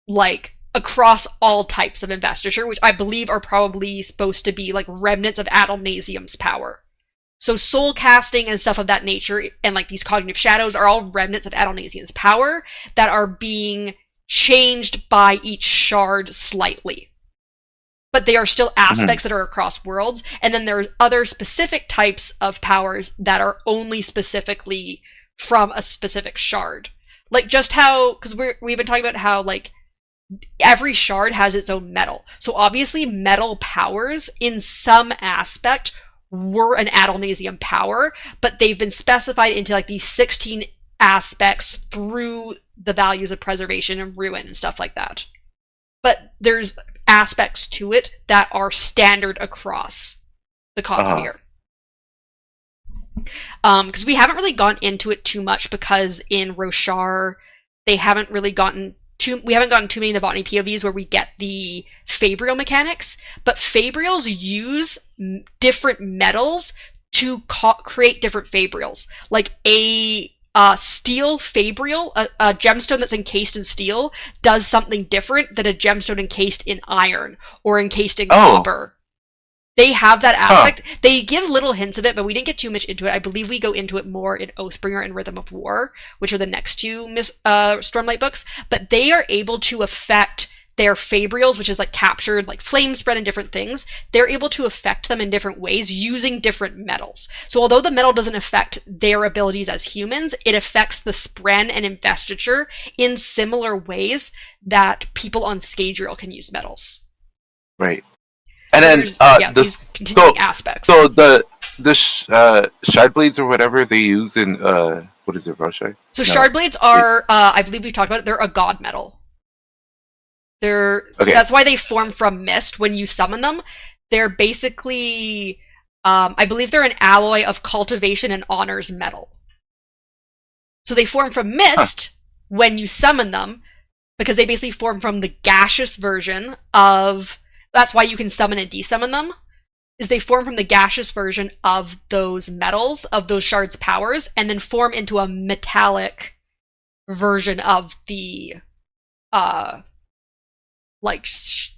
like across all types of investiture, which I believe are probably supposed to be like remnants of Adalnasium's power. So soul casting and stuff of that nature, and like these cognitive shadows, are all remnants of Adalnasium's power that are being changed by each shard slightly. But they are still aspects that are across worlds, and then there's other specific types of powers that are only specifically from a specific shard. Like just how, because we've been talking about how like every shard has its own metal. So obviously metal powers in some aspect were an Adalnasium power, but they've been specified into like these 16 aspects through the values of preservation and ruin and stuff like that. But there's aspects to it that are standard across the Cossphere. Because we haven't really gone into it too much, because in Roshar we haven't gotten too many Novotny POVs where we get the Fabrial mechanics, but Fabrials use different metals to create different Fabrials. Like a steel Fabrial, a gemstone that's encased in steel, does something different than a gemstone encased in iron or encased in copper. They have that aspect. They give little hints of it, but we didn't get too much into it. I believe we go into it more in Oathbringer and Rhythm of War, which are the next two Stormlight books. But they are able to affect their fabrials, which is like captured like flame spread and different things, they're able to affect them in different ways using different metals. So although the metal doesn't affect their abilities as humans, it affects the spren and investiture in similar ways that people on Scadrial can use metals. Right. And so then these continuing aspects. So the shard blades or whatever they use in what is it, Roshai? So shard blades are I believe we've talked about it, they're a god metal. That's why they form from mist when you summon them. They're basically I believe they're an alloy of cultivation and honors metal. So they form from mist when you summon them, because they basically form from the gaseous version of, that's why you can summon and desummon them, is they form from the gaseous version of those metals, of those shards' powers, and then form into a metallic version of the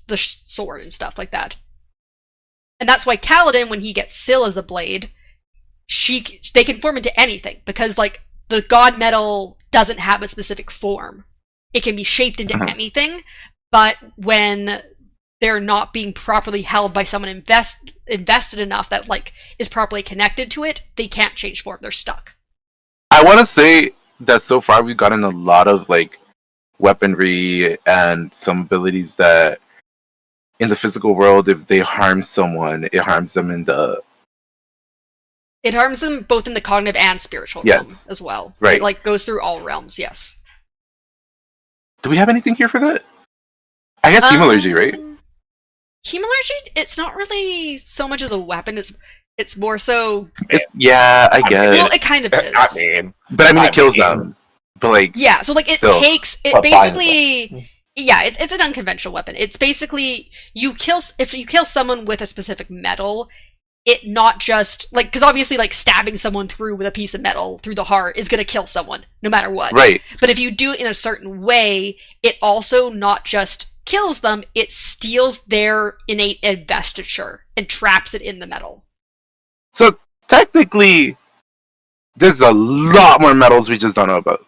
the sword and stuff like that. And that's why Kaladin, when he gets Syl as a blade, they can form into anything, because like the god metal doesn't have a specific form. It can be shaped into anything, but when they're not being properly held by someone invested enough that like is properly connected to it, they can't change form. They're stuck. I want to say that so far we've gotten a lot of like weaponry and some abilities that in the physical world, if they harm someone, it harms them in the... It harms them both in the cognitive and spiritual realm as well. Right. It like goes through all realms, yes. Do we have anything here for that? I guess hemalurgy, right? Hemalurgy, it's not really so much as a weapon, it's more so... I guess. Well, it kind of is. But I mean, it kills them. But like... Yeah, so like it basically... Yeah, it's an unconventional weapon. It's basically, if you kill someone with a specific metal, it not just, like, because obviously, like, stabbing someone through with a piece of metal through the heart is going to kill someone, no matter what. Right. But if you do it in a certain way, it also not just kills them, it steals their innate investiture and traps it in the metal. So, technically, there's a lot more metals we just don't know about.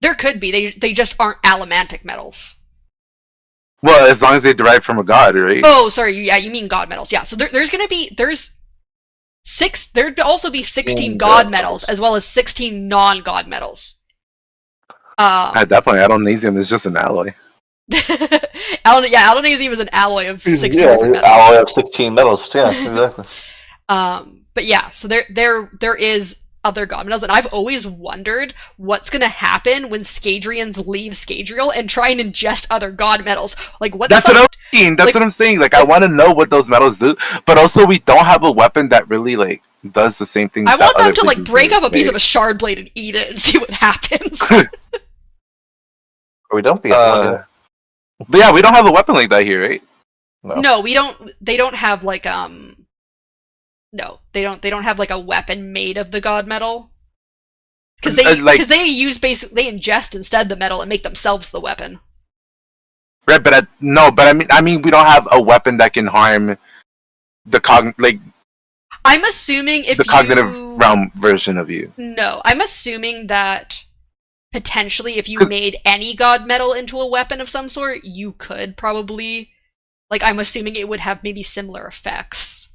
There could be. They just aren't allomantic metals. Well, as long as they derive from a god, right? Oh, sorry. Yeah, you mean god metals. Yeah, so there'd also be 16 god metals, as well as 16 non-god metals. At that point, Alonasium is just an alloy. Alonasium is an alloy of 16 metals. Alloy of 16 metals, yeah, exactly. But yeah, so there is other god metals, and I've always wondered what's gonna happen when Scadrians leave Scadrial and try and ingest other god metals. Like, what? That's what I'm saying. That's what I'm saying. Like, I want to know what those metals do, but also we don't have a weapon that really like does the same thing. I want them to like break off a piece of a shard blade and eat it and see what happens. Or we don't be. But yeah, we don't have a weapon like that here, right? No, we don't. They don't have like No, they don't have like a weapon made of the god metal, because they ingest instead the metal and make themselves the weapon. Right, but I mean we don't have a weapon that can harm the I'm assuming if the cognitive realm version of you. No, I'm assuming that potentially if you made any god metal into a weapon of some sort, you could probably, like, I'm assuming it would have maybe similar effects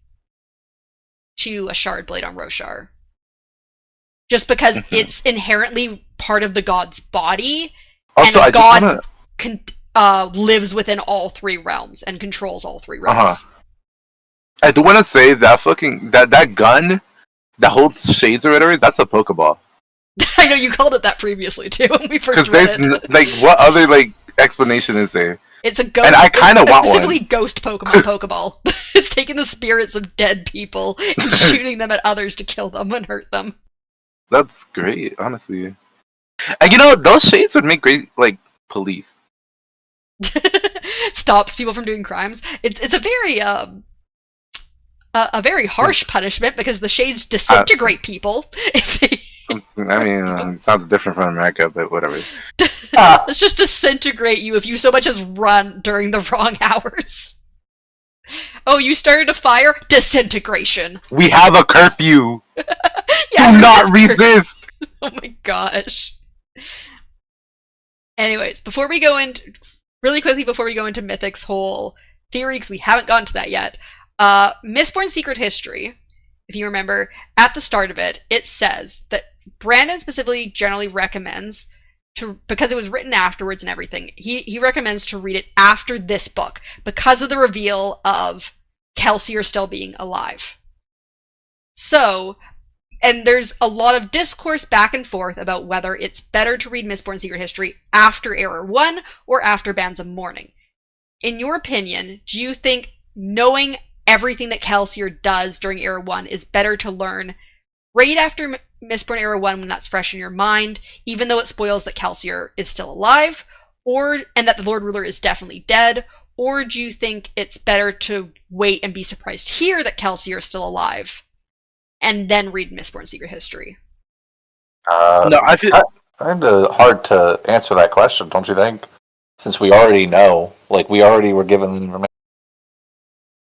to a shard blade on Roshar. Just because it's inherently part of the god's body, also, and god lives within all three realms and controls all three realms. I do want to say that that gun that holds shades or whatever, that's a Pokeball. I know you called it that previously too when we first read it. Like, what other explanation is there? It's a ghost. And I kind of want specifically one. Ghost Pokeball. It's taking the spirits of dead people and shooting them at others to kill them and hurt them. That's great, honestly. And those shades would make great police. Stops people from doing crimes. It's a very harsh punishment, because the shades disintegrate people. I mean, it sounds different from America, but whatever. Let's just disintegrate you if you so much as run during the wrong hours. Oh, you started a fire? Disintegration. We have a curfew. Yeah, do not resist. Oh my gosh. Anyways, before we go into Mythic's whole theory, because we haven't gotten to that yet, Mistborn Secret History, if you remember, at the start of it, it says that Brandon specifically generally recommends because it was written afterwards and everything, he recommends to read it after this book because of the reveal of Kelsier still being alive. So, and there's a lot of discourse back and forth about whether it's better to read Mistborn Secret History after Error 1 or after Bands of Mourning. In your opinion, do you think knowing everything that Kelsier does during Era 1 is better to learn right after Mistborn Era 1 when that's fresh in your mind, even though it spoils that Kelsier is still alive, and that the Lord Ruler is definitely dead? Or do you think it's better to wait and be surprised here that Kelsier is still alive, and then read Mistborn Secret History? No, I feel kind of hard to answer that question, don't you think? Since we already know, we already were given information.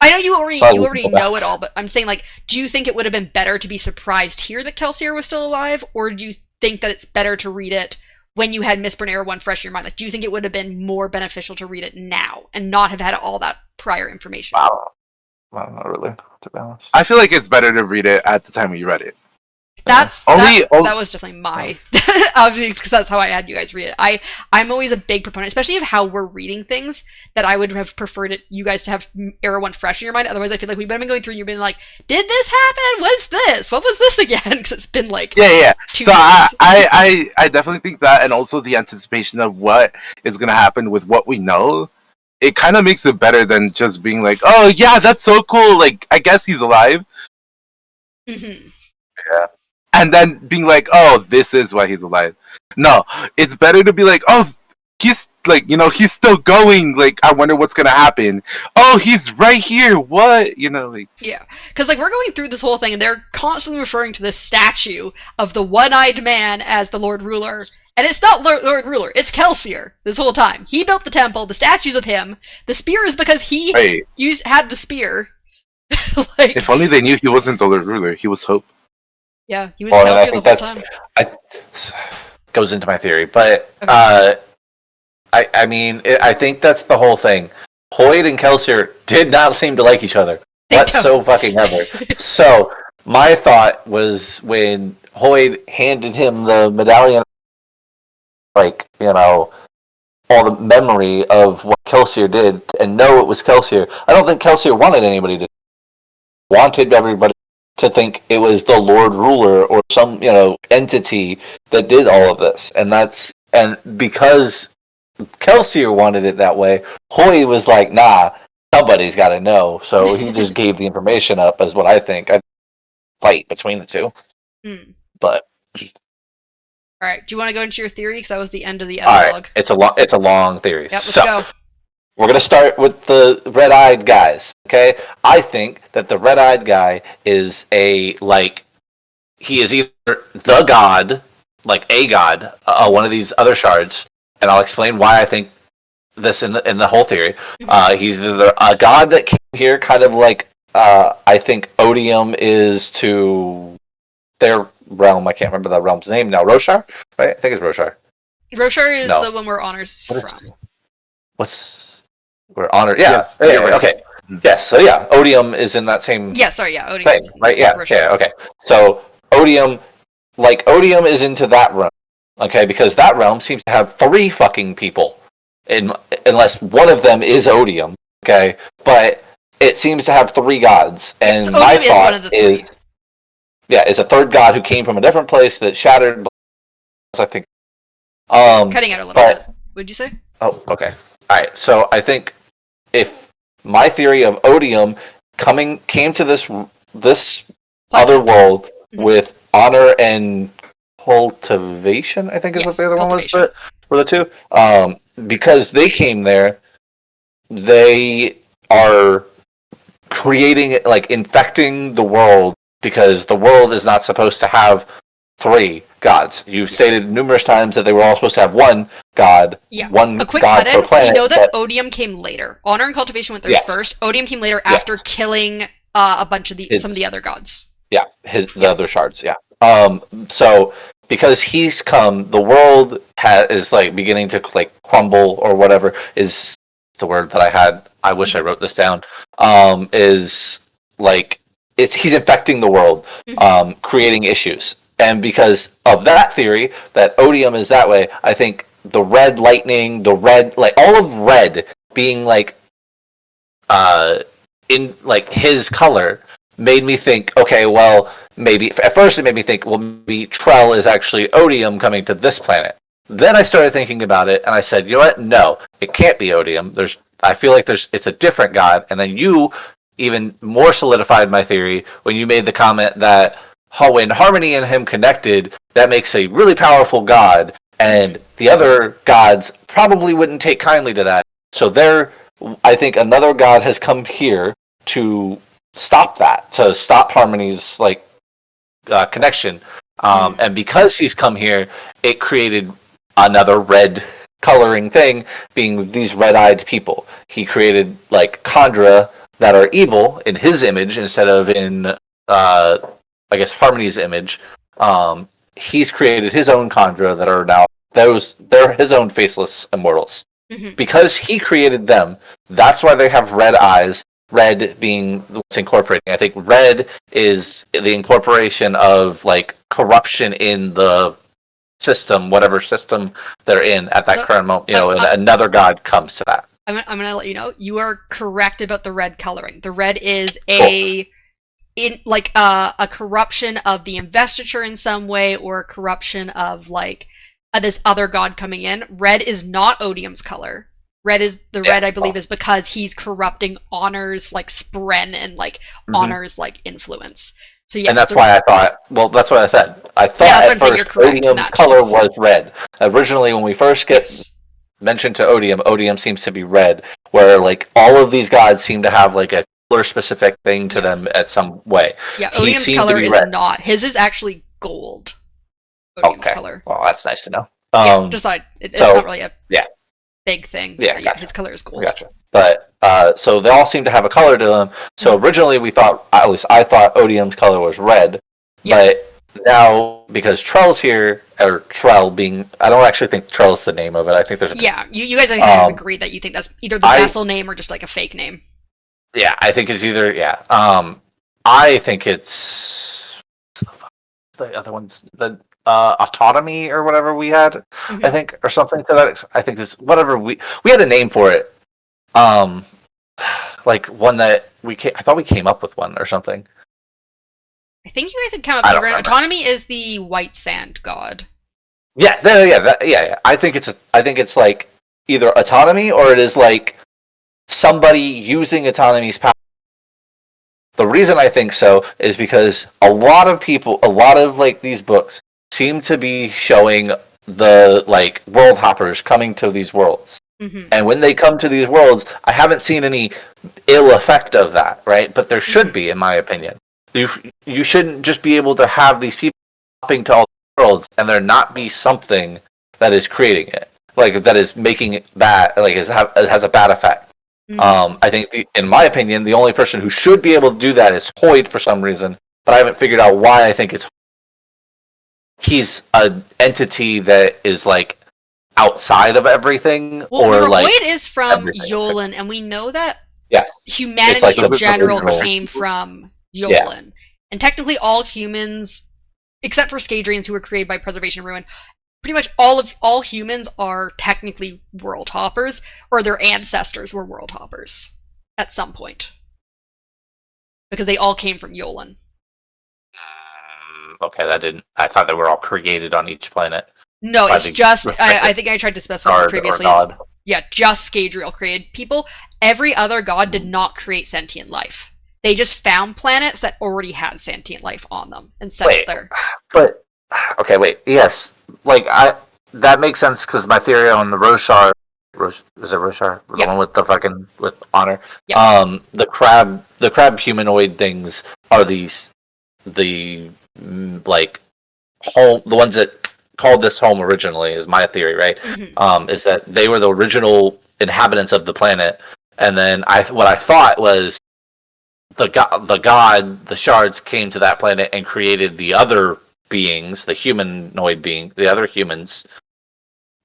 I know you already know it all, but I'm saying, do you think it would have been better to be surprised here that Kelsier was still alive, or do you think that it's better to read it when you had Mistborn Era 1 fresh in your mind? Do you think it would have been more beneficial to read it now and not have had all that prior information? Wow. Well, not really, to be honest. I feel like it's better to read it at the time you read it. That was definitely my obviously, because that's how I had you guys read it. I'm always a big proponent, especially of how we're reading things, that I would have preferred you guys to have Era 1 fresh in your mind. Otherwise, I feel like we've been going through and you've been like, did this happen? What's this? What was this again? Because it's been 2 so years. I definitely think that, and also the anticipation of what is going to happen with what we know, it kind of makes it better than just being like, oh yeah, that's so cool, I guess he's alive. Mm-hmm. Yeah. And then being like, oh, this is why he's alive. No, it's better to be like, oh, he's he's still going. I wonder what's gonna happen. Oh, he's right here. What? Yeah, because we're going through this whole thing, and they're constantly referring to this statue of the one-eyed man as the Lord Ruler, and it's not Lord Ruler. It's Kelsier this whole time. He built the temple. The statues of him. The spear is because he had the spear. If only they knew he wasn't the Lord Ruler. He was Hope. Yeah, he was Kelsier the whole time. Goes into my theory, but okay. I think that's the whole thing. Hoyd and Kelsier did not seem to like each other so fucking ever. So my thought was when Hoyd handed him the medallion, all the memory of what Kelsier did, and know it was Kelsier. I don't think Kelsier wanted anybody to wanted everybody to think it was the Lord Ruler or some, entity that did all of this. And because Kelsier wanted it that way, Hoy was like, nah, somebody's got to know. So he just gave the information up, is what I think. I fight between the two. Mm. But all right, do you want to go into your theory? Because that was the end of the epilogue. All right. It's a long theory. Yep, let's go. We're going to start with the red-eyed guys, okay? I think that the red-eyed guy is he is either the god, a god, one of these other shards, and I'll explain why I think this in the whole theory. He's either a god that came here, kind of I think Odium is to their realm. I can't remember that realm's name now. Roshar? Right? I think it's Roshar. Roshar is the one where Honor's from. Where Honor, yeah. Yes. Anyway, okay. Yes, so yeah, Odium is in that same Odium thing, right? Yeah, okay. So Odium is into that realm, okay? Because that realm seems to have 3 fucking people, unless one of them is Odium, okay? But it seems to have 3 gods, and so my Odium thought is one of the 3. is a 3rd god who came from a different place that shattered. I think. Cutting out a little bit. What'd you say? Oh, okay. All right. So I think if my theory of Odium came to this other world with honor and cultivation, I think is what the other one was. Were the 2? Because they came there, they are creating infecting the world, because the world is not supposed to have 3 gods. You've stated numerous times that they were all supposed to have 1 god, one a quick god per planet. We know that Odium came later. Honor and Cultivation went there first. Odium came later after killing a bunch of some of the other gods. Yeah, the other shards. Yeah. So because he's come, the world is like beginning to like crumble or whatever is the word that I had. I wish I wrote this down. Is like he's infecting the world, creating issues, and because of that theory that odium is that way, I think the red lightning, the red like all of red being like in like his color made me think, okay, well, maybe at first it made me think, well, maybe Trell is actually odium coming to this planet. Then I started thinking about it, and I said, you know what? No, it can't be odium. I feel like it's a different god. And then you even more solidified my theory when you made the comment that when Harmony and him connected, that makes a really powerful god, and the other gods probably wouldn't take kindly to that. So I think another god has come here to stop that, to stop Harmony's like connection. And because he's come here, it created another red coloring thing, being these red-eyed people. He created like Khandra that are evil in his image instead of in I guess Harmony's image. He's created his own Khandra that are now they're his own faceless immortals. Because he created them, that's why they have red eyes. Red being what's incorporating. I think red is the incorporation of like corruption in the system, whatever system they're in at that current moment. And another god comes to that. I'm gonna let you know you are correct about the red coloring. The red is a corruption of the investiture in some way, or a corruption of like this other god coming in. Red is not Odium's color. Red, I believe, is because he's corrupting Honor's like spren and like Honor's like influence. So yes, and that's why I thought. Well, that's what I said. I thought at first Odium's color was red. Originally, when we first get mentioned to Odium seems to be red, where like all of these gods seem to have like a color specific thing to them at some way. Yeah, Odium's color is not. His is actually gold. Odium's color. Well, that's nice to know. It's not really a big thing. Yeah, gotcha. His color is gold. Gotcha. But so they all seem to have a color to them. So originally we thought, at least I thought Odium's color was red, but now because Trell's here, or Trell being, I don't actually think Trell's the name of it. I think there's you guys have agreed that you think that's either the vessel name or just like a fake name. Yeah, I think it's either I think it's the other one's the autonomy or whatever we had, I think, or something to that. I think this whatever we had a name for it, like one that I thought we came up with one or something. I think you guys had come up with autonomy is the white sand god. Yeah. I think it's like either autonomy or it is like somebody using autonomy's power. The reason I think so is because a lot of like these books seem to be showing the like world hoppers coming to these worlds. And when they come to these worlds, I haven't seen any ill effect of that, right? But there should be, in my opinion. You shouldn't just be able to have these people hopping to all the worlds and there not be something that is creating it, like that is making it bad, like it has a bad effect. I think, in my opinion, the only person who should be able to do that is Hoyd for some reason, but I haven't figured out why I think he's an entity that is like outside of everything, Hoyd is from Yolen, and we know that humanity in general came from Yolen, and technically all humans, except for Scadrians who were created by Preservation and Ruin, pretty much all humans are technically world hoppers, or their ancestors were world hoppers at some point, because they all came from Yolen. Okay, I thought they were all created on each planet. No, it's just, I think I tried to specify this previously. Just Scadrial created people. Every other god did not create sentient life. They just found planets that already had sentient life on them and settled there. But, okay, wait, yes. Like, that makes sense because my theory on the Roshar, is it Roshar? The one with the with honor? Yep. The crab humanoid things are the like home, the ones that called this home originally, is my theory, right? Is that they were the original inhabitants of the planet, and then what I thought was the shards came to that planet and created the other beings, the humanoid being, the other humans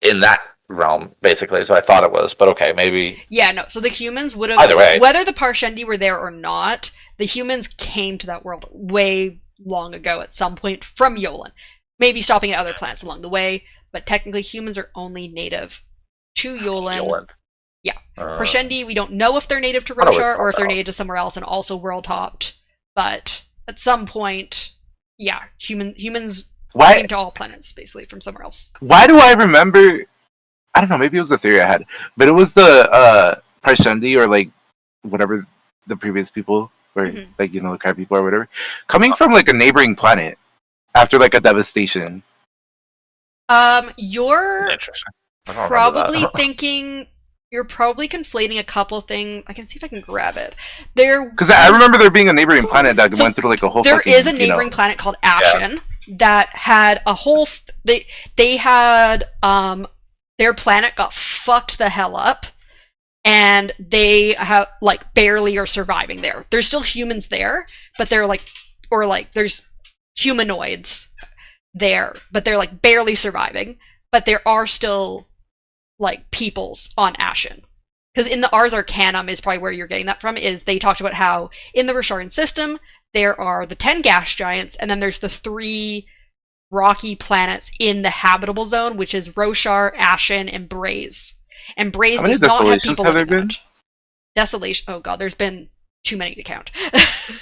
in that realm, basically. So I thought it was, but okay, maybe. Yeah, no. So the humans would have, Either way, whether the Parshendi were there or not, the humans came to that world way long ago at some point from Yolan. Maybe stopping at other planets along the way, but technically humans are only native to Yolan. Yeah. Parshendi, we don't know if they're native to Roshar or if they're native to somewhere else and also world hopped, but at some point, yeah, humans came to all planets basically from somewhere else. Why do I remember? I don't know. Maybe it was a theory I had, but it was the Parshendi or like whatever the previous people or like the crab people or whatever coming from like a neighboring planet after like a devastation. You're probably thinking. You're probably conflating a couple things. I can see if I can grab it. Because I remember there being a neighboring planet that went through like a whole. There is a neighboring planet called Ashen that had a whole. They had their planet got fucked the hell up, and they have like barely are surviving there. There's still humans there, but they're like, or like there's humanoids there, but they're like barely surviving. But there are still like peoples on Ashen. Because in the Ars Arcanum is probably where you're getting that from, is they talked about how in the Rosharan system there are the 10 gas giants, and then there's the 3 rocky planets in the habitable zone, which is Roshar, Ashen, and Braze. And Braze does not have people living in it. Desolation. Oh god, there's been too many to count.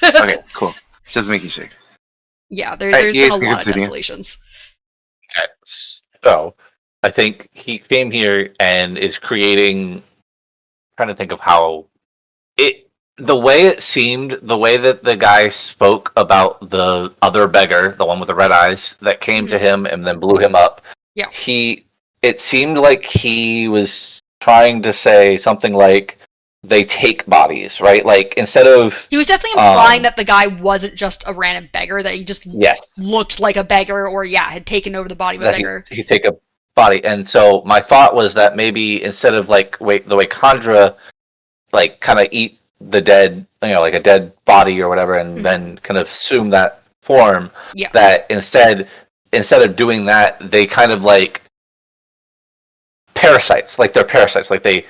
Okay, cool. Just making sure. Yeah, there's been a lot of desolations. Okay. So, I think he came here and is creating. I'm trying to think of how the way it seemed, the way that the guy spoke about the other beggar, the one with the red eyes, that came to him and then blew him up. Yeah. It seemed like he was trying to say something like they take bodies, right? Like instead of he was definitely implying that the guy wasn't just a random beggar, that he just looked like a beggar, or had taken over the body of a beggar. He take a body, and so my thought was that maybe instead of like the way Khandra like kind of eat the dead, like a dead body or whatever, and then kind of assume that form, that instead of doing that, they kind of like parasites, like they're parasites, like they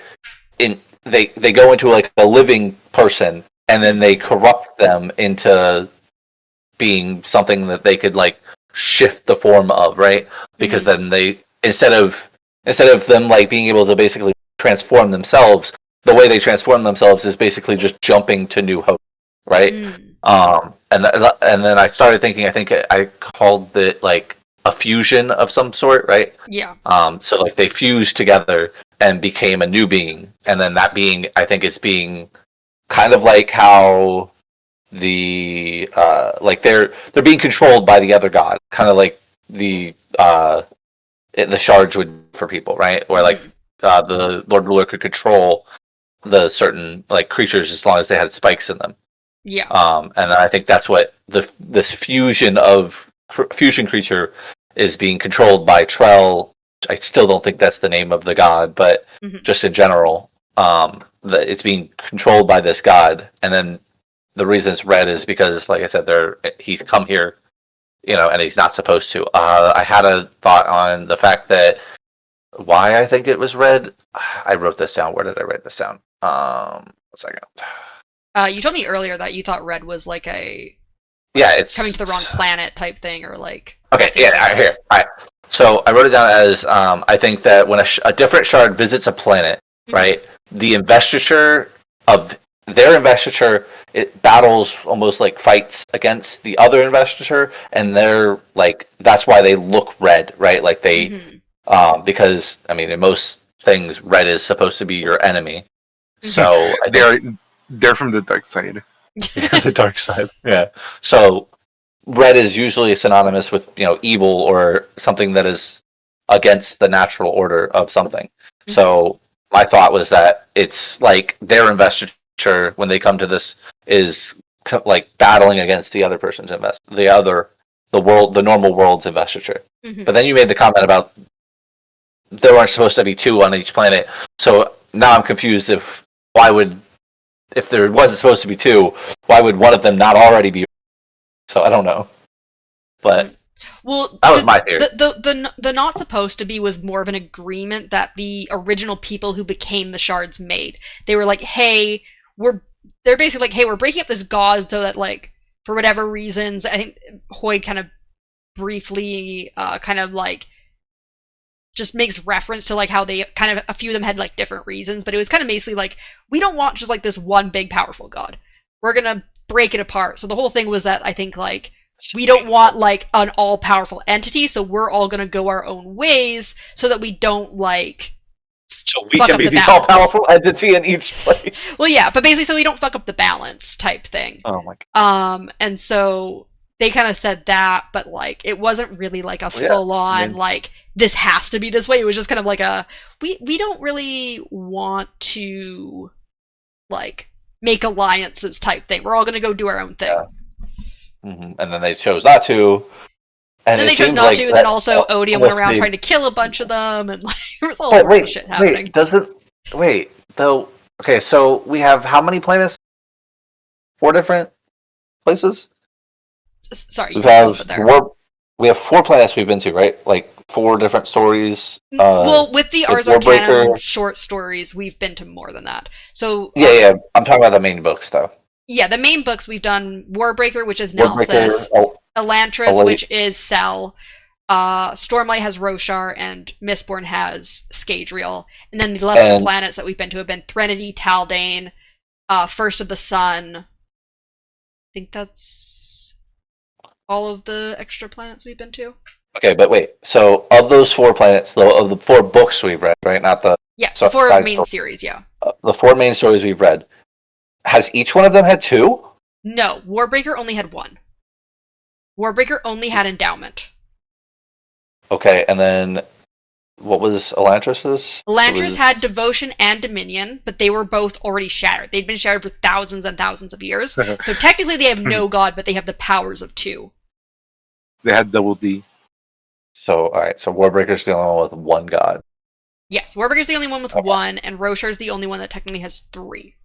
go into like a living person and then they corrupt them into being something that they could like shift the form of, right? Because then they instead of them like being able to basically transform themselves, the way they transform themselves is basically just jumping to new hope, right? And then I started thinking, I think I called it like a fusion of some sort, right? Yeah. So like they fused together and became a new being, and then that being, I think, is being kind of like how the like they're being controlled by the other god, kind of like the shards would for people, right? Where like the Lord Ruler could control the certain like creatures as long as they had spikes in them. Yeah. And I think that's what this fusion creature is being controlled by Trell. I still don't think that's the name of the god, but just in general, it's being controlled by this god. And then the reason it's red is because, like I said, he's come here, and he's not supposed to. I had a thought on the fact that why I think it was red. I wrote this down. Where did I write this down? 1 second. You told me earlier that you thought red was like it's coming to the wrong planet type thing, or like. Okay, here. All right. So I wrote it down as I think that when a different shard visits a planet, right, the investiture of their investiture, it battles, almost like fights against the other investiture, and they're like, that's why they look red, right? Like they, because I mean, in most things, red is supposed to be your enemy. So they're from the dark side. The dark side, yeah. So red is usually synonymous with evil or something that is against the natural order of something. So my thought was that it's like their investiture when they come to this is like battling against the other person's the normal world's investiture. But then you made the comment about there aren't supposed to be 2 on each planet. So now I'm confused if there wasn't supposed to be 2, why would one of them not already be? So I don't know. But Well, That was my theory. the not supposed to be was more of an agreement that the original people who became the shards made. They were like, hey, they're basically like, hey, we're breaking up this god so that, like, for whatever reasons, I think Hoyd kind of briefly kind of like just makes reference to like how they kind of, a few of them had like different reasons, but it was kind of basically like, we don't want just like this one big powerful god. We're gonna break it apart. So the whole thing was that I think like we don't want like an all powerful entity, so we're all gonna go our own ways so that we don't like So we fuck can up be the the balance. all-powerful entity in each place. Well, yeah, but basically so we don't fuck up the balance type thing. Oh my god. And so they kind of said that, but like it wasn't really like a full on like this has to be this way. It was just kind of like a we don't really want to like make alliances type thing. We're all gonna go do our own thing. Yeah. Mm-hmm. And then they chose not to. And then they chose not to. Then also Odium went around trying to kill a bunch of them, and like there was all sorts of shit happening. Okay, so we have how many planets? 4 different places. Sorry, we have 4 planets we've been to, right? Like 4 different stories. Well, with the Ars Arcanum short stories, we've been to more than that. So yeah, I'm talking about the main books, though. Yeah, the main books we've done Warbreaker, which is Nalthis, Elantris, which is Sel, Stormlight has Roshar, and Mistborn has Scadrial. And then the lesser planets that we've been to have been Threnody, Taldane, First of the Sun. I think that's all of the extra planets we've been to. Okay, but wait. So, of those 4 planets, though, of the 4 books we've read, right? Not the the 4 main series, yeah. The 4 main stories we've read. Has each one of them had 2? No, Warbreaker only had 1. Warbreaker only had Endowment. Okay, and then what was Elantris's? Elantris had Devotion and Dominion, but they were both already shattered. They'd been shattered for thousands and thousands of years. So technically they have no god, but they have the powers of 2. They had double D. So, alright, so Warbreaker's the only one with 1 god. Yes, Warbreaker's the only one with 1, and Roshar's the only one that technically has 3.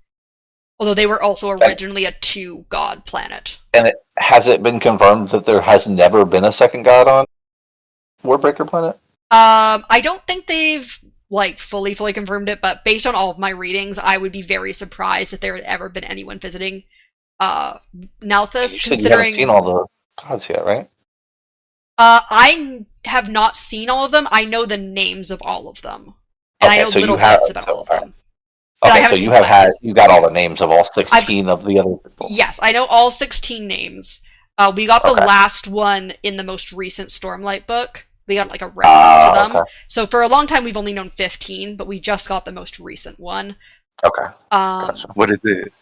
Although they were also originally a 2-god planet. And has it been confirmed that there has never been a second god on Warbreaker planet? I don't think they've like fully confirmed it, but based on all of my readings, I would be very surprised if there had ever been anyone visiting Nalthis. You said you haven't seen all the gods yet, right? I have not seen all of them. I know the names of all of them, and I know little bits about all of them. Okay, so you got all the names of all 16 of the other people. Yes, I know all 16 names. We got the last one in the most recent Stormlight book. We got like a reference to them. Okay. So for a long time we've only known 15, but we just got the most recent one. Okay. Gotcha. What is it?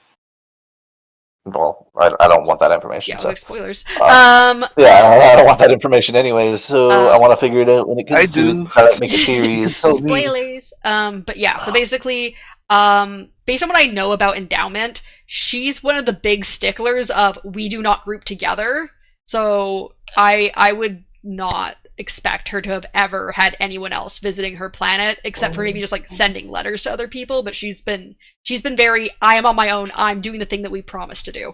Well, I don't want that information. Yeah, so. like spoilers. Yeah, I don't want that information anyways, so I want to figure it out when it comes to make a series. Spoilers. But yeah, so basically, based on what I know about Endowment, she's one of the big sticklers of we do not group together. So I would not expect her to have ever had anyone else visiting her planet, except for maybe just like sending letters to other people. But she's been very, I am on my own. I'm doing the thing that we promised to do.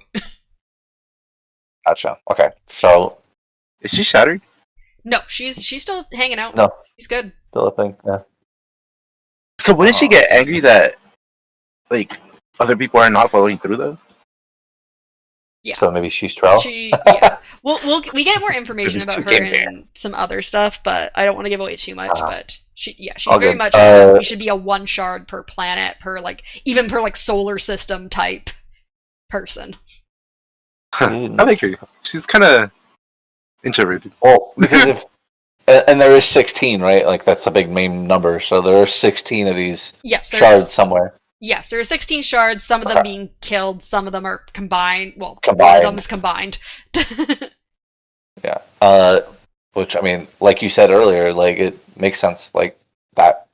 Gotcha. Okay, so is she shattered? No, she's still hanging out. No, she's good. Still a thing. Yeah. So when did she get angry that like other people are not following through though? Yeah. So maybe she's Trell? Yeah. We get more information about her and some other stuff, but I don't want to give away too much. But she's very much we should be a 1 shard per planet, per like even per like solar system type person. I like her. She's kind of introverted. Well, because and there is 16, right? Like that's the big main number. So there are 16 of these shards somewhere. Yes, there are 16 shards, some of them being killed, some of them are combined. Well, one of them is combined. Yeah. Which, I mean, like you said earlier, like, it makes sense. Like, that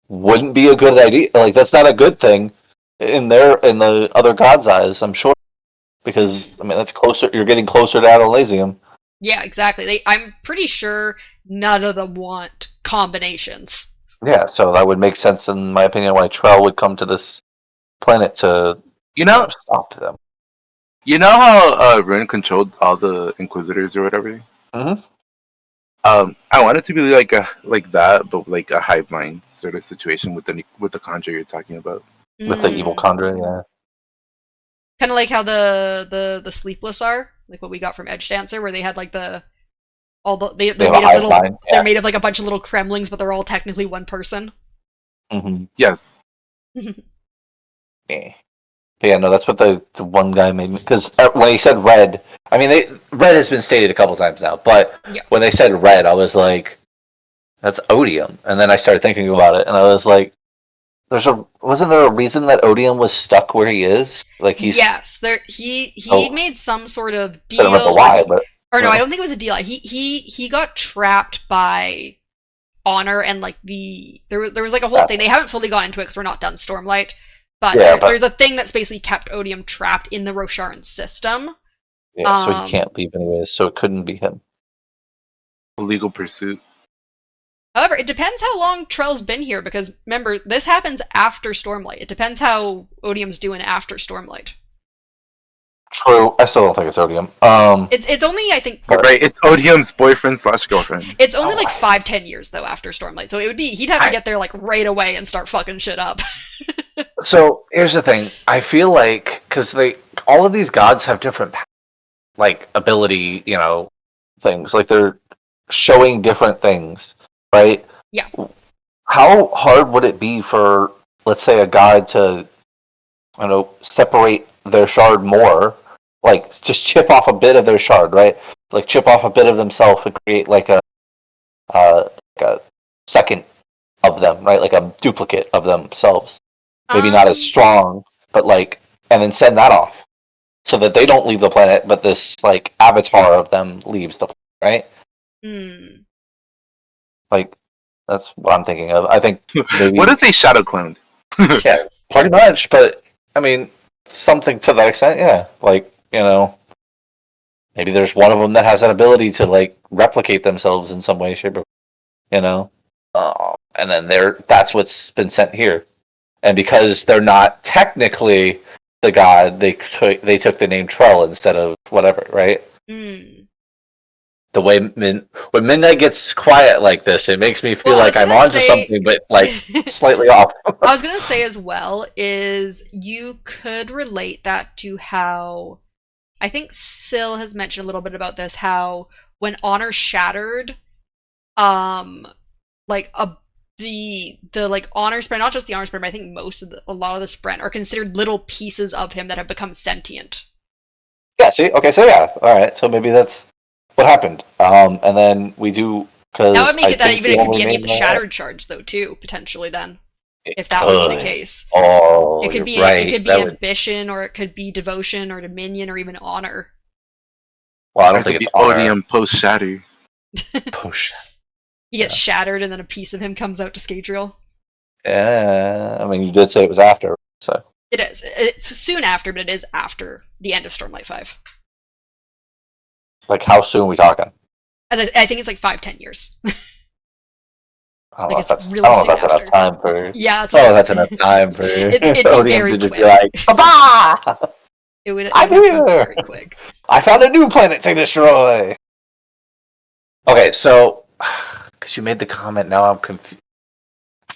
wouldn't be a good idea. Like, that's not a good thing in the other gods' eyes, I'm sure. Because, I mean, that's closer, you're getting closer to Adelazium. Yeah, exactly. I'm pretty sure none of them want combinations. Yeah, so that would make sense, in my opinion, why Trell would come to this planet to, stop them. You know how Ren controlled all the Inquisitors or whatever? Mm-hmm. I want it to be like that, but like a hive mind sort of situation with the conjure you're talking about. With the evil conjurer, yeah. Kind of like how the sleepless are, like what we got from Edge Dancer, where they had like they're made of little mind, yeah. they're made of like a bunch of little Kremlings, but they're all technically one person. Mm-hmm. Yes. Yeah. Yeah, no, that's what the one guy made me. Because when he said red, I mean, red has been stated a couple times now, but Yeah. when they said red, I was like, that's odium. And then I started thinking about it, and I was like, wasn't there a reason that odium was stuck where he is? Like Yes, he made some sort of I deal. don't remember why, but Or no, I don't think it was a deal. He got trapped by Honor and like there was like a whole thing. They haven't fully got into it because we're not done Stormlight. But, there's a thing that's basically kept Odium trapped in the Rosharan system. Yeah, so he can't leave anyways, so it couldn't be him. A legal pursuit. However, it depends how long Trell's been here, because remember, this happens after Stormlight. It depends how Odium's doing after Stormlight. True. I still don't think it's odium. It's only, I think... Right, it's Odium's boyfriend/girlfriend. It's only like 5-10 years, though, after Stormlight. So he'd have to get there like right away and start fucking shit up. So here's the thing. I feel like because all of these gods have different like ability, things. Like they're showing different things, right? Yeah. How hard would it be for, let's say, a god to, separate their shard more? Like just chip off a bit of their shard, right? Like chip off a bit of themselves and create like a second of them, right? Like a duplicate of themselves. Maybe not as strong, but and then send that off so that they don't leave the planet, but this like avatar of them leaves the planet, right? Like that's what I'm thinking of. I think maybe. What if they shadow cloned? Yeah, pretty much. But I mean, something to that extent, yeah. Like maybe there's one of them that has an ability to like replicate themselves in some way, shape, or and then that's what's been sent here. And because they're not technically the god, they took the name Trell instead of whatever, right? The way when Midnight gets quiet like this, it makes me feel like I'm onto something, but like slightly off. I was gonna say as well is you could relate that to how I think Syl has mentioned a little bit about this, how when Honor shattered, the like Honor Spren, not just the Honor Spren, but I think a lot of the Spren are considered little pieces of him that have become sentient. Yeah, see? Okay, so yeah. Alright, so maybe that's what happened. And then we do... That would make it that even it could be any of the Shattered Shards, though, too, potentially, then. If that would be the case. Oh, it could be right. It could be Ambition, or it could be Devotion, or Dominion, or even Honor. Well, I don't think it's Odium post-Shatter. He gets shattered, and then a piece of him comes out to Scadrial. Yeah, I mean, you did say it was after, so... It is. It's soon after, but it is after the end of Stormlight 5. Like, how soon are we talking? I think it's like 5-10 years. I don't know if that's enough time for... Yeah, that's enough time for... It'd be very quick. Be like, Papa! It would I'm be here! Very quick. I found a new planet to destroy! Okay, so... Because you made the comment, now I'm confused.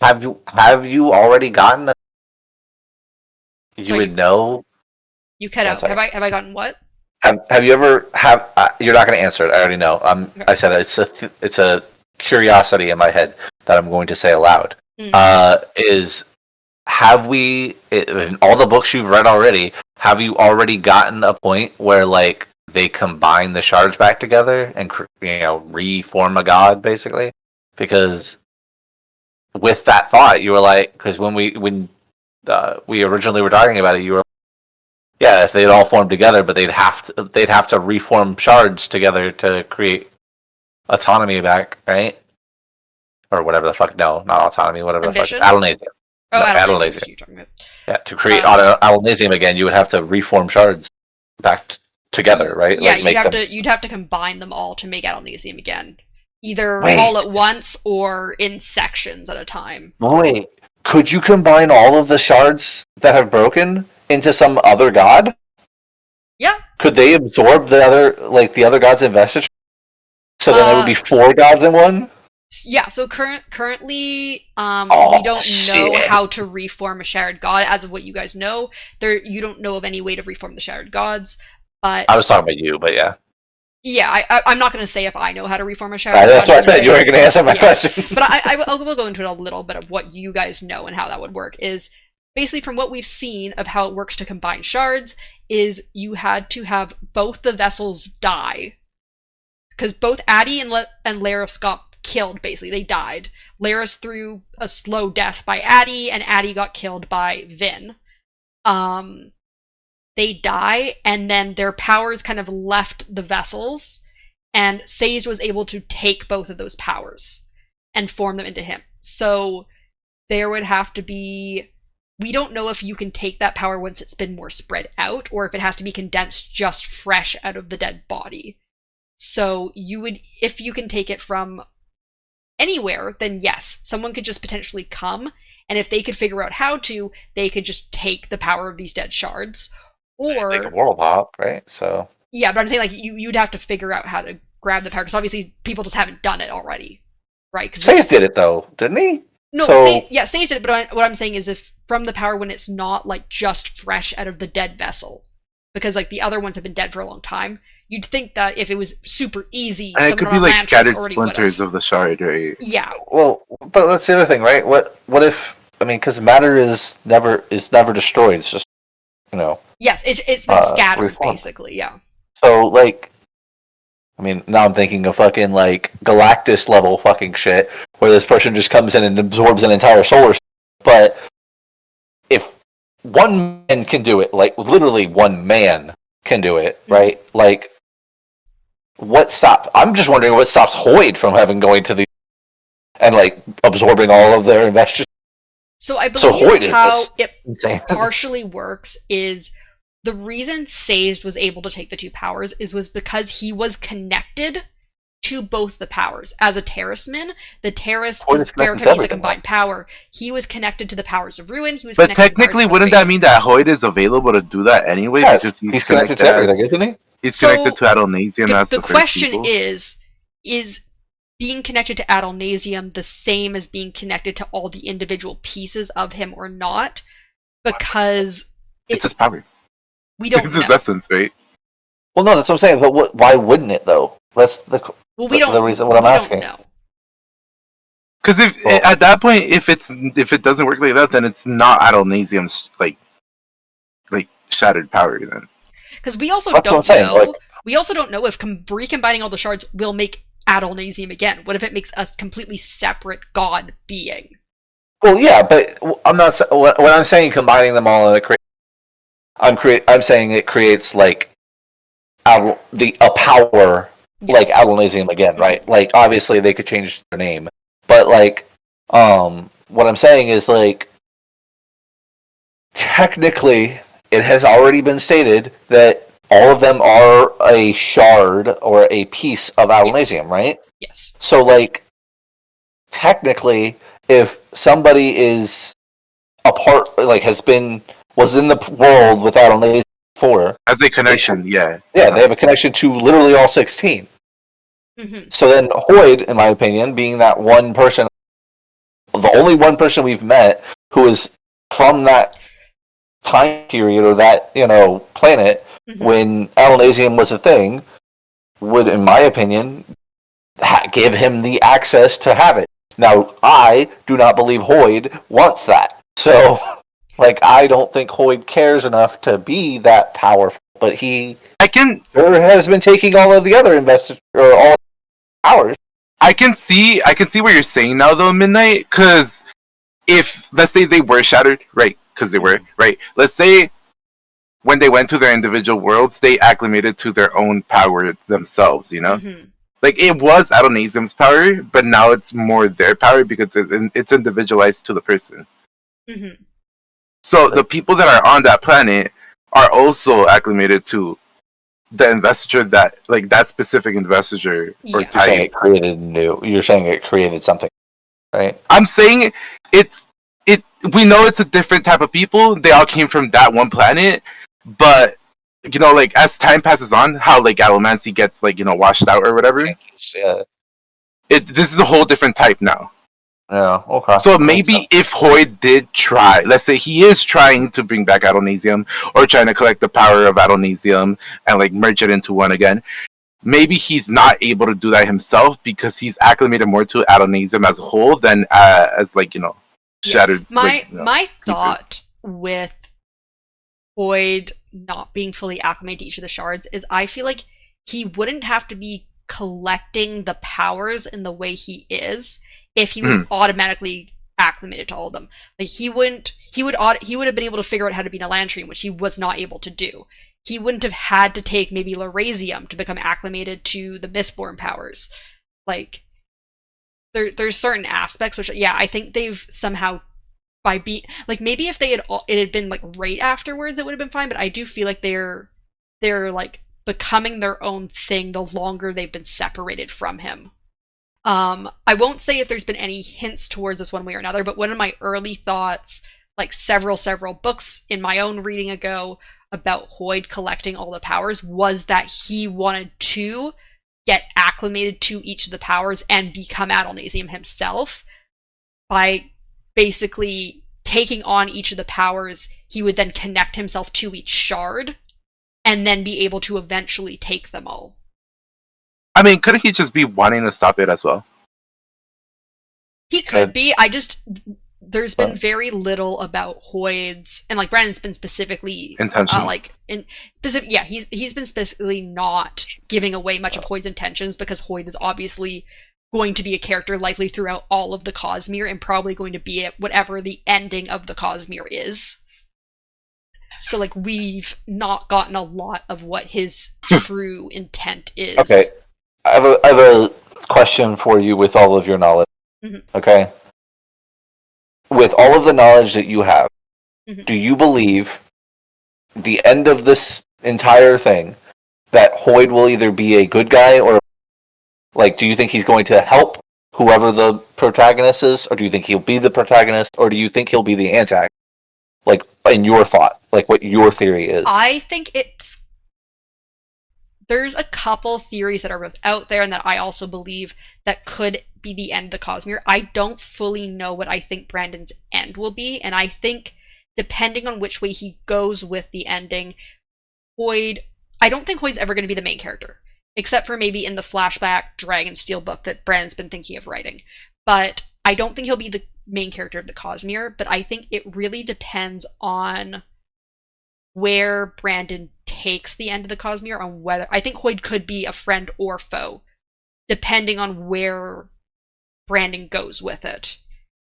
Have you already gotten a... You would know? You cut out. Have I gotten what? Have you ever... you're not going to answer it, I already know. Okay. I said it's a curiosity in my head that I'm going to say aloud. Have we... In all the books you've read already, have you already gotten a point where, like, they combine the shards back together and reform a god, basically? Because with that thought, you were like, because when we originally were talking about it, you were, yeah, if they'd all formed together, but they'd have to reform shards together to create autonomy back, right? Or whatever the fuck. No, not autonomy. Whatever Ambition? the fuck. Adonasium. Oh, no, Adonasium. You're talking about. Yeah, to create Adonasium again, you would have to reform shards back together, right? Yeah, like you'd have to combine them all to make Adonasium again, either all at once or in sections at a time. Wait, could you combine all of the shards that have broken into some other god? Yeah. Could they absorb the other god's investiture? So then it would be 4 gods in one? Yeah, so currently, Oh, we don't know shit. how to reform a Shattered God. As of what you guys know, you don't know of any way to reform the Shattered Gods. But I was talking about you, but yeah. yeah, I'm not going to say if I know how to reform a Shattered That's God. what I said. You weren't going to answer my question. But I will go into a little bit of what you guys know and how that would work. Is basically from what we've seen of how it works to combine shards, is you had to have both the vessels die. Because both Addie and Laris got killed, basically. They died. Laris through a slow death by Addie, and Addie got killed by Vin. They die, and then their powers kind of left the vessels, and Sage was able to take both of those powers and form them into him. So there would have to be... We don't know if you can take that power once it's been more spread out, or if it has to be condensed just fresh out of the dead body. So if you can take it from anywhere, then yes, someone could just potentially come, and if they could figure out how to, they could just take the power of these dead shards. Or Like a world hop, right? So yeah, but I'm saying like you'd have to figure out how to grab the power, because obviously people just haven't done it already, right? Because Sage did it though, didn't he? No, so... Sage did it, but what I'm saying is if from the power when it's not like just fresh out of the dead vessel, because like the other ones have been dead for a long time. You'd think that if it was super easy, and it could be like scattered splinters of the shard, right? Yeah. Well, but that's the other thing, right? What if, I mean, because matter is never destroyed. It's just, Yes, it's been scattered reformed. basically. Yeah. So like, I mean, now I'm thinking of fucking like Galactus level fucking shit, where this person just comes in and absorbs an entire solar system. But if one man can do it, like literally one man can do it, right? Like, what stops? I'm just wondering what stops Hoyd from going to the and like absorbing all of their investors. So I believe how it insane. partially works is the reason Sazed was able to take the two powers was because he was connected to both the powers. As a Terraceman, the Terrace, because Ferakity is a combined power, he was connected to the powers of Ruin. He was but technically, wouldn't that mean that Hoyd is available to do that anyway? Yes, because he's connected to everything, isn't he? He's connected to Adonasium as the question is being connected to Adonasium the same as being connected to all the individual pieces of him or not? Because it's his power. We don't it's his essence, right? Well, no, that's what I'm saying. But why wouldn't it though? That's the reason what I'm asking. Because at that point, if it doesn't work like that, then it's not Adonasium's like shattered power then. Because we also don't know. We also don't know if recombining all the shards will make Adonasium again. What if it makes a completely separate god being? Well, yeah, but I'm not. When I'm saying combining them all in I'm saying it creates like a power like Adonasium again, right? Like obviously they could change their name, but like what I'm saying is like technically it has already been stated that all of them are a shard or a piece of Adonasium, right? Yes. So like technically if somebody is a part like was in the world with Adonasium before, as a connection, yeah, they have a connection to literally all 16. Mm-hmm. So then Hoyd, in my opinion, being that one person, the only one person we've met who is from that time period or that planet when Adonasium was a thing, would, in my opinion, give him the access to have it. Now, I do not believe Hoyd wants that. So, like, I don't think Hoyd cares enough to be that powerful. But he has been taking all of the other investors or all powers. I can see what you're saying now, though, Midnight. Because if let's say they were shattered, right? Because they were, right? Let's say when they went to their individual worlds, they acclimated to their own power themselves. Like it was Adonasium's power, but now it's more their power because it's individualized to the person. So the people that are on that planet are also acclimated to the investiture that specific investiture or type. You're saying it created new. You're saying it created something, right? I'm saying we know it's a different type of people. They all came from that one planet, but you know, like as time passes on, how like allomancy gets like, you know, washed out or whatever. Yeah. This is a whole different type now. Yeah. Okay. So maybe if Hoyd did try, let's say he is trying to bring back Adonesium or trying to collect the power of Adonesium and like merge it into one again, maybe he's not able to do that himself because he's acclimated more to Adonesium as a whole than as like, you know, shattered. My like, you know, my pieces. thought with Hoyd not being fully acclimated to each of the shards is I feel like he wouldn't have to be collecting the powers in the way he is if he was automatically acclimated to all of them. Like he would have been able to figure out how to be an Elantrian, which he was not able to do. He wouldn't have had to take maybe Lerasium to become acclimated to the Mistborn powers. Like there's certain aspects which, yeah, I think they've somehow like maybe if it had been like right afterwards it would have been fine, but I do feel like they're like becoming their own thing the longer they've been separated from him. I won't say if there's been any hints towards this one way or another, but one of my early thoughts, like several books in my own reading ago about Hoyd collecting all the powers, was that he wanted to get acclimated to each of the powers and become Adonesium himself by basically taking on each of the powers. He would then connect himself to each shard and then be able to eventually take them all. I mean, couldn't he just be wanting to stop it as well? He could be. There's been very little about Hoyd's, and like Brandon's been specifically intentions. He's been specifically not giving away much of Hoyd's intentions because Hoyd is obviously going to be a character likely throughout all of the Cosmere and probably going to be at whatever the ending of the Cosmere is. So like we've not gotten a lot of what his true intent is. Okay, I have a question for you with all of your knowledge. Mm-hmm. Okay, with all of the knowledge that you have, mm-hmm. do you believe the end of this entire thing that Hoyd will either be a good guy or like, do you think he's going to help whoever the protagonist is, or do you think he'll be the protagonist, or do you think he'll be the antagonist? Like, in your thought, like what your theory is. I think there's a couple theories that are out there and that I also believe that could be the end of the Cosmere. I don't fully know what I think Brandon's end will be, and I think depending on which way he goes with the ending, I don't think Hoyd's ever going to be the main character, except for maybe in the flashback Dragonsteel book that Brandon's been thinking of writing. But I don't think he'll be the main character of the Cosmere, but I think it really depends on where Brandon takes the end of the Cosmere, on whether I think Hoyd could be a friend or foe, depending on where Brandon goes with it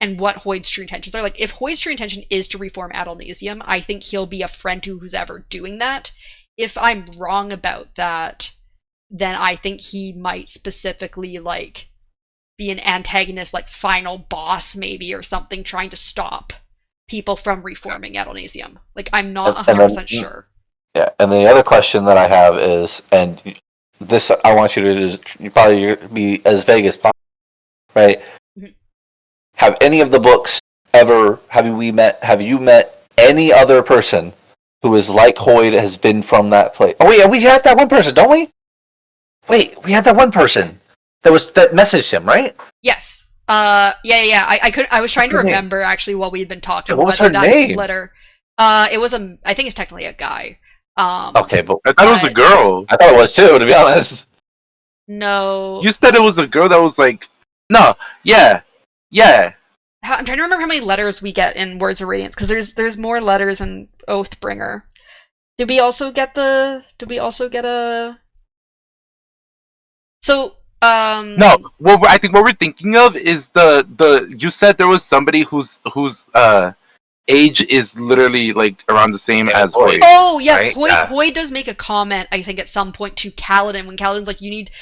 and what Hoyd's true intentions are. Like, if Hoyd's true intention is to reform Adonesium, I think he'll be a friend to who's ever doing that. If I'm wrong about that, then I think he might specifically, like, be an antagonist, like, final boss, maybe, or something, trying to stop people from reforming Adonesium. Like, I'm not 100% sure. Yeah, and the other question that I have is, and this I want you to you probably be as vague as possible, right? Mm-hmm. Have any of the books ever, have you met any other person who is like Hoyd has been from that place? Oh wait, we had that one person, don't we? Wait, we had that one person that messaged him, right? Yes. Yeah. I was trying to remember actually while we had been talking. What was her name? Letter. I think it's technically a guy. Okay, but I thought it was a girl. I thought it was too, to be honest. No. You said it was a girl that was like, no, yeah. I'm trying to remember how many letters we get in Words of Radiance, because there's more letters in Oathbringer. Did we also get a? So. No. Well, I think what we're thinking of is the. You said there was somebody whose age is literally like around the same as Hoyd. Oh yes, right? Hoyd does make a comment, I think, at some point to Kaladin when Kaladin's like, "You need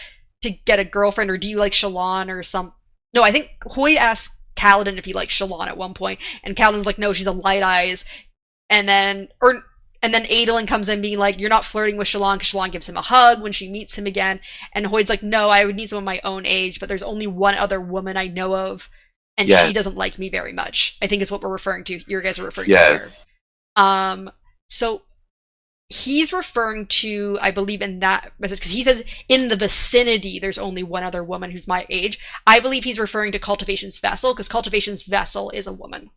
to get a girlfriend, or do you like Shallan or some?" No, I think Hoyd asks Kaladin if he likes Shallan at one point, and Kaladin's like, "No, she's a Light Eyes," and then Adolin comes in being like, "You're not flirting with Shallan," because Shallan gives him a hug when she meets him again, and Hoyd's like, "No, I would need someone my own age, but there's only one other woman I know of, and she doesn't like me very much," I think is what we're referring to. You guys are referring to her. So he's referring to, I believe, in that message, because he says in the vicinity there's only one other woman who's my age. I believe he's referring to Cultivation's vessel, because Cultivation's vessel is a woman.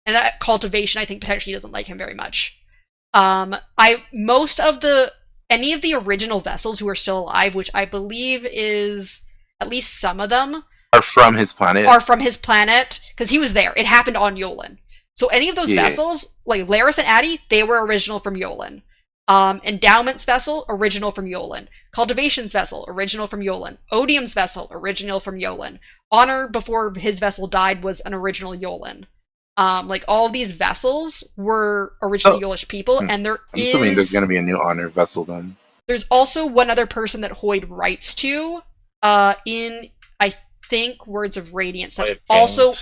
And that Cultivation, I think, potentially doesn't like him very much. Any of the original vessels who are still alive, which I believe is at least some of them, are from his planet. Because he was there. It happened on Yolen. So any of those vessels, like Laris and Addy, they were original from Yolen. Endowment's vessel, original from Yolen. Cultivation's vessel, original from Yolen. Odium's vessel, original from Yolen. Honor, before his vessel died, was an original Yolen. Like all of these vessels were originally Yolish people, and I'm assuming there's going to be a new Honor vessel then. There's also one other person that Hoyd writes to, in I think Words of Radiance. That's also.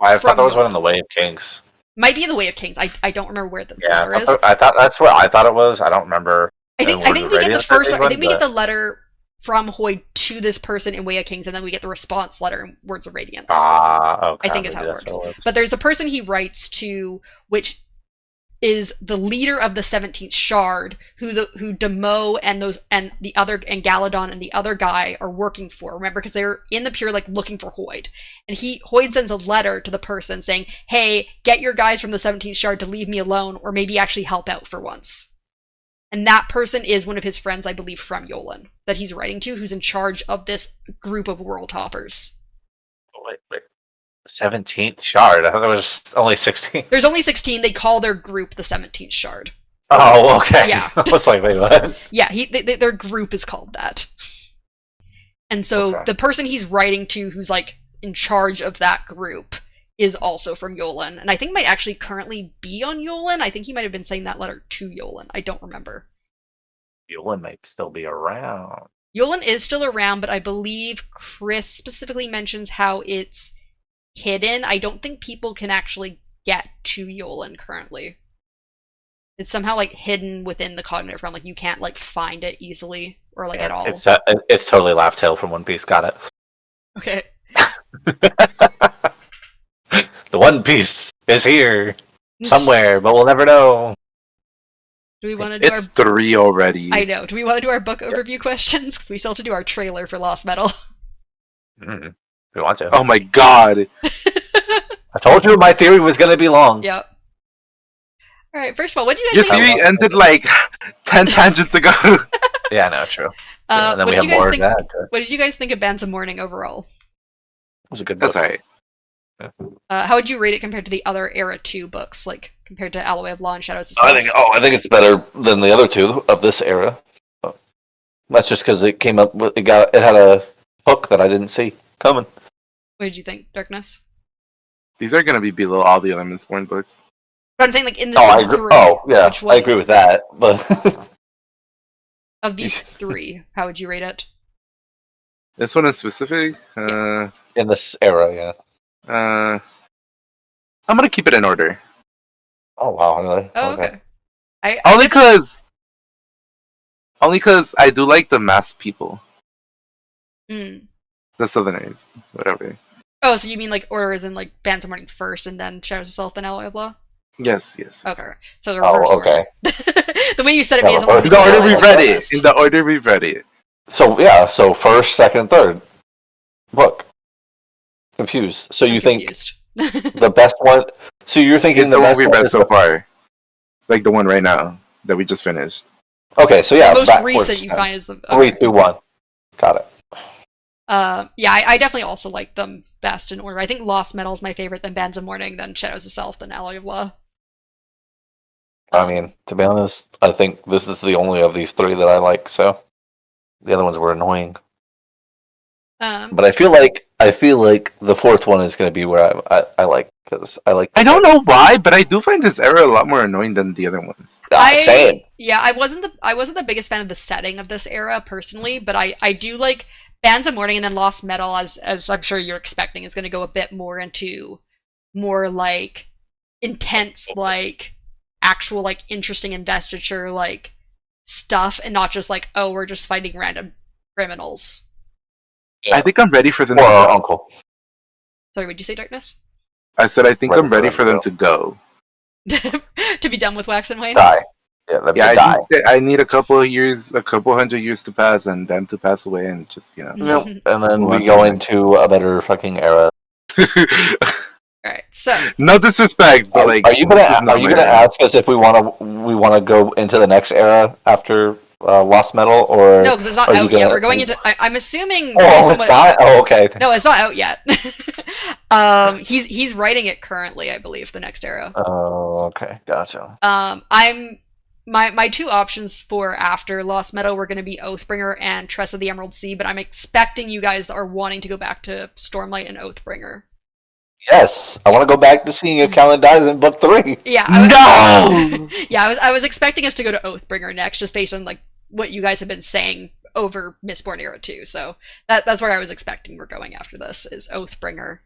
I thought that was one in the Way of Kings. Might be the Way of Kings. I don't remember where the letter is. I thought that's what I thought it was. I don't remember. I think we get the first. I think we get the letter from Hoyd to this person in Way of Kings, and then we get the response letter in Words of Radiance. Okay. I think is how it works. But there's a person he writes to, which is the leader of the 17th Shard, who Demo and Galadon and the other guy are working for. Remember, because they're in the Pure, like looking for Hoyd, and Hoyd sends a letter to the person saying, "Hey, get your guys from the 17th Shard to leave me alone, or maybe actually help out for once." And that person is one of his friends, I believe, from Yolen, that he's writing to, who's in charge of this group of world hoppers. Wait. 17th Shard? I thought there was only 16. There's only 16. They call their group the 17th Shard. Oh, okay. Yeah. I was like, wait, what? Yeah, their group is called that. And so the person he's writing to, who's like in charge of that group, is also from Yolen, and I think might actually currently be on Yolen. I think he might have been saying that letter to Yolen. I don't remember. Yolen might still be around. Yolen is still around, but I believe Chris specifically mentions how it's hidden. I don't think people can actually get to Yolen currently. It's somehow like hidden within the cognitive realm. Like you can't like find it easily or like at all. It's totally Laugh Tale from One Piece. Got it. Okay. The One Piece is here somewhere, but we'll never know. Do we want to do It's 3 already. I know. Do we want to do our book overview questions? Because we still have to do our trailer for Lost Metal. We want to. Oh my god. I told you my theory was going to be long. Yep. Alright, first of all, what do you guys think? Your theory ended like 10 tangents ago. Yeah, no, true. And then we have more of that. What did you guys think of Bands of Mourning overall? It was a good book. That's alright. How would you rate it compared to the other Era 2 books, like compared to Alloy of Law and Shadows of Self? I think it's better than the other two of this era. That's just because it came up with it had a hook that I didn't see coming. What did you think, Darkness? These are gonna be below all the other Mistborn books. But I'm saying like in the three. Yeah, I agree with that. But of these 3, how would you rate it? This one in specific? In this era, yeah. I'm gonna keep it in order. Oh wow, really? Oh, okay. Only because I do like the masked people. The Southerners, whatever. Oh, so you mean like order is in like Bands of Mourning first, and then Shadows of Self, then Alloy of Law? Yes. Okay, so the reverse order. The way you said it is in the order we read it. In the order we read it. So first, second, third book. Confused. So you think the best one? So you're thinking the one we read so far, like the one right now that we just finished. Okay, so yeah, the most recent you find is the 3, 2, 1. Got it. Yeah, I definitely also like them best in order. I think Lost Metal is my favorite, then Bands of Mourning, then Shadows of Self, then Alloy of Law. I mean, to be honest, I think this is the only of these 3 that I like. So the other ones were annoying. But I feel like the 4th one is going to be where I like, because I like. I don't know why, but I do find this era a lot more annoying than the other ones. Same. Yeah, I wasn't the biggest fan of the setting of this era personally, but I do like Bands of Mourning, and then Lost Metal, as I'm sure you're expecting, is going to go a bit more into more like intense, like actual like interesting investiture like stuff, and not just like, oh, we're just fighting random criminals. Yeah. I think I'm ready for them to go. Uncle. Sorry, would you say, Darkness? I said I think I'm ready for them to go. To be done with Wax and Wayne? Die. Yeah, let Yeah, me die. I need a couple hundred years to pass, and them to pass away, and just Yep. And then Move on we to go the next. into a better fucking era. Alright, so No disrespect, but like, Are you this is gonna not my era. ask us if we wanna go into the next era after Lost Metal, or no, because it's not are you out yet. gonna? We're going into. I'm assuming. Oh, based on it's what, not. Oh, okay. no, it's not out yet. He's writing it currently, I believe, the next era. Oh, okay, gotcha. I'm my two options for after Lost Meadow were going to be Oathbringer and Tress of the Emerald Sea, but I'm expecting you guys are wanting to go back to Stormlight and Oathbringer. Yes, I want to go back to seeing if Callan dies in book 3. Yeah. No. Yeah, I was expecting us to go to Oathbringer next, just based on like what you guys have been saying over Mistborn Era 2. So that's where I was expecting we're going after this is Oathbringer.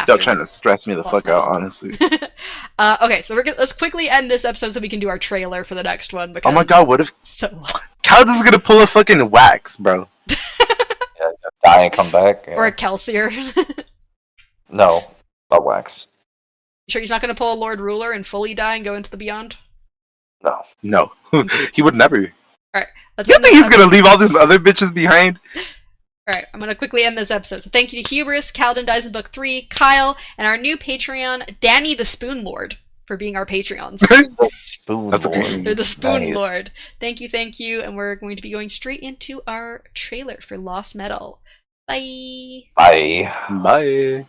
They're trying to stress me the fuck out, honestly. Okay, so let's quickly end this episode so we can do our trailer for the next one. Because Oh my god, what if so Calden's gonna pull a fucking wax, bro? Yeah, die and come back. Yeah. or a Kelsier. No, not wax. Sure, he's not going to pull a Lord Ruler and fully die and go into the Beyond. No. No, he would never. All right, let's. You think he's gonna leave all these other bitches behind? All right, I'm going to quickly end this episode. So thank you to Hubris, Calden dies in book 3, Kyle, and our new Patreon, Danny the Spoon Lord, for being our Patreons. Spoon That's Lord. okay. They're the Spoon Nice. Lord. Thank you, and we're going to be going straight into our trailer for Lost Metal. Bye. Bye. Bye.